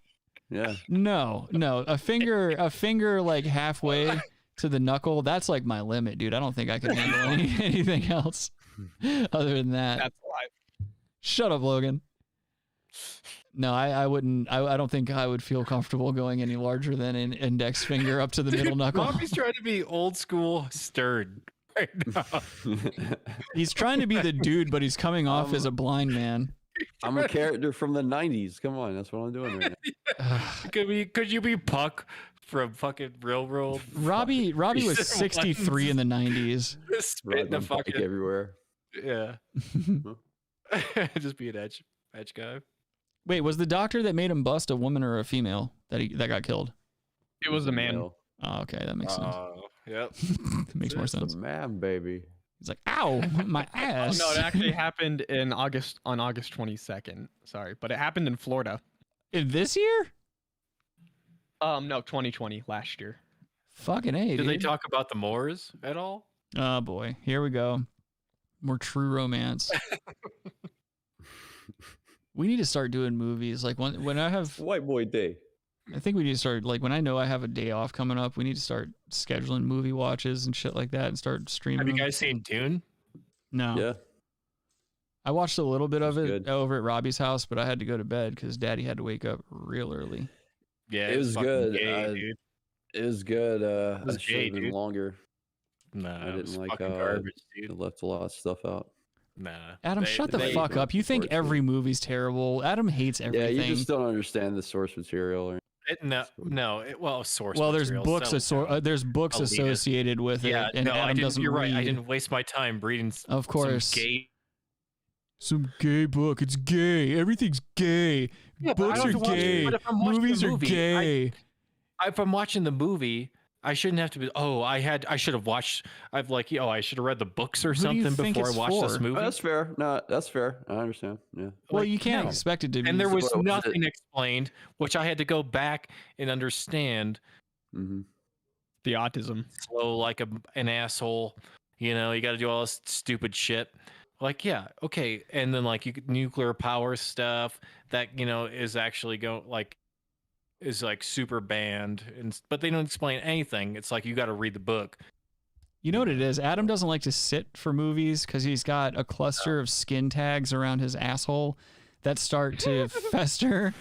Yeah. No. A finger like halfway to the knuckle. That's like my limit, dude. I don't think I can handle anything else other than that. That's live. Shut up, Logan. No, I wouldn't. I don't think I would feel comfortable going any larger than an index finger up to the middle knuckle. Robbie's trying to be old school stern right now. He's trying to be the dude, but he's coming off as a blind man. I'm a character from the 90s. Come on, that's what I'm doing right now. Could you be Puck from fucking Real World? Robbie was 63 in the 90s. Spitting the fucking everywhere. Yeah. Just be an edge guy. Wait, was the doctor that made him bust a woman or a female that got killed? It was a man. Oh, okay, that makes sense. Yep. That makes more sense. Man, baby. He's like, ow, my ass. No, it actually happened on August 22nd. Sorry, but it happened in Florida. In this year? No, 2020, last year. Fucking A, Did dude. they talk about the Moors at all? Oh boy, here we go. More true romance. We need to start doing movies. Like when I have White Boy Day. I think we need to start, like, when I know I have a day off coming up, we need to start scheduling movie watches and shit like that and start streaming. Have you them. guys seen Dune? No. Yeah. I watched a little bit of it good. over at Robbie's house, but I had to go to bed because Daddy had to wake up real early. Yeah, It was fucking good. gay, dude. It was good. It was I should gay, have been dude. longer. Nah, I it was didn't like fucking garbage, dude. it left a lot of stuff out. Nah. Adam, shut the fuck up. You think every movie's terrible. Adam hates everything. Yeah, you just don't understand the source material. Or Source. Well, there's material, books. so- There's books I'll leave it. associated with it, Yeah, and no, I Adam didn't. doesn't You're right. I read. didn't waste my time reading. Of course. Some gay. Some gay book. It's gay. Everything's gay. Yeah, but I Books don't are have to watch it. gay. But if I'm watching Movies the are movie, gay. If I'm watching the movie, I shouldn't have to be. Oh, I should have watched. I should have read the books or Who do you something think before I it's watched this for? movie. Oh, that's fair. No, that's fair. I understand. Yeah. Well, you can't no. expect it to be. And there was What was nothing explained, which I had to go back and understand. Mm-hmm. The autism. So like an asshole, you got to do all this stupid shit. Like, yeah, okay, and then like nuclear power stuff that is actually is like super banned, but they don't explain anything. It's like you got to read the book. You know what it is? Adam doesn't like to sit for movies because he's got a cluster of skin tags around his asshole that start to fester.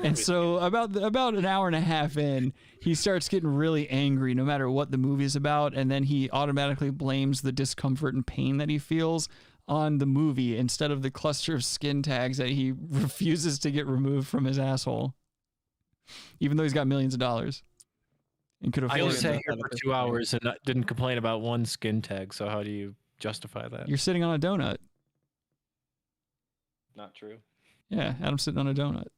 And so about an hour and a half in, he starts getting really angry no matter what the movie's about. And then he automatically blames the discomfort and pain that he feels on the movie instead of the cluster of skin tags that he refuses to get removed from his asshole. Even though he's got millions of dollars. And could afford I it. just sat here for 2 hours and didn't complain about one skin tag. So how do you justify that? You're sitting on a donut. Not true. Yeah, Adam's sitting on a donut.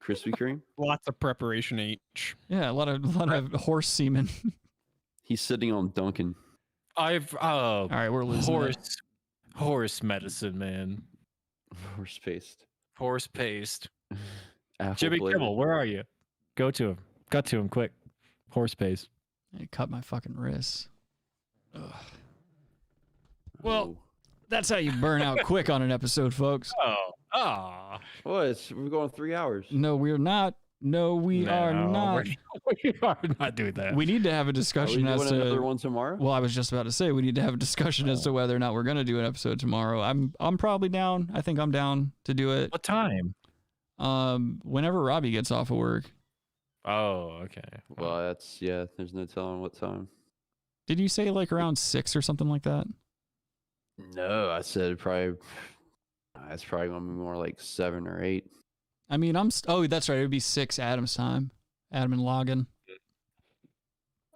Krispy Kreme. Lots of preparation H. Yeah, a lot of horse semen. He's sitting on Duncan. All right, we're losing horse medicine, man. Horse paste. Horse paste. Apple Jimmy flavor. Kimmel, where are you? Go to him. Cut to him quick. Horse paste. I cut my fucking wrists. Ugh. Well, that's how you burn out quick on an episode, folks. We're going 3 hours. No, we're not. No, we are not. We are not doing that. We need to have a discussion Are we as doing to another one tomorrow? Well, I was just about to say we need to have a discussion as to whether or not we're going to do an episode tomorrow. I'm probably down. I think I'm down to do it. What time? Whenever Robbie gets off of work. Oh, okay. Well, there's no telling what time. Did you say like around 6 or something like that? No, I said probably. It's probably gonna be more like 7 or 8. I mean, oh, that's right. It would be 6 Adam's time. Adam and Logan.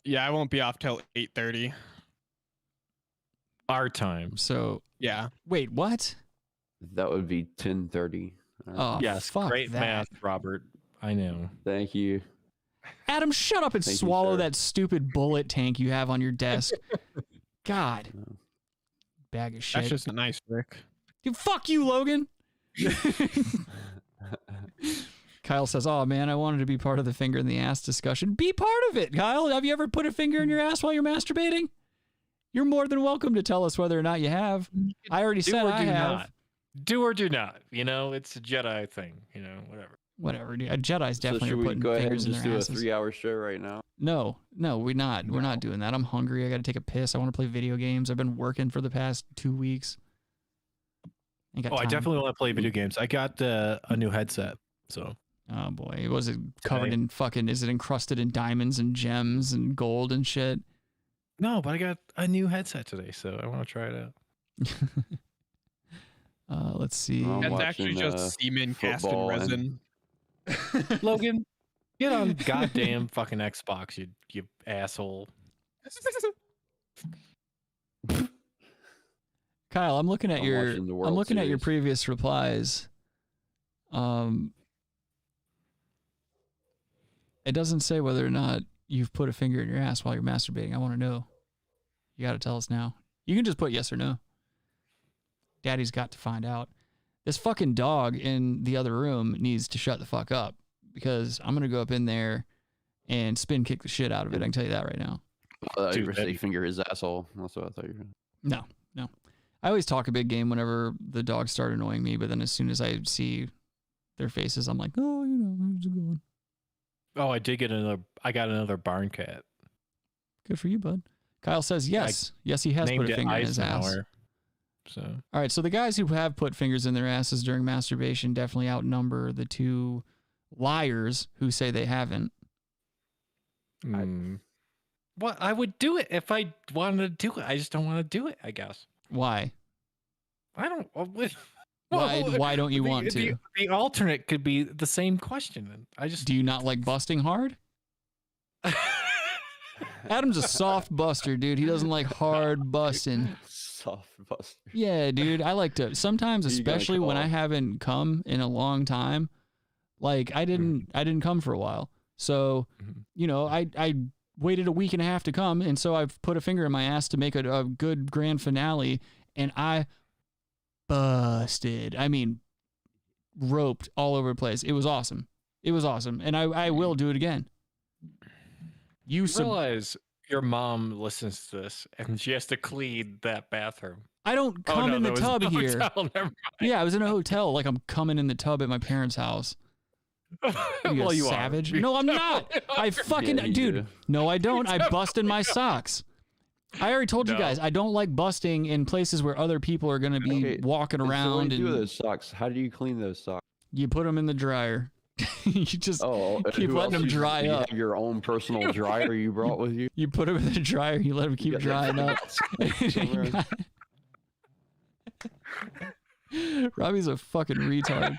Yeah, I won't be off till 8:30. Our time. So yeah. Wait, what? That would be 10:30. Oh, yes, fuck great that. math, Robert. I know. Thank you. Adam, shut up and Thank you, swallow sir. that stupid bullet tank you have on your desk. God. Bag of shit. That's just a nice trick. Dude, fuck you, Logan. Kyle says, oh man, I wanted to be part of the finger in the ass discussion. Be part of it, Kyle. Have you ever put a finger in your ass while you're masturbating? You're more than welcome to tell us whether or not you have. I already said I have. do or do not. You know, it's a Jedi thing. You know, whatever. Whatever, dude. Jedi's So definitely should are we putting go ahead and fingers in just their do asses. a 3-hour show right now? No, we're not. We're not doing that. I'm hungry. I got to take a piss. I want to play video games. I've been working for the past 2 weeks. Ain't got Oh, I time. definitely want to play video games. I got a new headset, so. Oh boy, was it covered in fucking? Is it encrusted in diamonds and gems and gold and shit? No, but I got a new headset today, so I want to try it out. Let's see. That's actually just semen cast in resin. Logan, get on goddamn fucking Xbox, you asshole. Kyle, I'm looking at I'm your watching the World I'm looking at your Series. previous replies. It doesn't say whether or not you've put a finger in your ass while you're masturbating. I want to know. You got to tell us now. You can just put yes or no. Daddy's got to find out. This fucking dog in the other room needs to shut the fuck up because I'm going to go up in there and spin kick the shit out of it. I can tell you that right now. You were saying finger his asshole. That's what I thought you were. No. I always talk a big game whenever the dogs start annoying me, but then as soon as I see their faces, I'm like, oh, you know, how's it going? Oh, I got another barn cat. Good for you, bud. Kyle says yes. Yes, he has put a finger in his ass. So. All right, so the guys who have put fingers in their asses during masturbation definitely outnumber the two liars who say they haven't. Well, I would do it if I wanted to do it. I just don't want to do it, I guess. Why? I don't. Why don't you want to? The alternate could be the same question. I just. Do you not like busting hard? Adam's a soft buster, dude. He doesn't like hard busting. Soft buster. Yeah, dude. I like to sometimes, especially when I haven't come in a long time. Like I didn't come for a while, so you know I waited a week and a half to come, and so I've put a finger in my ass to make a good grand finale, and I busted. I mean, roped all over the place. It was awesome. And I will do it again. You realize your mom listens to this and she has to clean that bathroom. I don't come in the tub here. Hotel, never mind. Yeah, I was in a hotel. Like I'm coming in the tub at my parents' house. Well, you savage. are. No, I'm not. I fucking dude. No, I don't. I bust in my socks. I already told you guys I don't like busting in places where other people are going to be walking around. So what do you do and with those socks? How do you clean those socks? You put them in the dryer. You just keep who letting else them you- dry you up. have your own personal dryer you brought with you? You put them in the dryer. You let them keep drying up. Robbie's a fucking retard.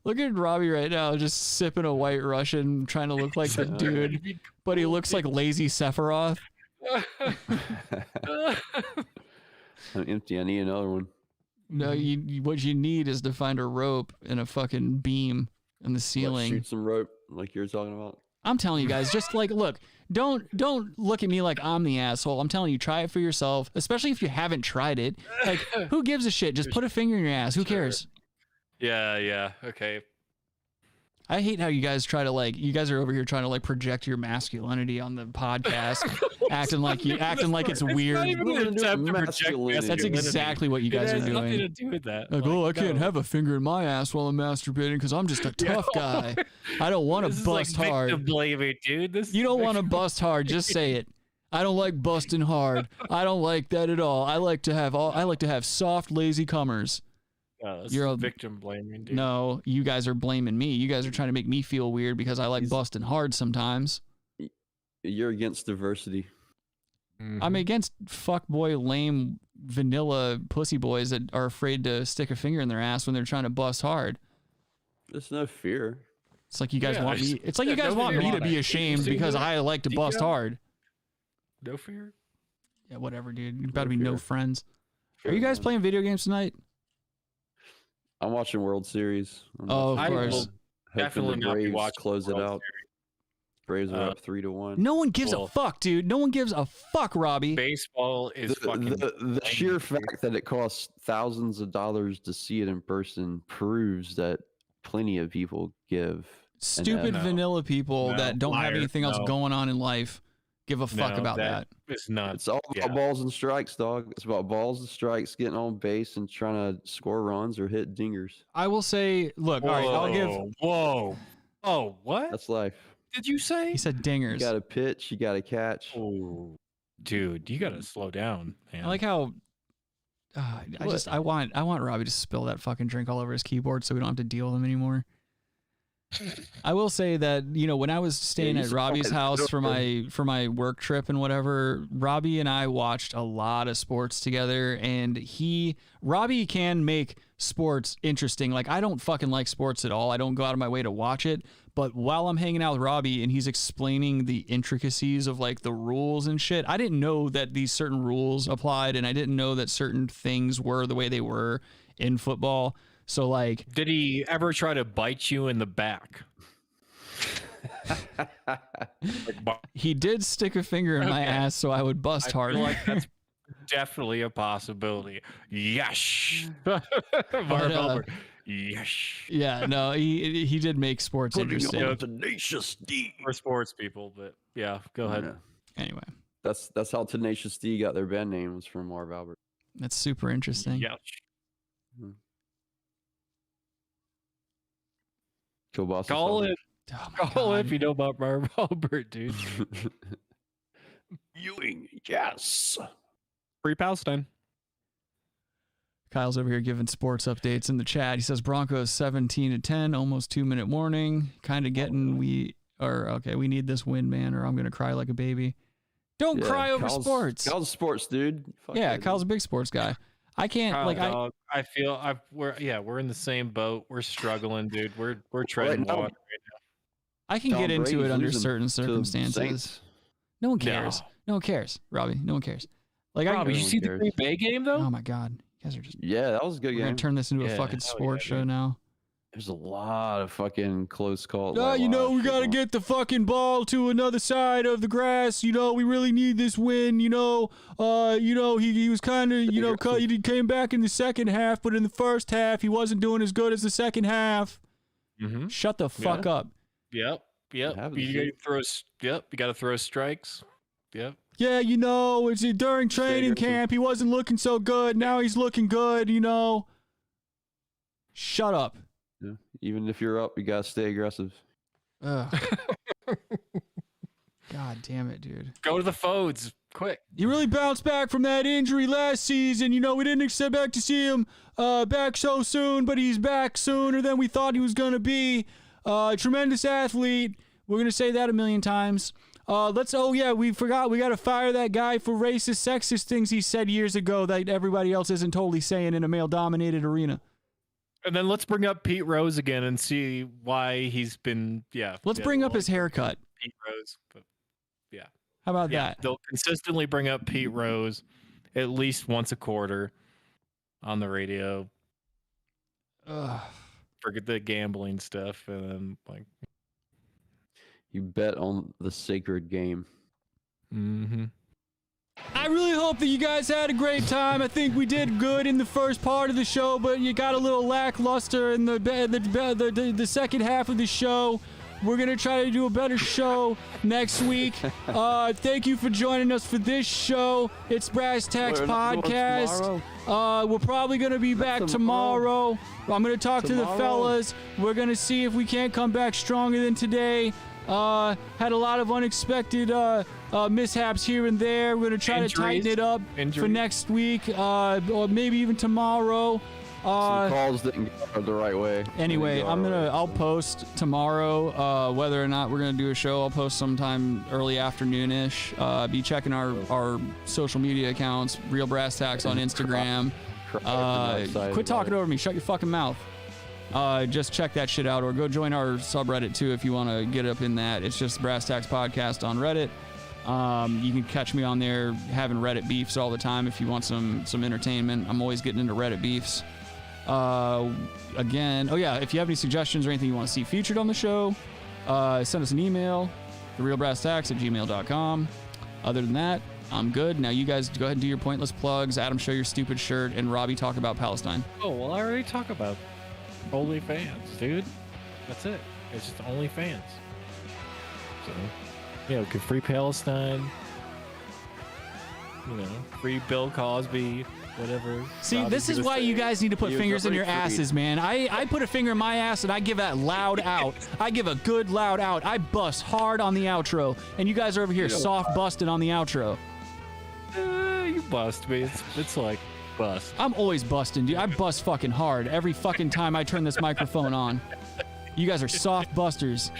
Look at Robbie right now, just sipping a White Russian, trying to look like the dude, but he looks like lazy Sephiroth. I'm empty. I need another one. No, what you need is to find a rope and a fucking beam in the ceiling. Shoot some rope like you're talking about. I'm telling you guys, just like, look, don't look at me like I'm the asshole. I'm telling you, try it for yourself, especially if you haven't tried it. Like, who gives a shit? Just put a finger in your ass. Who cares? Yeah, okay. I hate how you guys try to you guys are over here trying to project your masculinity on the podcast, acting like it's weird. That's exactly what you guys are doing. Nothing to do with that. Like, I can't have a finger in my ass while I'm masturbating because I'm just a tough guy. I don't want to bust hard. Blaming, dude. You don't want to bust hard. Just say it. I don't like busting hard. I don't like that at all. I like to have soft, lazy cummers. You're a victim blaming, dude. No, you guys are blaming me. You guys are trying to make me feel weird because I like busting hard sometimes. You're against diversity. I'm against fuckboy, lame, vanilla pussy boys that are afraid to stick a finger in their ass when they're trying to bust hard. There's no fear. It's like you guys want me. It's like you guys want me to be ashamed because I like to bust hard. No fear. Yeah, whatever, dude. You better be no friends. Are you guys playing video games tonight? I'm watching World Series. Oh, of course. Definitely not be Braves watching close it World out. Braves are up 3-1. No one gives a fuck, dude. No one gives a fuck, Robbie. Baseball is fucking. The sheer fact that it costs thousands of dollars to see it in person proves that plenty of people give. Stupid vanilla people that don't have Liar. anything else No. going on in life give a fuck about that. is nuts. It's all about balls and strikes, dog. It's about balls and strikes, getting on base and trying to score runs or hit dingers. I will say, look, all right, I'll give. Whoa. Oh, what? That's life. Did you say? He said dingers. You got to pitch. You got to catch. Oh, dude, you got to slow down, man. I like how. I want Robbie to spill that fucking drink all over his keyboard so we don't have to deal with him anymore. I will say that, you know, when I was staying at Robbie's house for my work trip and whatever, Robbie and I watched a lot of sports together, and Robbie can make sports interesting. Like, I don't fucking like sports at all. I don't go out of my way to watch it, but while I'm hanging out with Robbie and he's explaining the intricacies of like the rules and shit, I didn't know that these certain rules applied, and I didn't know that certain things were the way they were in football. So, like, did he ever try to bite you in the back? He did stick a finger in my ass so I would bust harder. Feel like that's definitely a possibility. Yes. Yes. Yeah, no, he did make sports interesting. Tenacious D for sports people, but yeah, go ahead. Yeah. Anyway, that's how Tenacious D got their band name, was from Marv Albert. That's super interesting. Yeah. Call it. Call it if you know about Marv Albert, dude. Ewing, yes. Free Palestine. Kyle's over here giving sports updates in the chat. He says Broncos 17-10, almost 2-minute warning. Kind of getting we need this win, man, or I'm gonna cry like a baby. Don't cry over sports. Kyle's sports, dude. Fuck yeah, Kyle's a big sports guy. I can't I feel we're in the same boat. We're struggling, dude. We're treading water right now. I can get into it under certain circumstances. No one cares. No one cares, Robbie. No one cares. Like, Robbie, did you see the Green Bay game though? Oh my god, you guys are just that was a good game. We're gonna turn this into a fucking sports show now. There's a lot of fucking close calls. You know, we gotta get the fucking ball to another side of the grass. You know, we really need this win. You know, he was kind of, he came back in the second half, but in the first half, he wasn't doing as good as the second half. Mm-hmm. Shut the fuck up. Yep. You gotta throw strikes. Yep. Yeah, it's during training camp. He wasn't looking so good. Now he's looking good. Shut up. Yeah. Even if you're up, you gotta stay aggressive. God damn it, dude. Go to the Fodes, quick. He really bounced back from that injury last season. We didn't expect to see him back so soon, but he's back sooner than we thought he was going to be. Tremendous athlete. We're going to say that a million times. We forgot. We got to fire that guy for racist, sexist things he said years ago that everybody else isn't totally saying in a male-dominated arena. And then let's bring up Pete Rose again and see why he's been, Let's bring up his haircut. Pete Rose, but yeah. How about that? They'll consistently bring up Pete Rose at least once a quarter on the radio. Forget the gambling stuff, and then you bet on the sacred game. Mm-hmm. I really hope that you guys had a great time. I think we did good in the first part of the show, but you got a little lackluster in the second half of the show. We're going to try to do a better show next week. Thank you for joining us for this show. It's Brass Tacks Podcast. We're probably going to be back tomorrow. I'm going to talk to the fellas. We're going to see if we can't come back stronger than today. Had a lot of unexpected mishaps here and there. We're going to try to tighten it up for next week, or maybe even tomorrow. Some calls didn't go the right way. Anyway, I'll post tomorrow whether or not we're gonna do a show. I'll post sometime early afternoon-ish. Be checking our social media accounts, Real Brass Tacks on Instagram. Quit talking over me. Shut your fucking mouth. Just check that shit out, or go join our subreddit too if you want to get up in that. It's just Brass Tacks Podcast on Reddit. You can catch me on there having Reddit beefs all the time if you want some entertainment. I'm always getting into Reddit beefs. If you have any suggestions or anything you want to see featured on the show, send us an email, therealbrasstacks@gmail.com. Other than that, I'm good. Now you guys go ahead and do your pointless plugs. Adam, show your stupid shirt, and Robbie, talk about Palestine. Oh, well, I already talk about OnlyFans, dude. That's it. It's just OnlyFans. So, good free Palestine. You know, free Bill Cosby, whatever. See, this is why you guys need to put fingers in your asses, man. I put a finger in my ass and I give that loud out. I give a good loud out. I bust hard on the outro, and you guys are over here soft busting on the outro. You bust me. It's like bust. I'm always busting, dude. I bust fucking hard every fucking time I turn this microphone on. You guys are soft busters.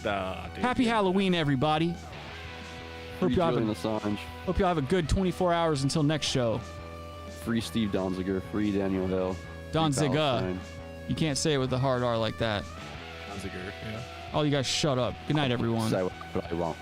Nah, dude. Happy Halloween, everybody. Hope y'all have a good 24 hours until next show. Free Steve Donziger, free Daniel Hill. Donziger. You can't say it with the hard R like that. Donziger, yeah. All you guys shut up. Good night, everyone. Say what I want.